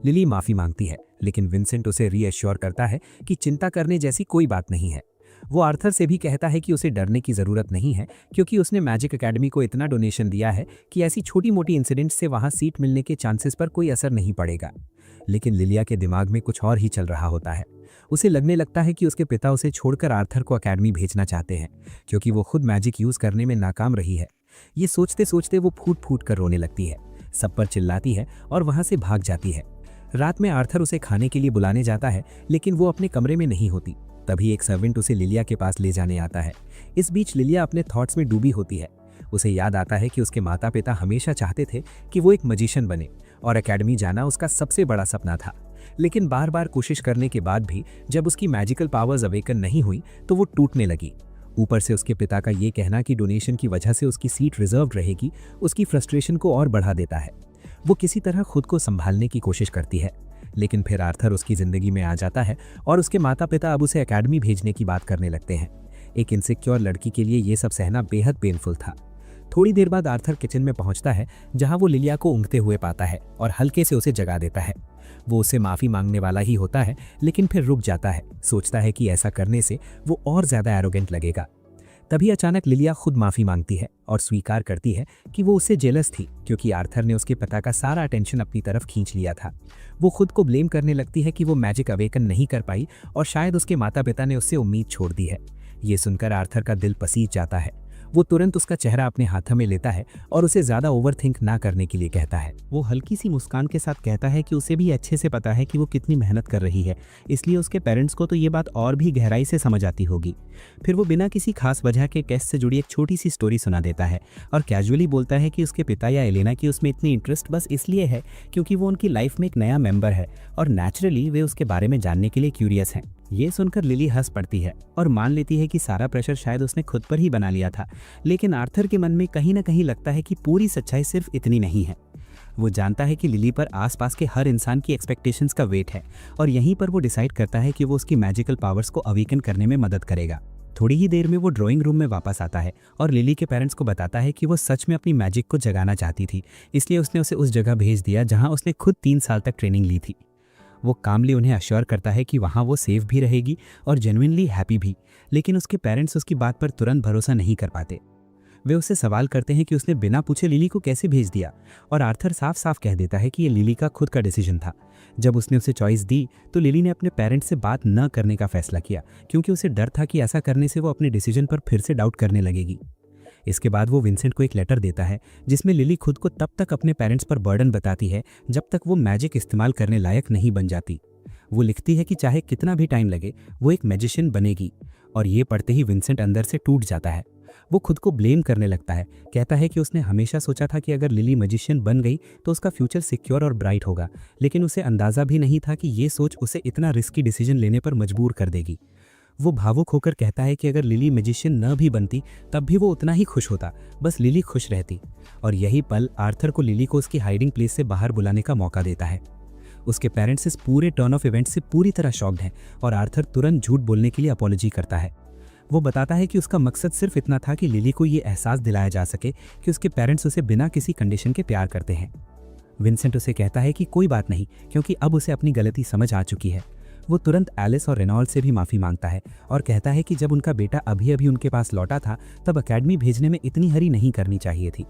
लिली माफी मांगती है, लेकिन विंसेंट उसे रीअश्योर करता है कि चिंता करने जैसी कोई बात नहीं है। वो आर्थर से भी कहता है कि उसे डरने की ज़रूरत नहीं है क्योंकि उसने मैजिक एकेडमी को इतना डोनेशन दिया है कि ऐसी छोटी मोटी इंसिडेंट्स से वहाँ सीट मिलने के चांसेस पर कोई असर नहीं पड़ेगा। लेकिन लिलिया के दिमाग में कुछ और ही चल रहा होता है। उसे लगने लगता है कि उसके पिता उसे छोड़कर आर्थर को एकेडमी भेजना चाहते हैं क्योंकि वो खुद मैजिक यूज़ करने में नाकाम रही है। ये सोचते सोचते वो फूट फूट कर रोने लगती है, सब पर चिल्लाती है और वहाँ से भाग जाती है। रात में आर्थर उसे खाने के लिए बुलाने जाता है, लेकिन वो अपने कमरे में नहीं होती। तभी एक सर्वेंट उसे लिलिया के पास ले जाने आता है। इस बीच लिलिया अपने थॉट्स में डूबी होती है। उसे याद आता है कि उसके माता पिता हमेशा चाहते थे कि वो एक मजिशियन बने और एकेडमी जाना उसका सबसे बड़ा सपना था। लेकिन बार बार कोशिश करने के बाद भी जब उसकी मैजिकल पावर्स अवेकन नहीं हुई तो वो टूटने लगी। ऊपर से उसके पिता का ये कहना कि डोनेशन की वजह से उसकी सीट रिजर्व्ड रहेगी, उसकी फ्रस्ट्रेशन को और बढ़ा देता है। वो किसी तरह खुद को संभालने की कोशिश करती है, लेकिन फिर आर्थर उसकी ज़िंदगी में आ जाता है और उसके माता पिता अब उसे एकेडमी भेजने की बात करने लगते हैं। एक इनसिक्योर लड़की के लिए ये सब सहना बेहद पेनफुल था। थोड़ी देर बाद आर्थर किचन में पहुंचता है जहां वो लिलिया को ऊँघते हुए पाता है और हल्के से उसे जगा देता है। वो उसे माफ़ी मांगने वाला ही होता है, लेकिन फिर रुक जाता है, सोचता है कि ऐसा करने से वो और ज़्यादा एरोगेंट लगेगा। तभी अचानक लिलिया खुद माफ़ी मांगती है और स्वीकार करती है कि वो उससे जेलस थी क्योंकि आर्थर ने उसके पिता का सारा अटेंशन अपनी तरफ खींच लिया था। वो खुद को ब्लेम करने लगती है कि वो मैजिक अवेकन नहीं कर पाई और शायद उसके माता पिता ने उससे उम्मीद छोड़ दी है। ये सुनकर आर्थर का दिल पसीज जाता है। वो तुरंत उसका चेहरा अपने हाथों में लेता है और उसे ज़्यादा ओवरथिंक ना करने के लिए कहता है। वो हल्की सी मुस्कान के साथ कहता है कि उसे भी अच्छे से पता है कि वो कितनी मेहनत कर रही है, इसलिए उसके पेरेंट्स को तो ये बात और भी गहराई से समझ आती होगी। फिर वो बिना किसी खास वजह के टेस्ट से जुड़ी एक छोटी सी स्टोरी सुना देता है और कैजुअली बोलता है कि उसके पिता या एलेना की उसमें इतनी इंटरेस्ट बस इसलिए है क्योंकि वो उनकी लाइफ में एक नया मेंबर है और नेचुरली वे उसके बारे में जानने के लिए क्यूरियस हैं। ये सुनकर लिली हंस पड़ती है और मान लेती है कि सारा प्रेशर शायद उसने खुद पर ही बना लिया था, लेकिन आर्थर के मन में कहीं ना कहीं लगता है कि पूरी सच्चाई सिर्फ इतनी नहीं है। वो जानता है कि लिली पर आसपास के हर इंसान की एक्सपेक्टेशंस का वेट है और यहीं पर वो डिसाइड करता है कि वो उसकी मैजिकल पावर्स को अवेकन करने में मदद करेगा। थोड़ी ही देर में वो ड्राइंग रूम में वापस आता है और लिली के पेरेंट्स को बताता है कि वो सच में अपनी मैजिक को जगाना चाहती थी, इसलिए उसने उसे उस जगह भेज दिया जहाँ उसने खुद 3 साल तक ट्रेनिंग ली थी। वो कामली उन्हें अश्योर करता है कि वहाँ वो सेफ भी रहेगी और जेन्युइनली हैप्पी भी, लेकिन उसके पेरेंट्स उसकी बात पर तुरंत भरोसा नहीं कर पाते। वे उससे सवाल करते हैं कि उसने बिना पूछे लिली को कैसे भेज दिया और आर्थर साफ साफ कह देता है कि ये लिली का खुद का डिसीजन था। जब उसने उसे चॉइस दी तो लिली ने अपने पेरेंट्स से बात न करने का फैसला किया क्योंकि उसे डर था कि ऐसा करने से वो अपने डिसीजन पर फिर से डाउट करने लगेगी। इसके बाद वो विंसेंट को एक लेटर देता है जिसमें लिली खुद को तब तक अपने पेरेंट्स पर बर्डन बताती है जब तक वो मैजिक इस्तेमाल करने लायक नहीं बन जाती। वो लिखती है कि चाहे कितना भी टाइम लगे वो एक मैजिशियन बनेगी, और ये पढ़ते ही विंसेंट अंदर से टूट जाता है। वो खुद को ब्लेम करने लगता है, कहता है कि उसने हमेशा सोचा था कि अगर लिली मैजिशियन बन गई तो उसका फ्यूचर सिक्योर और ब्राइट होगा, लेकिन उसे अंदाज़ा भी नहीं था कि ये सोच उसे इतना रिस्की डिसीजन लेने पर मजबूर कर देगी। वो भावुक होकर कहता है कि अगर लिली मैजिशियन न भी बनती तब भी वो उतना ही खुश होता, बस लिली खुश रहती। और यही पल आर्थर को लिली को उसकी हाइडिंग प्लेस से बाहर बुलाने का मौका देता है। उसके पेरेंट्स इस पूरे टर्न ऑफ इवेंट से पूरी तरह शॉक्ड हैं और आर्थर तुरंत झूठ बोलने के लिए अपॉलॉजी करता है। वो बताता है कि उसका मकसद सिर्फ इतना था कि लिली को ये एहसास दिलाया जा सके कि उसके पेरेंट्स उसे बिना किसी कंडीशन के प्यार करते हैं। विंसेंट उसे कहता है कि कोई बात नहीं, क्योंकि अब उसे अपनी गलती समझ आ चुकी है। वो तुरंत एलिस और रेनॉल्ड से भी माफ़ी मांगता है और कहता है कि जब उनका बेटा अभी अभी उनके पास लौटा था तब अकेडमी भेजने में इतनी हरी नहीं करनी चाहिए थी।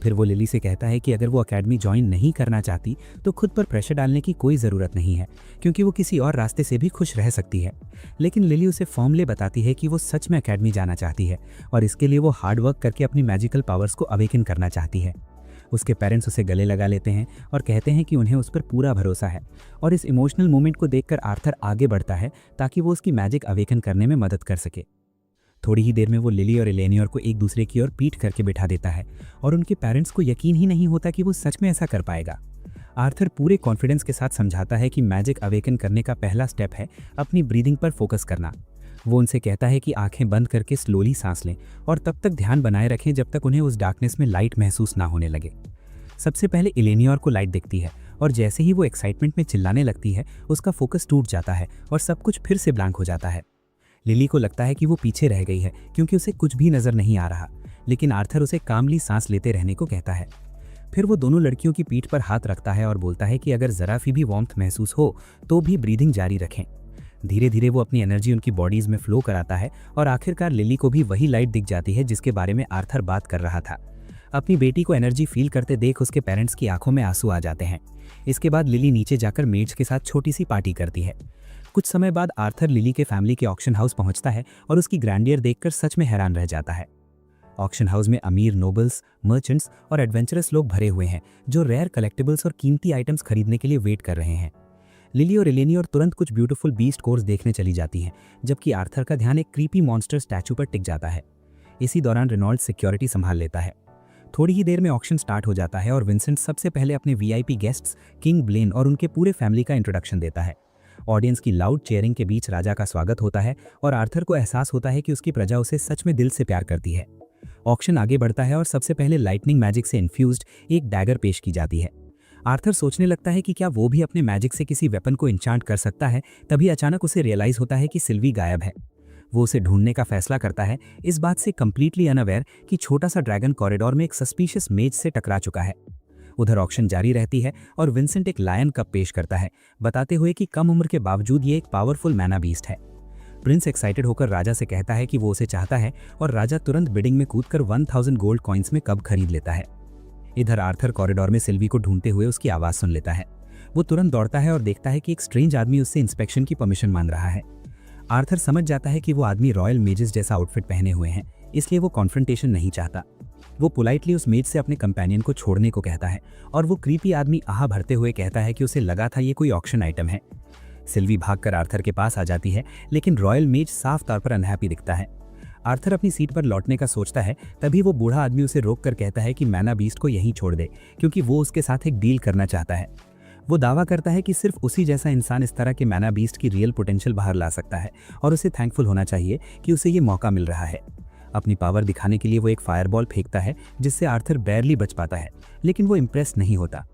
फिर वो लिली से कहता है कि अगर वो अकेडमी ज्वाइन नहीं करना चाहती तो खुद पर प्रेशर डालने की कोई ज़रूरत नहीं है, क्योंकि वो किसी और रास्ते से भी खुश रह सकती है। लेकिन लिली उसे फॉर्मली बताती है कि वो सच में अकेडमी जाना चाहती है और इसके लिए वो हार्ड वर्क करके अपनी मैजिकल पावर्स को अवेकन करना चाहती है। उसके पेरेंट्स उसे गले लगा लेते हैं और कहते हैं कि उन्हें उस पर पूरा भरोसा है, और इस इमोशनल मोमेंट को देखकर आर्थर आगे बढ़ता है ताकि वो उसकी मैजिक अवेकन करने में मदद कर सके। थोड़ी ही देर में वो लिली और एलेनियोर को एक दूसरे की ओर पीठ करके बिठा देता है और उनके पेरेंट्स को यकीन ही नहीं होता कि वो सच में ऐसा कर पाएगा। आर्थर पूरे कॉन्फिडेंस के साथ समझाता है कि मैजिक अवेकन करने का पहला स्टेप है अपनी ब्रीदिंग पर फोकस करना। वो उनसे कहता है कि आंखें बंद करके स्लोली सांस लें और तब तक ध्यान बनाए रखें जब तक उन्हें उस डार्कनेस में लाइट महसूस ना होने लगे। सबसे पहले एलेनियोर को लाइट दिखती है और जैसे ही वो एक्साइटमेंट में चिल्लाने लगती है उसका फोकस टूट जाता है और सब कुछ फिर से ब्लैंक हो जाता है। लिली को लगता है कि वो पीछे रह गई है क्योंकि उसे कुछ भी नजर नहीं आ रहा, लेकिन आर्थर उसे कामली सांस लेते रहने को कहता है। फिर वो दोनों लड़कियों की पीठ पर हाथ रखता है और बोलता है कि अगर जरा भी वार्मथ महसूस हो तो भी ब्रीदिंग जारी रखें। धीरे धीरे वो अपनी एनर्जी उनकी बॉडीज में फ्लो कराता है और आखिरकार लिली को भी वही लाइट दिख जाती है जिसके बारे में आर्थर बात कर रहा था। अपनी बेटी को एनर्जी फील करते देख उसके पेरेंट्स की आंखों में आंसू आ जाते हैं। इसके बाद लिली नीचे जाकर मेड्स के साथ छोटी सी पार्टी करती है। कुछ समय बाद आर्थर लिली के फैमिली के ऑक्शन हाउस पहुंचता है और उसकी ग्रैंडियर देखकर सच में हैरान रह जाता है। ऑक्शन हाउस में अमीर नोबल्स, मर्चेंट्स और एडवेंचरस लोग भरे हुए हैं जो रेयर कलेक्टिबल्स और कीमती आइटम्स खरीदने के लिए वेट कर रहे हैं। लिली और एलेनियोर तुरंत कुछ ब्यूटीफुल बीस्ट कोर्स देखने चली जाती हैं, जबकि आर्थर का ध्यान एक क्रीपी मॉन्स्टर स्टैचू पर टिक जाता है। इसी दौरान रेनॉल्ड सिक्योरिटी संभाल लेता है। थोड़ी ही देर में ऑक्शन स्टार्ट हो जाता है और विंसेंट सबसे पहले अपने वीआईपी गेस्ट्स किंग ब्लेन और उनके पूरे फैमिली का इंट्रोडक्शन देता है। ऑडियंस की लाउड चेयरिंग के बीच राजा का स्वागत होता है और आर्थर को एहसास होता है कि उसकी प्रजा उसे सच में दिल से प्यार करती है। ऑक्शन आगे बढ़ता है और सबसे पहले लाइटनिंग मैजिक से इन्फ्यूज्ड एक डैगर पेश की जाती है। आर्थर सोचने लगता है कि क्या वो भी अपने मैजिक से किसी वेपन को इंचांट कर सकता है, तभी अचानक उसे रियलाइज होता है कि सिल्वी गायब है। वो उसे ढूंढने का फैसला करता है, इस बात से कंप्लीटली अनअवेयर कि छोटा सा ड्रैगन कॉरिडोर में एक सस्पिशियस मेज से टकरा चुका है। उधर ऑक्शन जारी रहती है और विंसेंट एक लायन कप पेश करता है, बताते हुए कि कम उम्र के बावजूद ये एक पावरफुल मैना बीस्ट है। प्रिंस एक्साइटेड होकर राजा से कहता है कि वो उसे चाहता है और राजा तुरंत बिडिंग में कूदकर 1000 गोल्ड कॉइन्स में कब खरीद लेता है। इधर आर्थर कॉरिडोर में सिल्वी को ढूंढते हुए उसकी आवाज़ सुन लेता है। वो तुरंत दौड़ता है और देखता है कि एक स्ट्रेंज आदमी उससे इंस्पेक्शन की परमिशन मांग रहा है। आर्थर समझ जाता है कि वो आदमी रॉयल मेजेस जैसा आउटफिट पहने हुए हैं, इसलिए वो कॉन्फ्रंटेशन नहीं चाहता। वो पोलाइटली उस मेज से अपने कंपेनियन को छोड़ने को कहता है और वो क्रीपी आदमी आह भरते हुए कहता है कि उसे लगा था ये कोई ऑक्शन आइटम है। सिल्वी भागकर आर्थर के पास आ जाती है, लेकिन रॉयल मेज साफ तौर पर अनहैप्पी दिखता है। आर्थर अपनी सीट पर लौटने का सोचता है, तभी वो बूढ़ा आदमी उसे रोककर कहता है कि मैना बीस्ट को यहीं छोड़ दे, क्योंकि वो उसके साथ एक डील करना चाहता है। वो दावा करता है कि सिर्फ उसी जैसा इंसान इस तरह के मैना बीस्ट की रियल पोटेंशियल बाहर ला सकता है और उसे थैंकफुल होना चाहिए कि उसे ये मौका मिल रहा है। अपनी पावर दिखाने के लिए वो एक फायरबॉल फेंकता है जिससे आर्थर बैरली बच पाता है, लेकिन वो इम्प्रेस नहीं होता।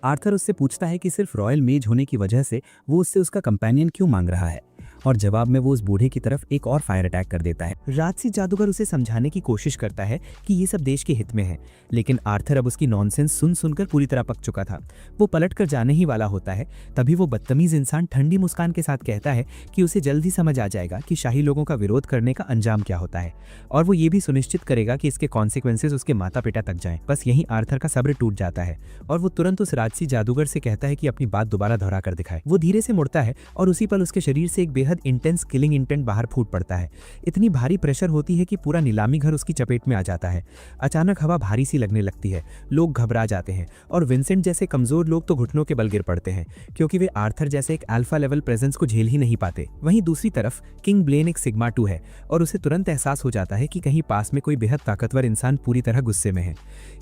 आर्थर उससे पूछता है कि सिर्फ रॉयल मेज होने की वजह से वो उससे उसका कंपेनियन क्यों मांग रहा है, और जवाब में वो उस बूढ़े की तरफ एक और फायर अटैक कर देता है। राजसी जादूगर उसे समझाने की कोशिश करता है कि ये सब देश के हित में है, लेकिन आर्थर अब उसकी नॉनसेंस सुन सुनकर पूरी तरह पक चुका था। वो पलट कर जाने ही वाला होता है, तभी वो बदतमीज इंसान ठंडी मुस्कान के साथ कहता है कि उसे जल्द ही समझ आ जाएगा कि शाही लोगों का विरोध करने का अंजाम क्या होता है, और वो ये भी सुनिश्चित करेगा कि इसके कॉन्सिक्वेंसेज उसके माता पिता तक जाएं। बस यहीं आर्थर का सब्र टूट जाता है और वो तुरंत उस राजसी जादूगर से कहता है कि अपनी बात दोबारा दोहरा कर दिखाए। वो धीरे से मुड़ता है और उसी पल उसके शरीर से एक बेहद इंटेंस किलिंग इंटेंट बाहर फूट पड़ता है। इतनी भारी प्रेशर होती है कि पूरा नीलामी घर उसकी चपेट में आ जाता है। अचानक हवा भारी सी लगने लगती है, लोग घबरा जाते हैं और विंसेंट जैसे कमजोर लोग तो घुटनों के बल गिर पड़ते हैं, क्योंकि वे आर्थर जैसे एक अल्फा लेवल प्रेजेंस को झेल ही नहीं पाते। वहीं दूसरी तरफ किंग ब्लेन एक सिग्मा 2 है और उसे तुरंत एहसास हो जाता है कि कहीं पास में कोई बेहद ताकतवर इंसान पूरी तरह गुस्से में है।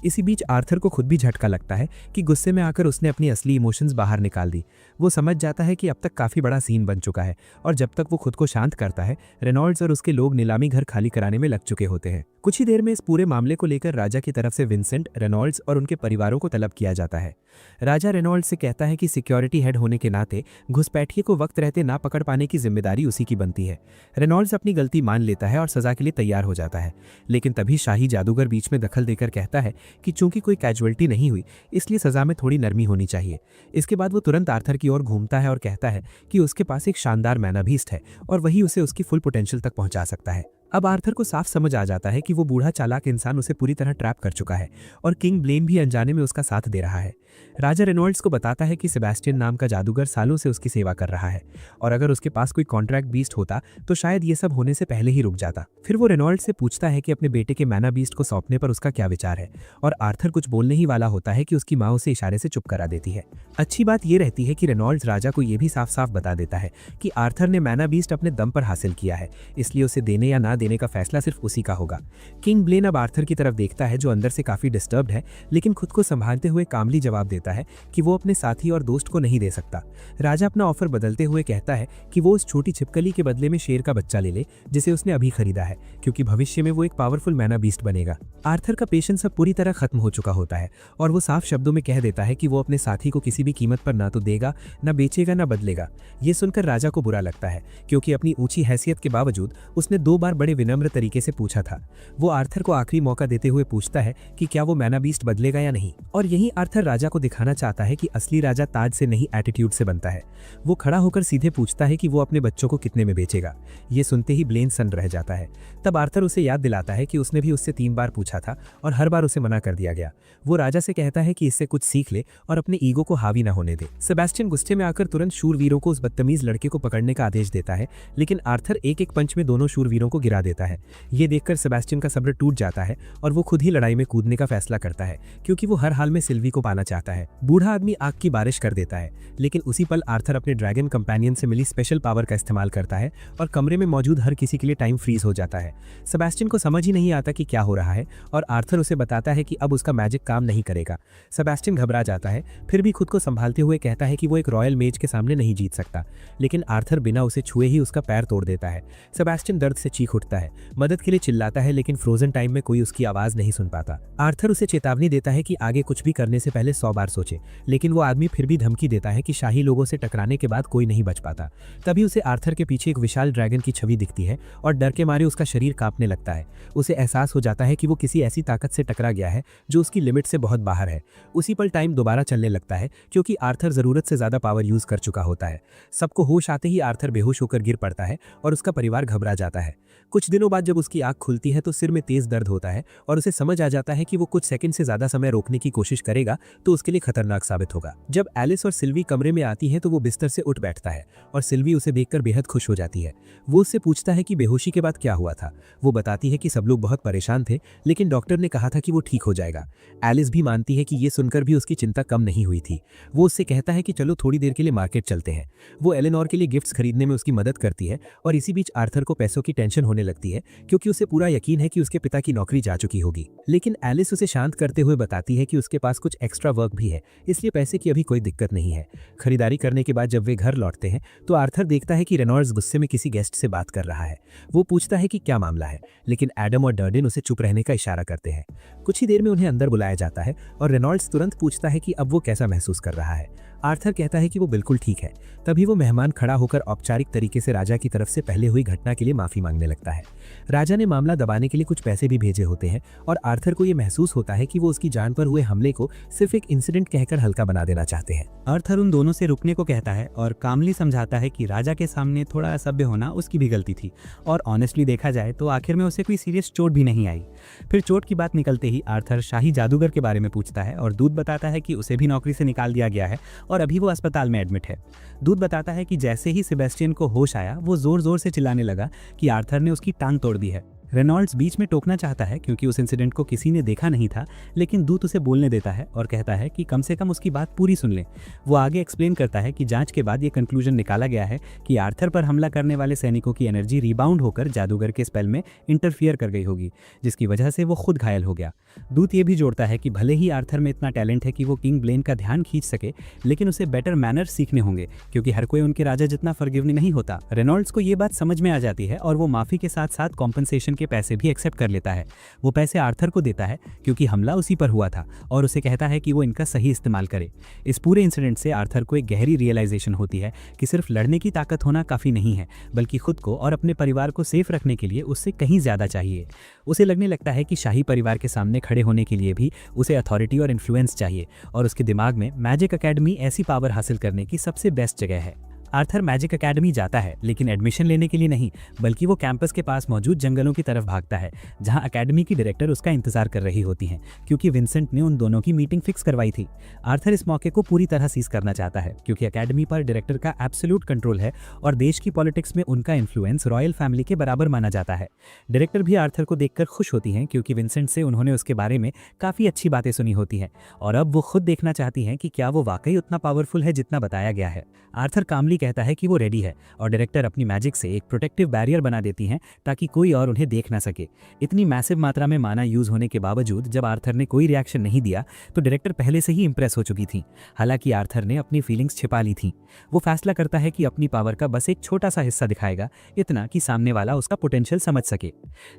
इसी बीच आर्थर को खुद भी झटका लगता है कि गुस्से में आकर उसने अपनी असली इमोशंस बाहर निकाल दी। वो समझ जाता है कि अब तक काफी बड़ा सीन बन चुका है और जब तक वो खुद को शांत करता है, रेनॉल्ड्स और उसके लोग नीलामी घर खाली कराने में लग चुके होते हैं। कुछ ही देर में इस पूरे मामले को लेकर राजा की तरफ से विंसेंट, रेनॉल्ड्स और उनके परिवारों को तलब किया जाता है। राजा रेनॉल्ड्स से कहता है कि सिक्योरिटी हेड होने के नाते घुसपैठिए को वक्त रहते ना पकड़ पाने की जिम्मेदारी उसी की बनती है। रेनॉल्ड्स अपनी गलती मान लेता है और सजा के लिए तैयार हो जाता है, लेकिन तभी शाही जादूगर बीच में दखल देकर कहता है कि चूंकि कोई कैजुअल्टी नहीं हुई, इसलिए सजा में थोड़ी नरमी होनी चाहिए। इसके बाद वो तुरंत आर्थर की ओर घूमता है और कहता है कि उसके पास एक शानदार मैना बीस्ट है और वही उसे उसकी फुल पोटेंशियल तक पहुंचा सकता है। अब आर्थर को साफ समझ आ जाता है कि वो बूढ़ा चालाक इंसान उसे पूरी तरह ट्रैप कर चुका है और किंग ब्लेम भी अनजाने में उसका साथ दे रहा है। राजा रेनॉल्ड्स को बताता है कि सेबेस्टियन नाम का जादूगर सालों से उसकी सेवा कर रहा है और अगर उसके पास कोई कॉन्ट्रैक्ट बीस्ट होता तो शायद ये सब होने से पहले ही रुक जाता। फिर वो रेनॉल्ड्स से पूछता है कि अपने बेटे के मैना बीस्ट को सौंपने पर उसका क्या विचार है और आर्थर कुछ बोलने ही वाला होता है कि उसकी माँ उसे इशारे से चुप करा देती है। अच्छी बात यह रहती है कि रेनॉल्ड्स राजा को यह भी साफ साफ बता देता है कि आर्थर ने मैना बीस्ट अपने दम पर हासिल किया है, इसलिए उसे देने या ना देने का फैसला सिर्फ उसी का होगा। किंग ब्लेन अब आर्थर की तरफ देखता है जो अंदर से काफी डिस्टर्ब्ड है, लेकिन खुद को संभालते हुए कामली जवाब देता है कि वो अपने साथी और दोस्त को नहीं दे सकता। राजा अपना ऑफर बदलते हुए कहता है कि वो उस छोटी छिपकली के बदले में शेर का बच्चा ले ले जिसे उसने अभी खरीदा है, क्योंकि भविष्य में वो एक पावरफुल मैना बीस्ट बनेगा। आर्थर का पेशेंस अब पूरी तरह खत्म हो चुका होता है और वो साफ शब्दों में कह देता है कि वो अपने साथी को किसी भी कीमत पर ना तो देगा, ना बेचेगा, ना बदलेगा। ये सुनकर राजा को बुरा लगता है, क्योंकि अपनी ऊंची हैसियत के बावजूद उसने 2 बार बड़े विनम्र तरीके से पूछा था। वो आर्थर को आखिरी मौका देते हुए पूछता है कि क्या वो मैना बीस्ट बदलेगा या नहीं, और यही आर्थर राजा को दिखाना चाहता है कि असली राजा ताज से नहीं एटीट्यूड से बनता है। वो खड़ा होकर सीधे पूछता है कि वो अपने बच्चों को कितने में बेचेगा। ये सुनते ही ब्लेन सन्न रह जाता है। तब आर्थर उसे याद दिलाता है कि उसने भी उससे 3 बार पूछा था और हर बार उसे मना कर दिया गया। वो राजा से कहता है कि इससे कुछ सीख ले और अपने ईगो को हावी ना होने दे। सेबेस्टियन गुस्से में आकर तुरंत शूरवीरों को उस बदतमीज लड़के को पकड़ने का आदेश देता है, लेकिन आर्थर एक एक पंच में दोनों शूरवीरों को गिरा देता है। ये देखकर सेबेस्टियन का सब्र टूट जाता है और वो खुद ही लड़ाई में कूदने का फैसला करता है, क्योंकि वो हर हाल में सिल्वी को पाना चाहता है। बूढ़ा आदमी आग की बारिश कर देता है, लेकिन उसी पल आर्थर अपने ड्रैगन कंपेनियन से मिली स्पेशल पावर का इस्तेमाल करता है और कमरे में मौजूद हर किसी के लिए टाइम फ्रीज हो जाता है। सेबेस्टियन को समझ ही नहीं आता कि क्या हो रहा है और आर्थर उसे बताता है कि अब उसका मैजिक काम नहीं करेगा। सेबेस्टियन घबरा जाता है, फिर भी खुद को संभालते हुए कहता है कि वो एक रॉयल मेज के सामने नहीं जीत सकता, लेकिन आर्थर बिना उसे छुए ही उसका पैर तोड़ देता है। सेबेस्टियन दर्द से चीख उठता है, मदद के लिए चिल्लाता है, लेकिन फ्रोजन टाइम में कोई उसकी आवाज नहीं सुन पाता। आर्थर उसे चेतावनी देता है कि आगे कुछ भी करने से पहले 100 बार सोचे, लेकिन वो आदमी फिर भी धमकी देता है कि शाही लोगों से टकराने के बाद कोई नहीं बच पाता। तभी उसे आर्थर के पीछे एक विशाल ड्रैगन की छवि दिखती है और डर के मारे उसका शरीर कांपने लगता है। उसे एहसास हो जाता है कि वो किसी ऐसी ताकत से टकरा गया है जो उसकी लिमिट से बहुत बाहर है। उसी पल टाइम दोबारा चलने लगता है, क्योंकि आर्थर जरूरत से ज्यादा पावर यूज कर चुका होता है। सबको होश आते ही आर्थर बेहोश होकर गिर पड़ता है और उसका परिवार घबरा जाता है। कुछ दिनों बाद जब उसकी आंख खुलती है तो सिर में तेज दर्द होता है और उसे समझ आ जाता है कि वो कुछ सेकंड से ज्यादा समय रोकने की कोशिश करेगा तो उसके लिए खतरनाक साबित होगा। जब एलिस और सिल्वी कमरे में आती है तो वो बिस्तर से उठ बैठता है और सिल्वी उसे देखकर बेहद खुश हो जाती है। वो उससे पूछता है कि बेहोशी के बाद क्या हुआ था। वो बताती है कि सब लोग बहुत परेशान थे, लेकिन डॉक्टर ने कहा था कि वो ठीक हो जाएगा। एलिस भी मानती है कि ये सुनकर भी उसकी चिंता कम नहीं हुई थी। वो उससे कहता है कि चलो थोड़ी देर के लिए मार्केट चलते हैं। वो एलेनोर के लिए गिफ्ट्स खरीदने में उसकी मदद करती है और इसी बीच आर्थर को पैसों की टेंशन होने लगती है, क्योंकि उसे पूरा यकीन है कि उसके पिता की नौकरी जा चुकी होगी। लेकिन एलिस उसे शांत करते हुए बताती है कि उसके पास कुछ एक्स्ट्रा वर्क भी है, इसलिए पैसे की अभी कोई दिक्कत नहीं है। खरीदारी करने के बाद जब वे घर लौटते हैं तो आर्थर देखता है कि रेनॉल्ड्स गुस्से में किसी गेस्ट से बात कर रहा है। वो पूछता है कि क्या मामला है, लेकिन एडम और डर्डिन उसे चुप रहने का इशारा करते हैं। कुछ ही देर में उन्हें अंदर बुलाया जाता है और रेनॉल्ड्स तुरंत पूछता है कि अब वो कैसा महसूस कर रहा है। आर्थर कहता है कि वो बिल्कुल ठीक है। तभी वो मेहमान खड़ा होकर औपचारिक तरीके से राजा की तरफ से पहले हुई घटना के लिए माफी मांगने लगता है। राजा ने मामला दबाने के लिए कुछ पैसे भी भेजे होते हैं और आर्थर को ये महसूस होता है कि वो उसकी जान पर हुए हमले को सिर्फ एक इंसिडेंट कहकर हल्का बना देना चाहते हैं। आर्थर उन दोनों से रुकने को कहता है और कामली समझाता है कि राजा के सामने थोड़ा असभ्य होना उसकी भी गलती थी और ऑनेस्टली देखा जाए तो आखिर में उसे कोई सीरियस चोट भी नहीं आई। फिर चोट की बात निकलते ही आर्थर शाही जादूगर के बारे में पूछता है और दूत बताता है कि उसे भी नौकरी से निकाल दिया गया है और अभी वो अस्पताल में एडमिट है। दूत बताता है कि जैसे ही सेबेस्टियन को होश आया वो जोर जोर से चिल्लाने लगा कि आर्थर ने उसकी टांग तोड़ दी है। रेनॉल्ड्स बीच में टोकना चाहता है क्योंकि उस इंसिडेंट को किसी ने देखा नहीं था, लेकिन दूत उसे बोलने देता है और कहता है कि कम से कम उसकी बात पूरी सुन लें। वो आगे एक्सप्लेन करता है कि जांच के बाद ये कंक्लूजन निकाला गया है कि आर्थर पर हमला करने वाले सैनिकों की एनर्जी रिबाउंड होकर जादूगर के स्पेल में इंटरफियर कर गई होगी, जिसकी वजह से वो खुद घायल हो गया। दूत ये भी जोड़ता है कि भले ही आर्थर में इतना टैलेंट है कि वो किंग ब्लेन का ध्यान खींच सके, लेकिन उसे बेटर मैनर सीखने होंगे क्योंकि हर कोई उनके राजा जितना फॉरगिवनी नहीं होता। रेनॉल्ड्स को ये बात समझ में आ जाती है और वो माफी के साथ साथ कॉम्पनसेशन के पैसे भी एक्सेप्ट कर लेता है। वो पैसे आर्थर को देता है क्योंकि हमला उसी पर हुआ था और उसे कहता है कि वो इनका सही इस्तेमाल करे। इस पूरे इंसिडेंट से आर्थर को एक गहरी रियलाइजेशन होती है कि सिर्फ लड़ने की ताकत होना काफ़ी नहीं है, बल्कि खुद को और अपने परिवार को सेफ रखने के लिए उससे कहीं ज़्यादा चाहिए। उसे लगने लगता है कि शाही परिवार के सामने खड़े होने के लिए भी उसे अथॉरिटी और इन्फ्लुएंस चाहिए और उसके दिमाग में मैजिक अकेडमी ऐसी पावर हासिल करने की सबसे बेस्ट जगह है। आर्थर मैजिक अकेडमी जाता है, लेकिन एडमिशन लेने के लिए नहीं, बल्कि वो कैंपस के पास मौजूद जंगलों की तरफ भागता है जहां अकेडमी की डायरेक्टर उसका इंतजार कर रही होती हैं क्योंकि विंसेंट ने उन दोनों की मीटिंग फिक्स करवाई थी। आर्थर इस मौके को पूरी तरह सीज करना चाहता है क्योंकि अकेडमी पर डायरेक्टर का एब्सोल्यूट कंट्रोल है और देश की पॉलिटिक्स में उनका इन्फ्लुएंस रॉयल फैमिली के बराबर माना जाता है। डायरेक्टर भी आर्थर को देखकर खुश होती हैं क्योंकि विंसेंट से उन्होंने उसके बारे में काफ़ी अच्छी बातें सुनी होती हैं और अब वो खुद देखना चाहती हैं कि क्या वो वाकई उतना पावरफुल है जितना बताया गया है। आर्थर कामली कहता है कि वो रेडी है और डायरेक्टर अपनी मैजिक से एक प्रोटेक्टिव बैरियर बना देती हैं ताकि कोई और उन्हें देख ना सके। इतनी मैसिव मात्रा में माना यूज होने के बावजूद जब आर्थर ने कोई रिएक्शन नहीं दिया तो डायरेक्टर पहले से ही इंप्रेस हो चुकी थी। हालांकि आर्थर ने अपनी फीलिंग्स छिपा ली थी। वो फैसला करता है कि अपनी पावर का बस एक छोटा सा हिस्सा दिखाएगा, इतना कि सामने वाला उसका पोटेंशियल समझ सके।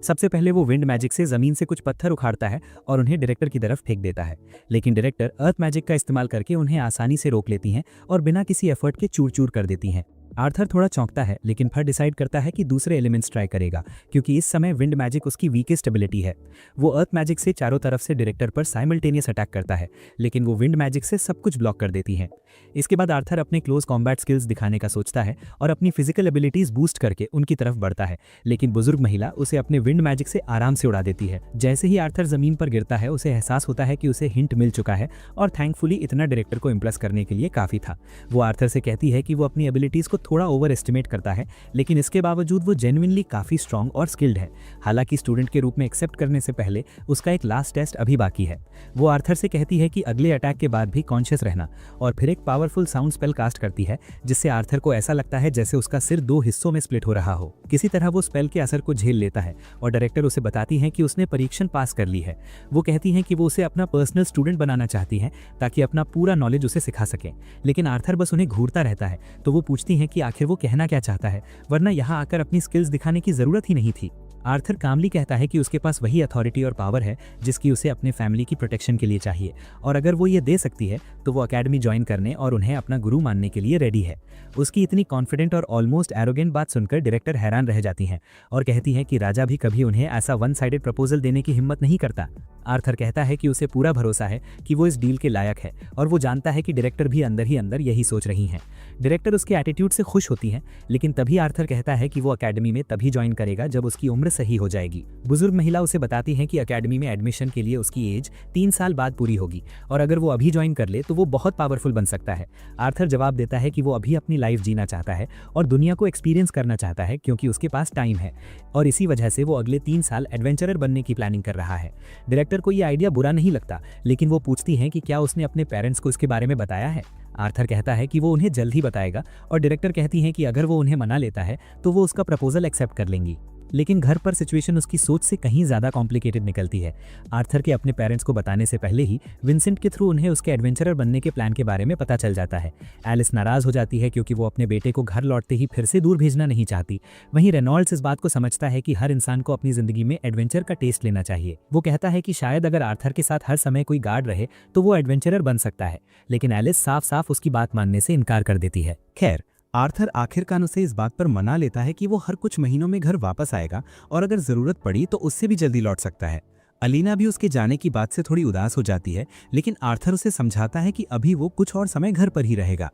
सबसे पहले वो विंड मैजिक से जमीन से कुछ पत्थर उखाड़ता है और उन्हें डायरेक्टर की तरफ फेंक देता है, लेकिन डायरेक्टर अर्थ मैजिक का इस्तेमाल करके उन्हें आसानी से रोक लेती हैं और बिना किसी एफर्ट के चूर चूर कर देती हैं। आर्थर थोड़ा चौंकता है, लेकिन फिर डिसाइड करता है कि दूसरे एलिमेंट्स ट्राई करेगा क्योंकि इस समय विंड मैजिक उसकी वीकेस्ट एबिलिटी है। वो अर्थ मैजिक से चारों तरफ से डायरेक्टर पर साइमल्टेनियस अटैक करता है, लेकिन वो विंड मैजिक से सब कुछ ब्लॉक कर देती हैं। इसके बाद आर्थर अपने क्लोज कॉम्बैट स्किल्स दिखाने का सोचता है और अपनी फिजिकल एबिलिटीज बूस्ट करके उनकी तरफ बढ़ता है, लेकिन बुजुर्ग महिला उसे अपने विंड मैजिक से आराम से उड़ा देती है। जैसे ही आर्थर जमीन पर गिरता है उसे एहसास होता है कि उसे हिंट मिल चुका है और थैंकफुली इतना डायरेक्टर को इम्प्रेस करने के लिए काफ़ी था। वो आर्थर से कहती है कि वो अपनी एबिलिटीज को थोड़ा ओवर एस्टिमेट करता है, लेकिन इसके बावजूद वो जेन्युइनली काफ़ी स्ट्रॉन्ग और स्किल्ड है। हालांकि स्टूडेंट के रूप में एक्सेप्ट करने से पहले उसका एक लास्ट टेस्ट अभी बाकी है। वो आर्थर से कहती है कि अगले अटैक के बाद भी कॉन्शियस रहना और फिर एक पावरफुल साउंड स्पेल कास्ट करती है जिससे आर्थर को ऐसा लगता है जैसे उसका सिर 2 हिस्सों में स्प्लिट हो रहा हो। किसी तरह वो स्पेल के असर को झेल लेता है और डायरेक्टर उसे बताती है कि उसने परीक्षण पास कर ली है। वो कहती हैं कि वो उसे अपना पर्सनल स्टूडेंट बनाना चाहती हैं ताकि अपना पूरा नॉलेज उसे सिखा सकें, लेकिन आर्थर बस उन्हें घूरता रहता है। तो वो पूछती हैं कि आखिर वो कहना क्या चाहता है, वरना यहाँ आकर अपनी स्किल्स दिखाने की जरूरत ही नहीं थी। आर्थर कामली कहता है कि उसके पास वही अथॉरिटी और पावर है जिसकी उसे अपने फैमिली की प्रोटेक्शन के लिए चाहिए और अगर वो ये दे सकती है तो वो अकेडमी ज्वाइन करने और उन्हें अपना गुरु मानने के लिए रेडी है। उसकी इतनी कॉन्फिडेंट और ऑलमोस्ट एरोगेंट बात सुनकर डायरेक्टर हैरान रह जाती हैं और कहती हैं कि राजा भी कभी उन्हें ऐसा वन साइडेड प्रपोजल देने की हिम्मत नहीं करता। आर्थर कहता है कि उसे पूरा भरोसा है कि वो इस डील के लायक है और वो जानता है कि डायरेक्टर भी अंदर ही अंदर यही सोच रही हैं। डायरेक्टर उसके एटीट्यूड से खुश होती हैं, लेकिन तभी आर्थर कहता है कि वो अकेडमी में तभी ज्वाइन करेगा जब उसकी उम्र सही हो जाएगी। बुजुर्ग महिला उसे बताती है कि अकेडमी में एडमिशन के लिए उसकी एज 3 साल बाद पूरी होगी और अगर वो अभी ज्वाइन कर ले तो वो बहुत पावरफुल बन सकता है। आर्थर जवाब देता है कि वो अभी अपनी लाइफ जीना चाहता है और दुनिया को एक्सपीरियंस करना चाहता है क्योंकि उसके पास टाइम है और इसी वजह से वो अगले 3 साल एडवेंचरर बनने की प्लानिंग कर रहा है। डायरेक्टर को ये आइडिया बुरा नहीं लगता, लेकिन वो पूछती हैं कि क्या उसने अपने पेरेंट्स को इसके बारे में बताया है। आर्थर कहता है कि वो उन्हें जल्द ही बताएगा और डायरेक्टर कहती हैं कि अगर वो उन्हें मना लेता है तो वो उसका प्रपोजल एक्सेप्ट कर लेंगी। लेकिन घर पर सिचुएशन उसकी सोच से कहीं ज़्यादा कॉम्प्लिकेटेड निकलती है। आर्थर के अपने पेरेंट्स को बताने से पहले ही विंसेंट के थ्रू उन्हें उसके एडवेंचरर बनने के प्लान के बारे में पता चल जाता है। एलिस नाराज़ हो जाती है क्योंकि वो अपने बेटे को घर लौटते ही फिर से दूर भेजना नहीं चाहती। वहीं रेनॉल्ड्स इस बात को समझता है कि हर इंसान को अपनी ज़िंदगी में एडवेंचर का टेस्ट लेना चाहिए। वो कहता है कि शायद अगर आर्थर के साथ हर समय कोई गार्ड रहे तो वो एडवेंचरर बन सकता है, लेकिन एलिस साफ साफ उसकी बात मानने से इनकार कर देती है। खैर, आर्थर आखिरकार उसे इस बात पर मना लेता है कि वो हर कुछ महीनों में घर वापस आएगा और अगर ज़रूरत पड़ी तो उससे भी जल्दी लौट सकता है। अलीना भी उसके जाने की बात से थोड़ी उदास हो जाती है, लेकिन आर्थर उसे समझाता है कि अभी वो कुछ और समय घर पर ही रहेगा।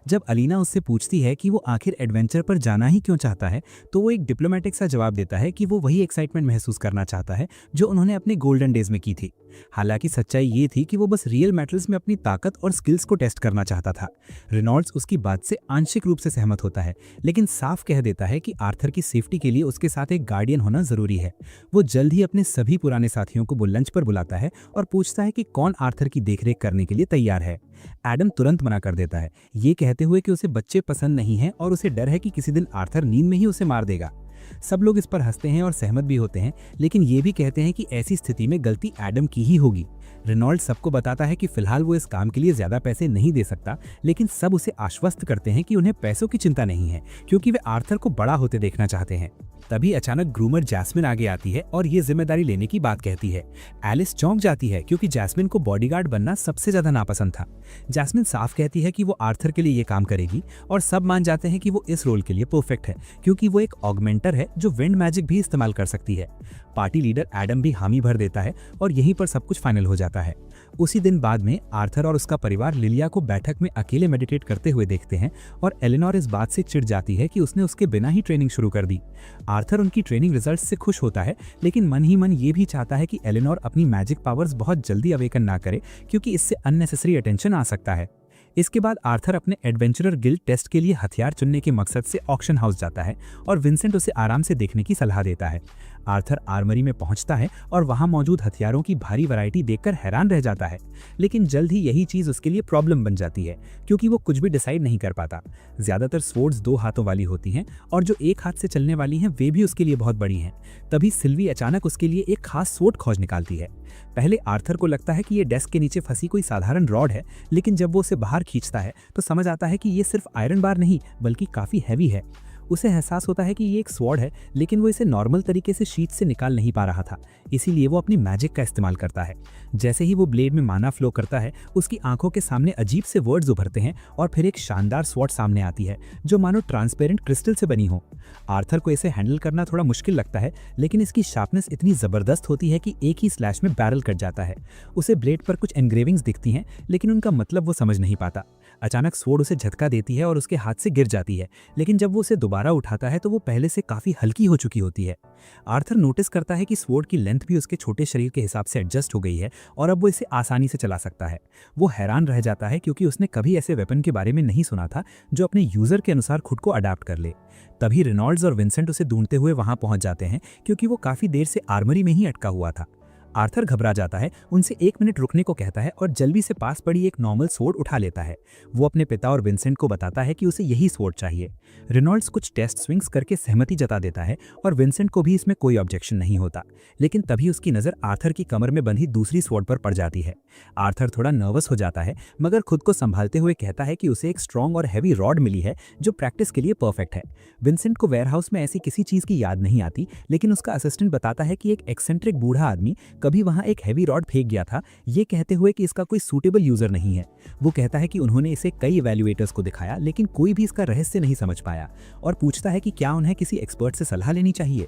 जब अलीना उससे पूछती है कि वो आखिर एडवेंचर पर जाना ही क्यों चाहता है, तो वो एक डिप्लोमेटिक सा जवाब देता है कि वो वही एक्साइटमेंट महसूस करना चाहता है जो उन्होंने अपने गोल्डन डेज में की थी। हालांकि सच्चाई ये थी कि वो बस रियल मेटल्स में अपनी ताकत और स्किल्स को टेस्ट करना चाहता था। रेनॉल्ड्स उसकी बात से आंशिक रूप से सहमत होता है, लेकिन साफ कह देता है कि आर्थर की सेफ्टी के लिए उसके साथ एक गार्डियन होना जरूरी है। वो जल्द ही अपने सभी पुराने साथियों को वो लंच पर बुलाता है और पूछता है कि कौन आर्थर की देखरेख करने के लिए तैयार है। एडम तुरंत मना कर देता है, ये कहते हुए कि उसे बच्चे पसंद नहीं हैं और उसे डर है कि किसी दिन आर्थर नींद में ही उसे मार देगा। सब लोग इस पर हंसते हैं और सहमत भी होते हैं, लेकिन ये भी कहते हैं कि ऐसी स्थिति में गलती एडम की ही होगी। रेनॉल्ड सबको बताता है कि फिलहाल वो इस काम के लिए ज्यादा पैसे नहीं दे सकता, लेकिन सब उसे आश्वस्त करते हैं कि उन्हें पैसों की चिंता नहीं है, क्योंकि वे आर्थर को बड़ा होते देखना चाहते हैं। तभी अचानक ग्रूमर जैस्मिन आगे आती है और ये जिम्मेदारी लेने की बात कहती है। एलिस चौंक जाती है क्योंकि जैस्मिन को बॉडीगार्ड बनना सबसे ज्यादा नापसंद था। जैस्मिन साफ कहती है कि वो आर्थर के लिए ये काम करेगी और सब मान जाते हैं कि वो इस रोल के लिए परफेक्ट है, क्योंकि वो एक ऑगमेंटर है जो विंड मैजिक भी इस्तेमाल कर सकती है। पार्टी लीडर एडम भी हामी भर देता है और यहीं पर सब कुछ फाइनल हो जाता है। उसी दिन बाद में आर्थर और उसका परिवार लिलिया को बैठक में अकेले मेडिटेट करते हुए देखते हैं और एलिनोर इस बात से चिढ़ जाती है कि उसने उसके बिना ही ट्रेनिंग शुरू कर दी। आर्थर उनकी ट्रेनिंग रिजल्ट्स से खुश होता है, लेकिन मन ही मन ये भी चाहता है कि एलिनोर अपनी मैजिक पावर्स बहुत जल्दी अवेकन ना करे, क्योंकि इससे अननेसेसरी अटेंशन आ सकता है। इसके बाद आर्थर अपने एडवेंचरर गिल्ड टेस्ट के लिए हथियार चुनने के मकसद से ऑक्शन हाउस जाता है और विंसेंट उसे आराम से देखने की सलाह देता है। आर्थर आर्मरी में पहुंचता है और वहां मौजूद हथियारों की भारी वैरायटी देखकर हैरान रह जाता है, लेकिन जल्द ही यही चीज उसके लिए प्रॉब्लम बन जाती है, क्योंकि वो कुछ भी डिसाइड नहीं कर पाता। ज्यादातर स्वॉर्ड्स 2 हाथों वाली होती हैं और जो एक हाथ से चलने वाली हैं वे भी उसके लिए बहुत बड़ी हैं। तभी सिल्वी अचानक उसके लिए एक खास स्वॉर्ड खोज निकालती है। पहले आर्थर को लगता है कि ये डेस्क के नीचे फंसी कोई साधारण रॉड है, लेकिन जब वो उसे बाहर खींचता है तो समझ आता है कि ये सिर्फ आयरन बार नहीं बल्कि काफी हैवी है। उसे एहसास होता है कि ये एक स्वॉर्ड है, लेकिन वो इसे नॉर्मल तरीके से शीट से निकाल नहीं पा रहा था, इसीलिए वो अपनी मैजिक का इस्तेमाल करता है। जैसे ही वो ब्लेड में माना फ्लो करता है, उसकी आंखों के सामने अजीब से वर्ड्स उभरते हैं और फिर एक शानदार स्वॉर्ड सामने आती है जो मानो ट्रांसपेरेंट क्रिस्टल से बनी हो। आर्थर को इसे हैंडल करना थोड़ा मुश्किल लगता है, लेकिन इसकी शार्पनेस इतनी जबरदस्त होती है कि एक ही स्लैश में बैरल कट जाता है। उसे ब्लेड पर कुछ एनग्रेविंग्स दिखती हैं, लेकिन उनका मतलब वो समझ नहीं पाता। अचानक स्वॉर्ड उसे झटका देती है और उसके हाथ से गिर जाती है, लेकिन जब वो उसे दोबारा उठाता है तो वो पहले से काफी हल्की हो चुकी होती है। आर्थर नोटिस करता है कि स्वॉर्ड की लेंथ भी उसके छोटे शरीर के हिसाब से एडजस्ट हो गई है और अब वो इसे आसानी से चला सकता है। वो हैरान रह जाता है क्योंकि उसने कभी ऐसे वेपन के बारे में नहीं सुना था जो अपने यूजर के अनुसार खुद को अडाप्ट कर ले। तभी रेनॉल्ड्स और विंसेंट उसे ढूंढते हुए वहां पहुंच जाते हैं, क्योंकि वो काफी देर से आर्मरी में ही अटका हुआ था। आर्थर घबरा जाता है, उनसे 1 मिनट रुकने को कहता है और जल्दी से पास पड़ी एक नॉर्मल स्वॉर्ड उठा लेता है। वो अपने पिता और विंसेंट को बताता है कि उसे यही स्वॉर्ड चाहिए। रेनॉल्ड्स कुछ टेस्ट स्विंग्स करके सहमति जता देता है और विंसेंट को भी इसमें कोई ऑब्जेक्शन नहीं होता, लेकिन तभी उसकी नजर आर्थर की कमर में बंधी दूसरी स्वॉर्ड पर पड़ जाती है। आर्थर थोड़ा नर्वस हो जाता है, मगर खुद को संभालते हुए कहता है कि उसे एक स्ट्रॉन्ग और हैवी रॉड मिली है जो प्रैक्टिस के लिए परफेक्ट है। विंसेंट को वेयरहाउस में ऐसी किसी चीज की याद नहीं आती, लेकिन उसका असिस्टेंट बताता है कि एक एक्सेंट्रिक बूढ़ा आदमी कभी वहां एक हैवी रॉड फेंक गया था, ये कहते हुए कि इसका कोई सूटेबल यूजर नहीं है। वो कहता है कि उन्होंने इसे कई इवैल्यूएटर्स को दिखाया, लेकिन कोई भी इसका रहस्य नहीं समझ पाया, और पूछता है कि क्या उन्हें किसी एक्सपर्ट से सलाह लेनी चाहिए।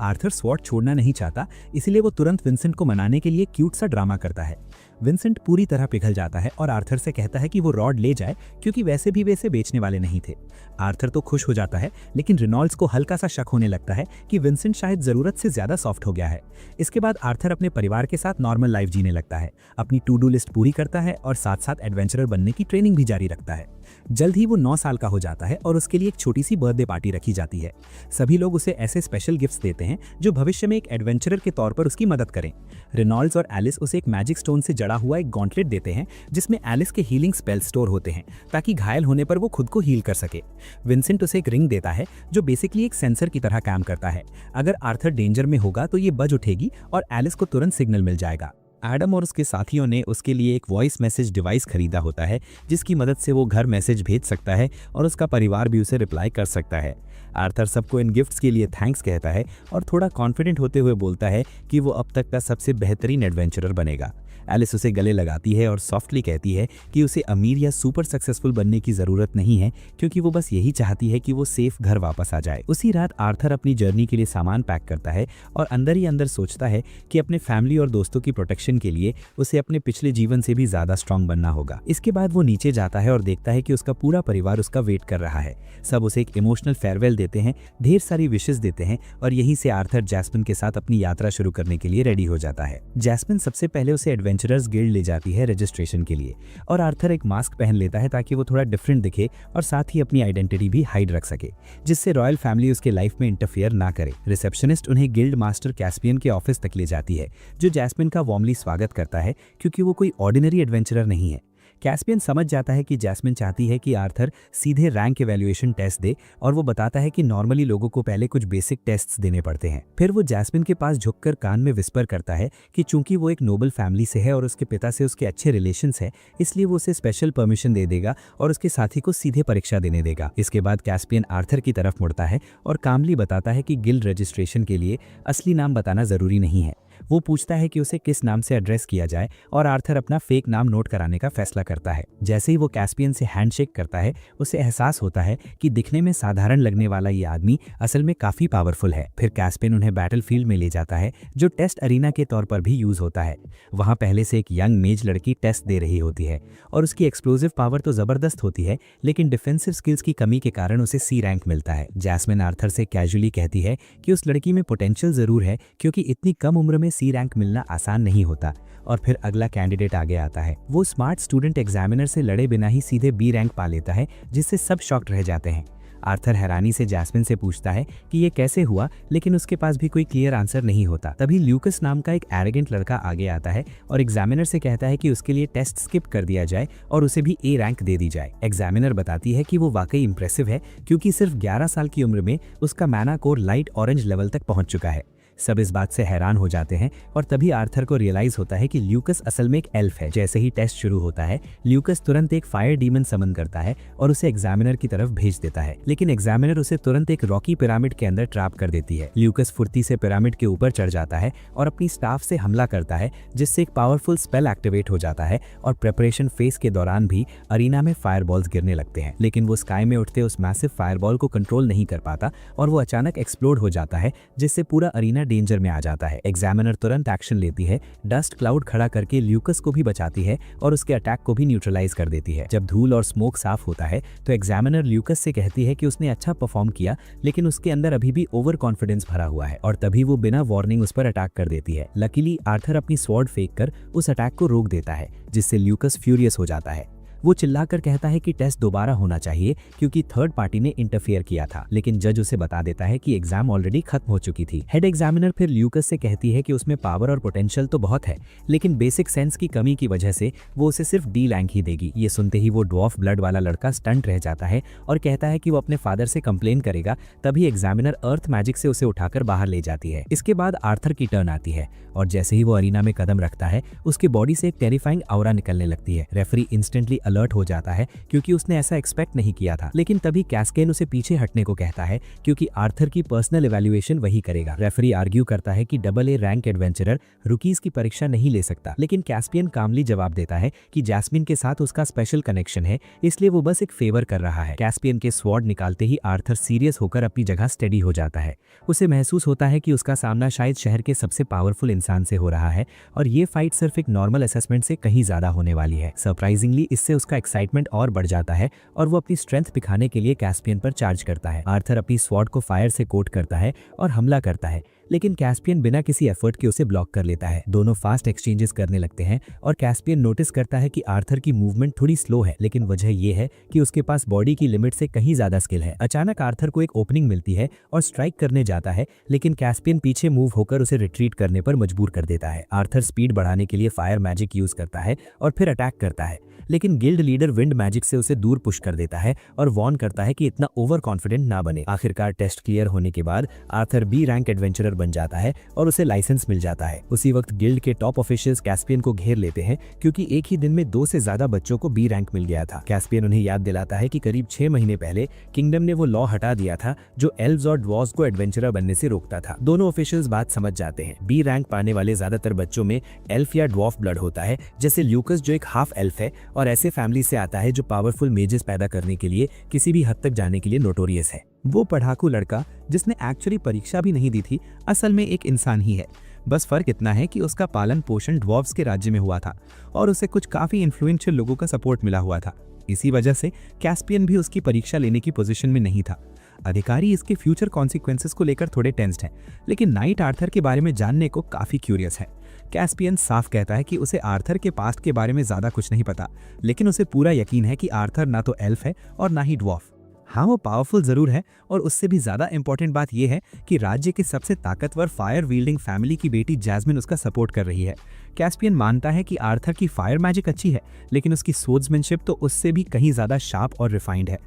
आर्थर स्वॉर्ड छोड़ना नहीं चाहता, इसलिए वो तुरंत विंसेंट को मनाने के लिए क्यूट सा ड्रामा करता है। विंसेंट पूरी तरह पिघल जाता है और आर्थर से कहता है कि वो रॉड ले जाए, क्योंकि वैसे भी वे इसे बेचने वाले नहीं थे। आर्थर तो खुश हो जाता है, लेकिन रेनॉल्ड्स को हल्का सा शक होने लगता है कि विंसेंट शायद जरूरत से ज्यादा सॉफ्ट हो गया है। इसके बाद आर्थर अपने परिवार के साथ नॉर्मल लाइफ जीने लगता है, अपनी टू डू लिस्ट पूरी करता है और साथ साथ एडवेंचरर बनने की ट्रेनिंग भी जारी रखता है। जल्द ही वो 9 साल का हो जाता है और उसके लिए एक छोटी सी बर्थडे पार्टी रखी जाती है। सभी लोग उसे ऐसे स्पेशल गिफ्ट्स देते हैं जो भविष्य में एक एडवेंचरर के तौर पर उसकी मदद करें। रेनॉल्ड्स और एलिस उसे एक मैजिक स्टोन से जड़ा हुआ एक गॉन्टलेट देते हैं, जिसमें एलिस के हीलिंग स्पेल स्टोर होते हैं ताकि घायल होने पर वो खुद को हील कर सके। विंसेंट उसे एक रिंग देता है जो बेसिकली एक सेंसर की तरह काम करता है। अगर आर्थर डेंजर में होगा तो ये बज उठेगी और एलिस को तुरंत सिग्नल मिल जाएगा। एडम और उसके साथियों ने उसके लिए एक वॉइस मैसेज डिवाइस खरीदा होता है, जिसकी मदद से वो घर मैसेज भेज सकता है और उसका परिवार भी उसे रिप्लाई कर सकता है। आर्थर सबको इन गिफ्ट्स के लिए थैंक्स कहता है और थोड़ा कॉन्फिडेंट होते हुए बोलता है कि वो अब तक का सबसे बेहतरीन एडवेंचरर बनेगा। एलिस उसे गले लगाती है और सॉफ्टली कहती है कि उसे अमीर या सुपर सक्सेसफुल बनने की ज़रूरत नहीं है, क्योंकि वो बस यही चाहती है कि वो सेफ घर वापस आ जाए। उसी रात आर्थर अपनी जर्नी के लिए सामान पैक करता है और अंदर ही अंदर सोचता है कि अपने फैमिली और दोस्तों की प्रोटेक्शन के लिए उसे अपने पिछले जीवन से भी ज़्यादा स्ट्रांग बनना होगा। इसके बाद वो नीचे जाता है और देखता है कि उसका पूरा परिवार उसका वेट कर रहा है। सब उसे एक इमोशनल फेयरवेल देते हैं, ढेर सारी विशेस देते हैं और यहीं से आर्थर जैस्मिन के साथ अपनी यात्रा शुरू करने के लिए रेडी हो जाता है। जैस्मिन सबसे पहले उसे एडवेंचरर्स गिल्ड ले जाती है रजिस्ट्रेशन के लिए और आर्थर एक मास्क पहन लेता है ताकि वो थोड़ा डिफरेंट दिखे और साथ ही अपनी आइडेंटिटी भी हाइड रख सके, जिससे रॉयल फैमिली उसके लाइफ में इंटरफेयर ना करे। रिसेप्शनिस्ट उन्हें गिल्ड मास्टर कैस्पियन के ऑफिस तक ले जाती है, जो जैस्मिन का वार्मली स्वागत करता है क्योंकि वो कोई ऑर्डिनरी एडवेंचरर नहीं है। कैस्पियन समझ जाता है कि जैस्मिन चाहती है कि आर्थर सीधे रैंक इवैल्यूएशन टेस्ट दे और वो बताता है कि नॉर्मली लोगों को पहले कुछ बेसिक टेस्ट्स देने पड़ते हैं। फिर वो जैस्मिन के पास झुककर कान में विस्पर करता है कि चूंकि वो एक नोबल फैमिली से है और उसके पिता से उसके अच्छे रिलेशंस है, इसलिए वो उसे स्पेशल परमिशन दे देगा और उसके साथी को सीधे परीक्षा देने देगा। इसके बाद कैस्पियन आर्थर की तरफ मुड़ता है और कामली बताता है कि गिल्ड रजिस्ट्रेशन के लिए असली नाम बताना जरूरी नहीं है। वो पूछता है कि उसे किस नाम से एड्रेस किया जाए और आर्थर अपना फेक नाम नोट कराने का फैसला करता है। जैसे ही वो कैस्पियन से हैंडशेक करता है, उसे एहसास होता है कि दिखने में साधारण लगने वाला ये आदमी असल में काफी पावरफुल है। फिर कैस्पियन उन्हें बैटलफील्ड में ले जाता है, जो टेस्ट अरीना के तौर पर भी यूज होता है। वहां पहले से एक यंग मेज लड़की टेस्ट दे रही होती है और उसकी एक्सप्लोजिव पावर तो जबरदस्त होती है, लेकिन डिफेंसिव स्किल्स की कमी के कारण उसे सी रैंक मिलता है। जैस्मिन आर्थर से कैजुअली कहती है कि उस लड़की में पोटेंशियल जरूर है, क्योंकि इतनी कम उम्र में सी रैंक मिलना आसान नहीं होता। और फिर अगला कैंडिडेट आगे आता है। वो स्मार्ट स्टूडेंट एग्जामिनर से लड़े बिना ही सीधे बी रैंक पा लेता है, जिससे सब शॉक्ड रह जाते हैं। आर्थर हैरानी से जैस्मिन से पूछता है कि ये कैसे हुआ, लेकिन उसके पास भी कोई क्लियर आंसर नहीं होता। तभी ल्यूकस नाम का एक एरोगेंट लड़का आगे आता है और एग्जामिनर से कहता है कि उसके लिए टेस्ट स्किप कर दिया जाए और उसे भी ए रैंक दे दी जाए। एग्जामिनर बताती है कि वो वाकई इंप्रेसिव है, क्योंकि सिर्फ 11 साल की उम्र में उसका मैना कोर लाइट ऑरेंज लेवल तक पहुंच चुका है। सब इस बात से हैरान हो जाते हैं और तभी आर्थर को रियलाइज होता है कि ल्यूकस असल में एक एल्फ है। जैसे ही टेस्ट शुरू होता है, ल्यूकस तुरंत एक फायर डीमन समन करता है और उसे एग्जामिनर की तरफ भेज देता है, लेकिन एग्जामिनर उसे तुरंत एक रॉकी पिरामिड के अंदर ट्रैप कर देती है। ल्यूकस फुर्ती से पिरामिड के ऊपर चढ़ जाता है और अपनी स्टाफ से हमला करता है, जिससे एक पावरफुल स्पेल एक्टिवेट हो जाता है और प्रेपरेशन फेज के दौरान भी अरीना में फायरबॉल्स गिरने लगते हैं। लेकिन वो स्काई में उठते उस मैसिव फायरबॉल को कंट्रोल नहीं कर पाता और वो अचानक एक्सप्लोड हो जाता है, जिससे पूरा अरीना डेंजर में आ जाता है। एग्जामिनर तुरंत एक्शन लेती है, डस्ट क्लाउड खड़ा करके ल्यूकस को भी बचाती है और उसके अटैक को भी न्यूट्रलाइज कर देती है। जब धूल और स्मोक साफ होता है तो एग्जामिनर ल्यूकस से कहती है कि उसने अच्छा परफॉर्म किया, लेकिन उसके अंदर अभी भी ओवर कॉन्फिडेंस भरा हुआ है और तभी वो बिना वार्निंग उस पर अटैक कर देती है। लकीली आर्थर अपनी स्वॉर्ड फेंक कर उस अटैक को रोक देता है, जिससे ल्यूकस फ्यूरियस हो जाता है। वो चिल्लाकर कहता है कि टेस्ट दोबारा होना चाहिए क्योंकि थर्ड पार्टी ने इंटरफेयर किया था, लेकिन जज उसे बता देता है कि एग्जाम ऑलरेडी खत्म हो चुकी थी। हेड एग्जामिनर फिर ल्यूकस से कहती है कि उसमें पावर और पोटेंशियल तो बहुत है, लेकिन बेसिक सेंस की कमी की वजह से वो उसे सिर्फ डी रैंक ही देगी। ये सुनते ही वो ड्वार्फ ब्लड वाला लड़का स्टंट रह जाता है और कहता है कि वो अपने फादर से कंप्लेन करेगा। तभी एग्जामिनर अर्थ मैजिक से उसे उठाकर बाहर ले जाती है। इसके बाद आर्थर की टर्न आती है और जैसे ही वो अरीना में कदम रखता है, उसकी बॉडी से एक टेरिफाइंग ऑरा निकलने लगती है। रेफरी इंस्टेंटली अलर्ट हो जाता है क्योंकि उसने ऐसा एक्सपेक्ट नहीं किया था, लेकिन तभी कैस्केन उसे पीछे हटने को कहता है क्योंकि आर्थर की पर्सनल इवैल्यूएशन वही करेगा। रेफरी आर्ग्यू करता है कि डबल ए रैंक एडवेंचरर रुकीज की परीक्षा नहीं ले सकता, लेकिन कैस्पियन कामली जवाब देता है कि जैस्मिन के साथ उसका स्पेशल कनेक्शन है, इसलिए वो बस एक फेवर कर रहा है। कैस्पियन के स्वॉर्ड निकालते ही आर्थर सीरियस होकर अपनी जगह स्टेडी हो जाता है। उसे महसूस होता है कि उसका सामना शायद शहर के सबसे पावरफुल इंसान से हो रहा है और ये फाइट सिर्फ एक नॉर्मल असेसमेंट से कहीं ज्यादा होने वाली है। सरप्राइजिंगली इससे उसका एक्साइटमेंट और बढ़ जाता है और वो अपनी स्ट्रेंथ दिखाने के लिए कैस्पियन पर चार्ज करता है। आर्थर अपनी स्वॉर्ड को फायर से कोट करता है और हमला करता है, लेकिन कैस्पियन बिना किसी एफर्ट के उसे ब्लॉक कर लेता है। दोनों फास्ट एक्सचेंजेस करने लगते हैं और कैस्पियन नोटिस करता है कि आर्थर की मूवमेंट थोड़ी स्लो है, लेकिन वजह यह है कि उसके पास बॉडी की लिमिट से कहीं ज्यादा स्किल है। अचानक आर्थर को एक ओपनिंग मिलती है और स्ट्राइक करने जाता है, लेकिन कैस्पियन पीछे मूव होकर उसे रिट्रीट करने पर मजबूर कर देता है। आर्थर स्पीड बढ़ाने के लिए फायर मैजिक यूज करता है और फिर अटैक करता है, लेकिन गिल्ड लीडर विंड मैजिक से उसे दूर पुश कर देता है और वार्न करता है कि इतना ओवर कॉन्फिडेंट ना बने। आखिरकार टेस्ट क्लियर होने के बाद आर्थर बी रैंक एडवेंचरर बन जाता है और उसे लाइसेंस मिल जाता है। उसी वक्त गिल्ड के टॉप ऑफिशियल्स कैस्पियन को घेर लेते हैं क्योंकि एक ही दिन में 2 से ज्यादा बच्चों को बी रैंक मिल गया था। कैस्पियन उन्हें याद दिलाता है कि करीब 6 महीने पहले किंगडम ने वो लॉ हटा दिया था जो एल्व्स और ड्वार्फ्स को एडवेंचरर बनने से रोकता था। दोनों ऑफिशियल्स बात समझ जाते हैं। बी रैंक पाने वाले ज्यादातर बच्चों में एल्फ या ड्वार्फ ब्लड होता है, जैसे ल्यूकस जो एक हाफ एल्फ है और ऐसे फैमिली से आता है जो पावरफुल मेजेस पैदा करने के लिए किसी भी हद तक जाने के लिए नोटोरियस है। वो पढ़ाकू लड़का जिसने एक्चुअली परीक्षा भी नहीं दी थी, असल में एक इंसान ही है। बस फर्क इतना है कि उसका पालन पोषण ड्वार्फ्स के राज्य में हुआ था और उसे कुछ काफी इन्फ्लुएंशियल लोगों का सपोर्ट मिला हुआ था। इसी वजह से कैस्पियन भी उसकी परीक्षा लेने की पोजीशन में नहीं था। अधिकारी इसके फ्यूचर कॉन्सिक्वेंसेस को लेकर थोड़े टेंस्ड हैं, लेकिन नाइट आर्थर के बारे में जानने को काफी क्यूरियस है। कैस्पियन साफ कहता है कि उसे आर्थर के पास्ट के बारे में ज्यादा कुछ नहीं पता, लेकिन उसे पूरा यकीन है कि आर्थर ना तो एल्फ है और ना ही ड्वार्फ। हाँ, वो पावरफुल जरूर है और उससे भी ज्यादा इंपॉर्टेंट बात यह है कि राज्य के सबसे ताकतवर फायर वील्डिंग फैमिली की बेटी जैस्मिन उसका सपोर्ट कर रही है। कैस्पियन मानता है कि आर्थर की फायर मैजिक अच्छी है, लेकिन उसकी सोर्ड्समैनशिप तो उससे भी कहीं ज्यादा शार्प और रिफाइंड है।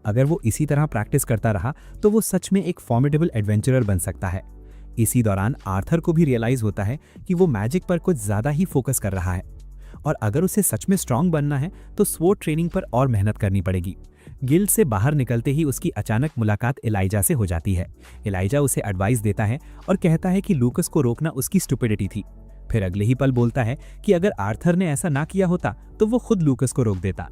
अगर वो इसी तरह प्रैक्टिस करता रहा तो वो सच में एक फॉर्मिडेबल एडवेंचरर बन सकता है। इसी दौरान आर्थर को भी रियलाइज होता है कि वो मैजिक पर कुछ ज्यादा ही फोकस कर रहा है और अगर उसे सच में स्ट्रांग बनना है तो स्वॉर्ड ट्रेनिंग पर और मेहनत करनी पड़ेगी। गिल्ड से बाहर निकलते ही उसकी अचानक मुलाकात एलाइजा से हो जाती है। एलाइजा उसे एडवाइस देता है और कहता है कि लूकस को रोकना उसकी स्टुपिडिटी थी। फिर अगले ही पल बोलता है कि अगर आर्थर ने ऐसा ना किया होता तो वो खुद लूकस को रोक देता।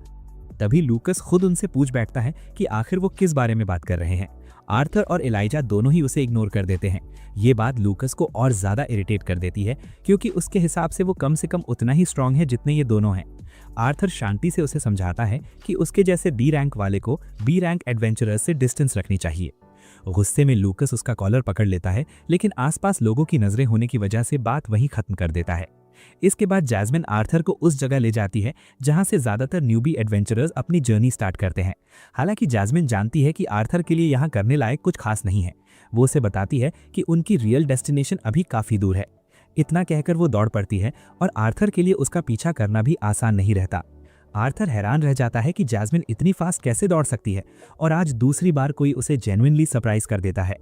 तभी लूकस खुद उनसे पूछ बैठता है कि आखिर वो किस बारे में बात कर रहे हैं। आर्थर और एलाइजा दोनों ही उसे इग्नोर कर देते हैं। ये बात लूकस को और ज्यादा इरिटेट कर देती है क्योंकि उसके हिसाब से वो कम से कम उतना ही स्ट्रांग है जितने ये दोनों हैं। आर्थर शांति से उसे समझाता है कि उसके जैसे डी रैंक वाले को बी रैंक एडवेंचरर्स से डिस्टेंस रखनी चाहिए। गुस्से में लूकस उसका कॉलर पकड़ लेता है, लेकिन आसपास लोगों की नजरें होने की वजह से बात वहीं खत्म कर देता है। इसके बाद जैस्मिन आर्थर को उस जगह ले जाती है जहां से ज्यादातर न्यूबी एडवेंचरर्स अपनी जर्नी स्टार्ट करते हैं। हालांकि जैस्मिन जानती है कि आर्थर के लिए यहाँ करने लायक कुछ खास नहीं है। वो उसे बताती है कि उनकी रियल डेस्टिनेशन अभी काफी दूर है। इतना कहकर वो दौड़ पड़ती है और आर्थर के लिए उसका पीछा करना भी आसान नहीं रहता। आर्थर हैरान रह जाता है कि जैस्मिन इतनी फास्ट कैसे दौड़ सकती है और आज दूसरी बार कोई उसे जेन्युइनली सरप्राइज कर देता है।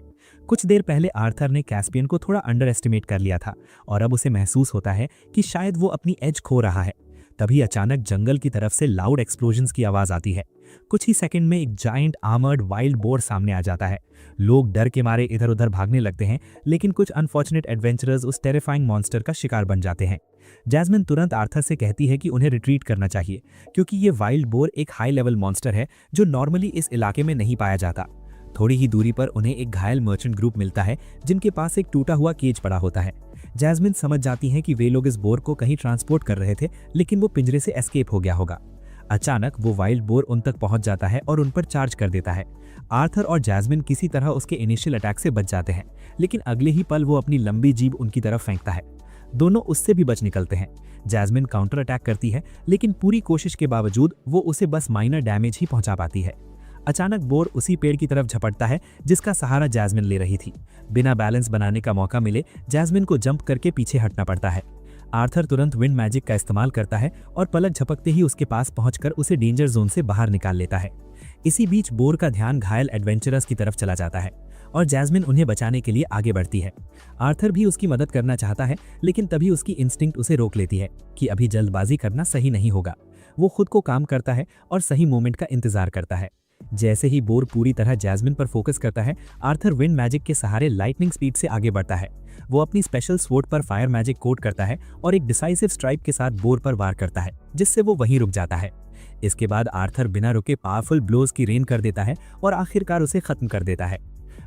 कुछ देर पहले आर्थर ने कैस्पियन को थोड़ा अंडर एस्टिमेट कर लिया था और अब उसे महसूस होता है कि शायद वो अपनी एज खो रहा है। तभी अचानक जंगल की तरफ से लाउड एक्सप्लोजन्स की आवाज आती है। कुछ ही सेकंड में एक जायंट आर्मर्ड वाइल्ड बोर सामने आ जाता है। लोग डर के मारे इधर उधर भागने लगते हैं, लेकिन कुछ अनफॉर्चुनेट एडवेंचरर्स उस टेरिफाइंग मॉन्स्टर का शिकार बन जाते हैं। जैस्मिन तुरंत आर्थर से कहती है कि उन्हें रिट्रीट करना चाहिए क्योंकि ये वाइल्ड बोर एक हाई लेवल मॉन्स्टर है जो नॉर्मली इस इलाके में नहीं पाया जाता। थोड़ी ही दूरी पर उन्हें एक घायल मर्चेंट ग्रुप मिलता है जिनके पास एक टूटा हुआ केज पड़ा होता है। जैस्मिन समझ जाती है कि वे लोग इस बोर को कहीं ट्रांसपोर्ट कर रहे थे, लेकिन वो पिंजरे से एस्केप हो गया होगा। अचानक वो वाइल्ड बोर उन तक पहुंच जाता है और उन पर चार्ज कर देता है। आर्थर और जैस्मिन किसी तरह उसके इनिशियल अटैक से बच जाते हैं, लेकिन अगले ही पल वो अपनी लंबी जीभ उनकी तरफ फेंकता है। दोनों उससे भी बच निकलते हैं। जैस्मिन काउंटर अटैक करती है, लेकिन पूरी कोशिश के बावजूद वो उसे बस माइनर डैमेज ही पहुंचा पाती है। अचानक बोर उसी पेड़ की तरफ झपटता है जिसका सहारा जैस्मिन ले रही थी। बिना बैलेंस बनाने का मौका मिले जैस्मिन को जंप करके पीछे हटना पड़ता है। आर्थर तुरंत विंड मैजिक का इस्तेमाल करता है और पलक झपकते ही उसके पास पहुंचकर उसे डेंजर जोन से बाहर निकाल लेता है। इसी बीच बोर का ध्यान घायल एडवेंचरर्स की तरफ चला जाता है और जैस्मिन उन्हें बचाने के लिए आगे बढ़ती है। आर्थर भी उसकी मदद करना चाहता है, लेकिन तभी उसकी इंस्टिंक्ट उसे रोक लेती है कि अभी जल्दबाजी करना सही नहीं होगा। वो खुद को काम करता है और सही मोमेंट का इंतजार करता है। जैसे ही बोर पूरी तरह जैस्मिन पर फोकस करता है, आर्थर विंड मैजिक के सहारे लाइटनिंग स्पीड से आगे बढ़ता है। वो अपनी स्पेशल स्वॉर्ड पर फायर मैजिक कोट करता है और एक डिसाइसिव स्ट्राइक के साथ बोर पर वार करता है, जिससे वो वहीं रुक जाता है। इसके बाद आर्थर बिना रुके पावरफुल ब्लोज की रेन कर देता है और आखिरकार उसे खत्म कर देता है।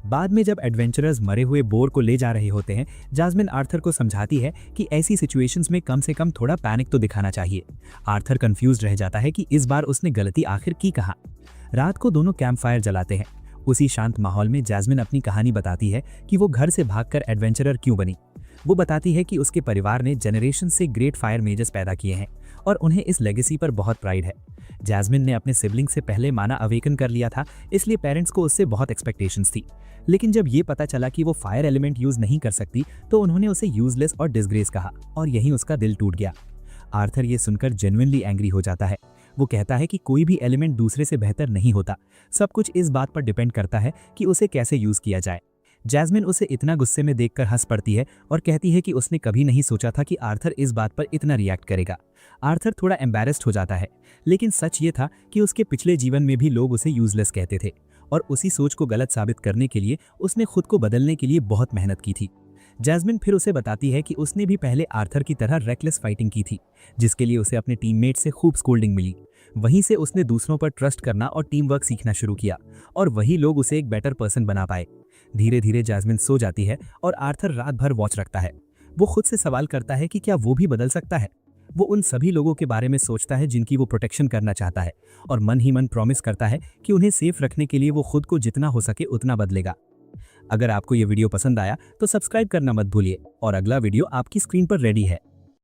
बाद में जब एडवेंचरर्स मरे हुए बोर को ले जा रहे होते हैं, जैस्मिन आर्थर को समझाती है कि ऐसी सिचुएशंस में कम से कम थोड़ा पैनिक तो दिखाना चाहिए। आर्थर कंफ्यूज रह जाता है कि इस बार उसने गलती आखिर की कहाँ। रात को दोनों कैंप फायर जलाते हैं। उसी शांत माहौल में जैस्मिन अपनी कहानी बताती है कि वो घर से भागकर एडवेंचरर क्यों बनी। वो बताती है कि उसके परिवार ने जनरेशन से ग्रेट फायर मेजर्स पैदा किए हैं और उन्हें इस लेगेसी पर बहुत प्राइड है। जैस्मिन ने अपने सिबलिंग से पहले माना अवेकन कर लिया था, इसलिए पेरेंट्स को उससे बहुत एक्सपेक्टेशंस थी। लेकिन जब ये पता चला कि वो फायर एलिमेंट यूज नहीं कर सकती, तो उन्होंने उसे यूजलेस और डिसग्रेस कहा और यहीं उसका दिल टूट गया। आर्थर ये सुनकर जेन्युइनली एंग्री हो जाता है। वो कहता है कि कोई भी एलिमेंट दूसरे से बेहतर नहीं होता, सब कुछ इस बात पर डिपेंड करता है कि उसे कैसे यूज किया जाए। जैस्मिन उसे इतना गुस्से में देखकर हंस पड़ती है और कहती है कि उसने कभी नहीं सोचा था कि आर्थर इस बात पर इतना रिएक्ट करेगा। आर्थर थोड़ा एम्बैरेस्ड हो जाता है, लेकिन सच ये था कि उसके पिछले जीवन में भी लोग उसे यूजलेस कहते थे और उसी सोच को गलत साबित करने के लिए उसने खुद को बदलने के लिए बहुत मेहनत की थी। जैस्मिन फिर उसे बताती है कि उसने भी पहले आर्थर की तरह रेकलेस फाइटिंग की थी, जिसके लिए उसे अपने टीममेट से खूब स्कोल्डिंग मिली। वहीं से उसने दूसरों पर ट्रस्ट करना और टीम वर्क सीखना शुरू किया और वही लोग उसे एक बेटर पर्सन बना पाए। धीरे धीरे जैस्मिन सो जाती है और आर्थर रात भर वॉच रखता है। वो खुद से सवाल करता है कि क्या वो भी बदल सकता है। वो उन सभी लोगों के बारे में सोचता है जिनकी वो प्रोटेक्शन करना चाहता है और मन ही मन प्रॉमिस करता है कि उन्हें सेफ रखने के लिए वो खुद को जितना हो सके उतना बदलेगा। अगर आपको ये वीडियो पसंद आया तो सब्सक्राइब करना मत भूलिए और अगला वीडियो आपकी स्क्रीन पर रेडी है।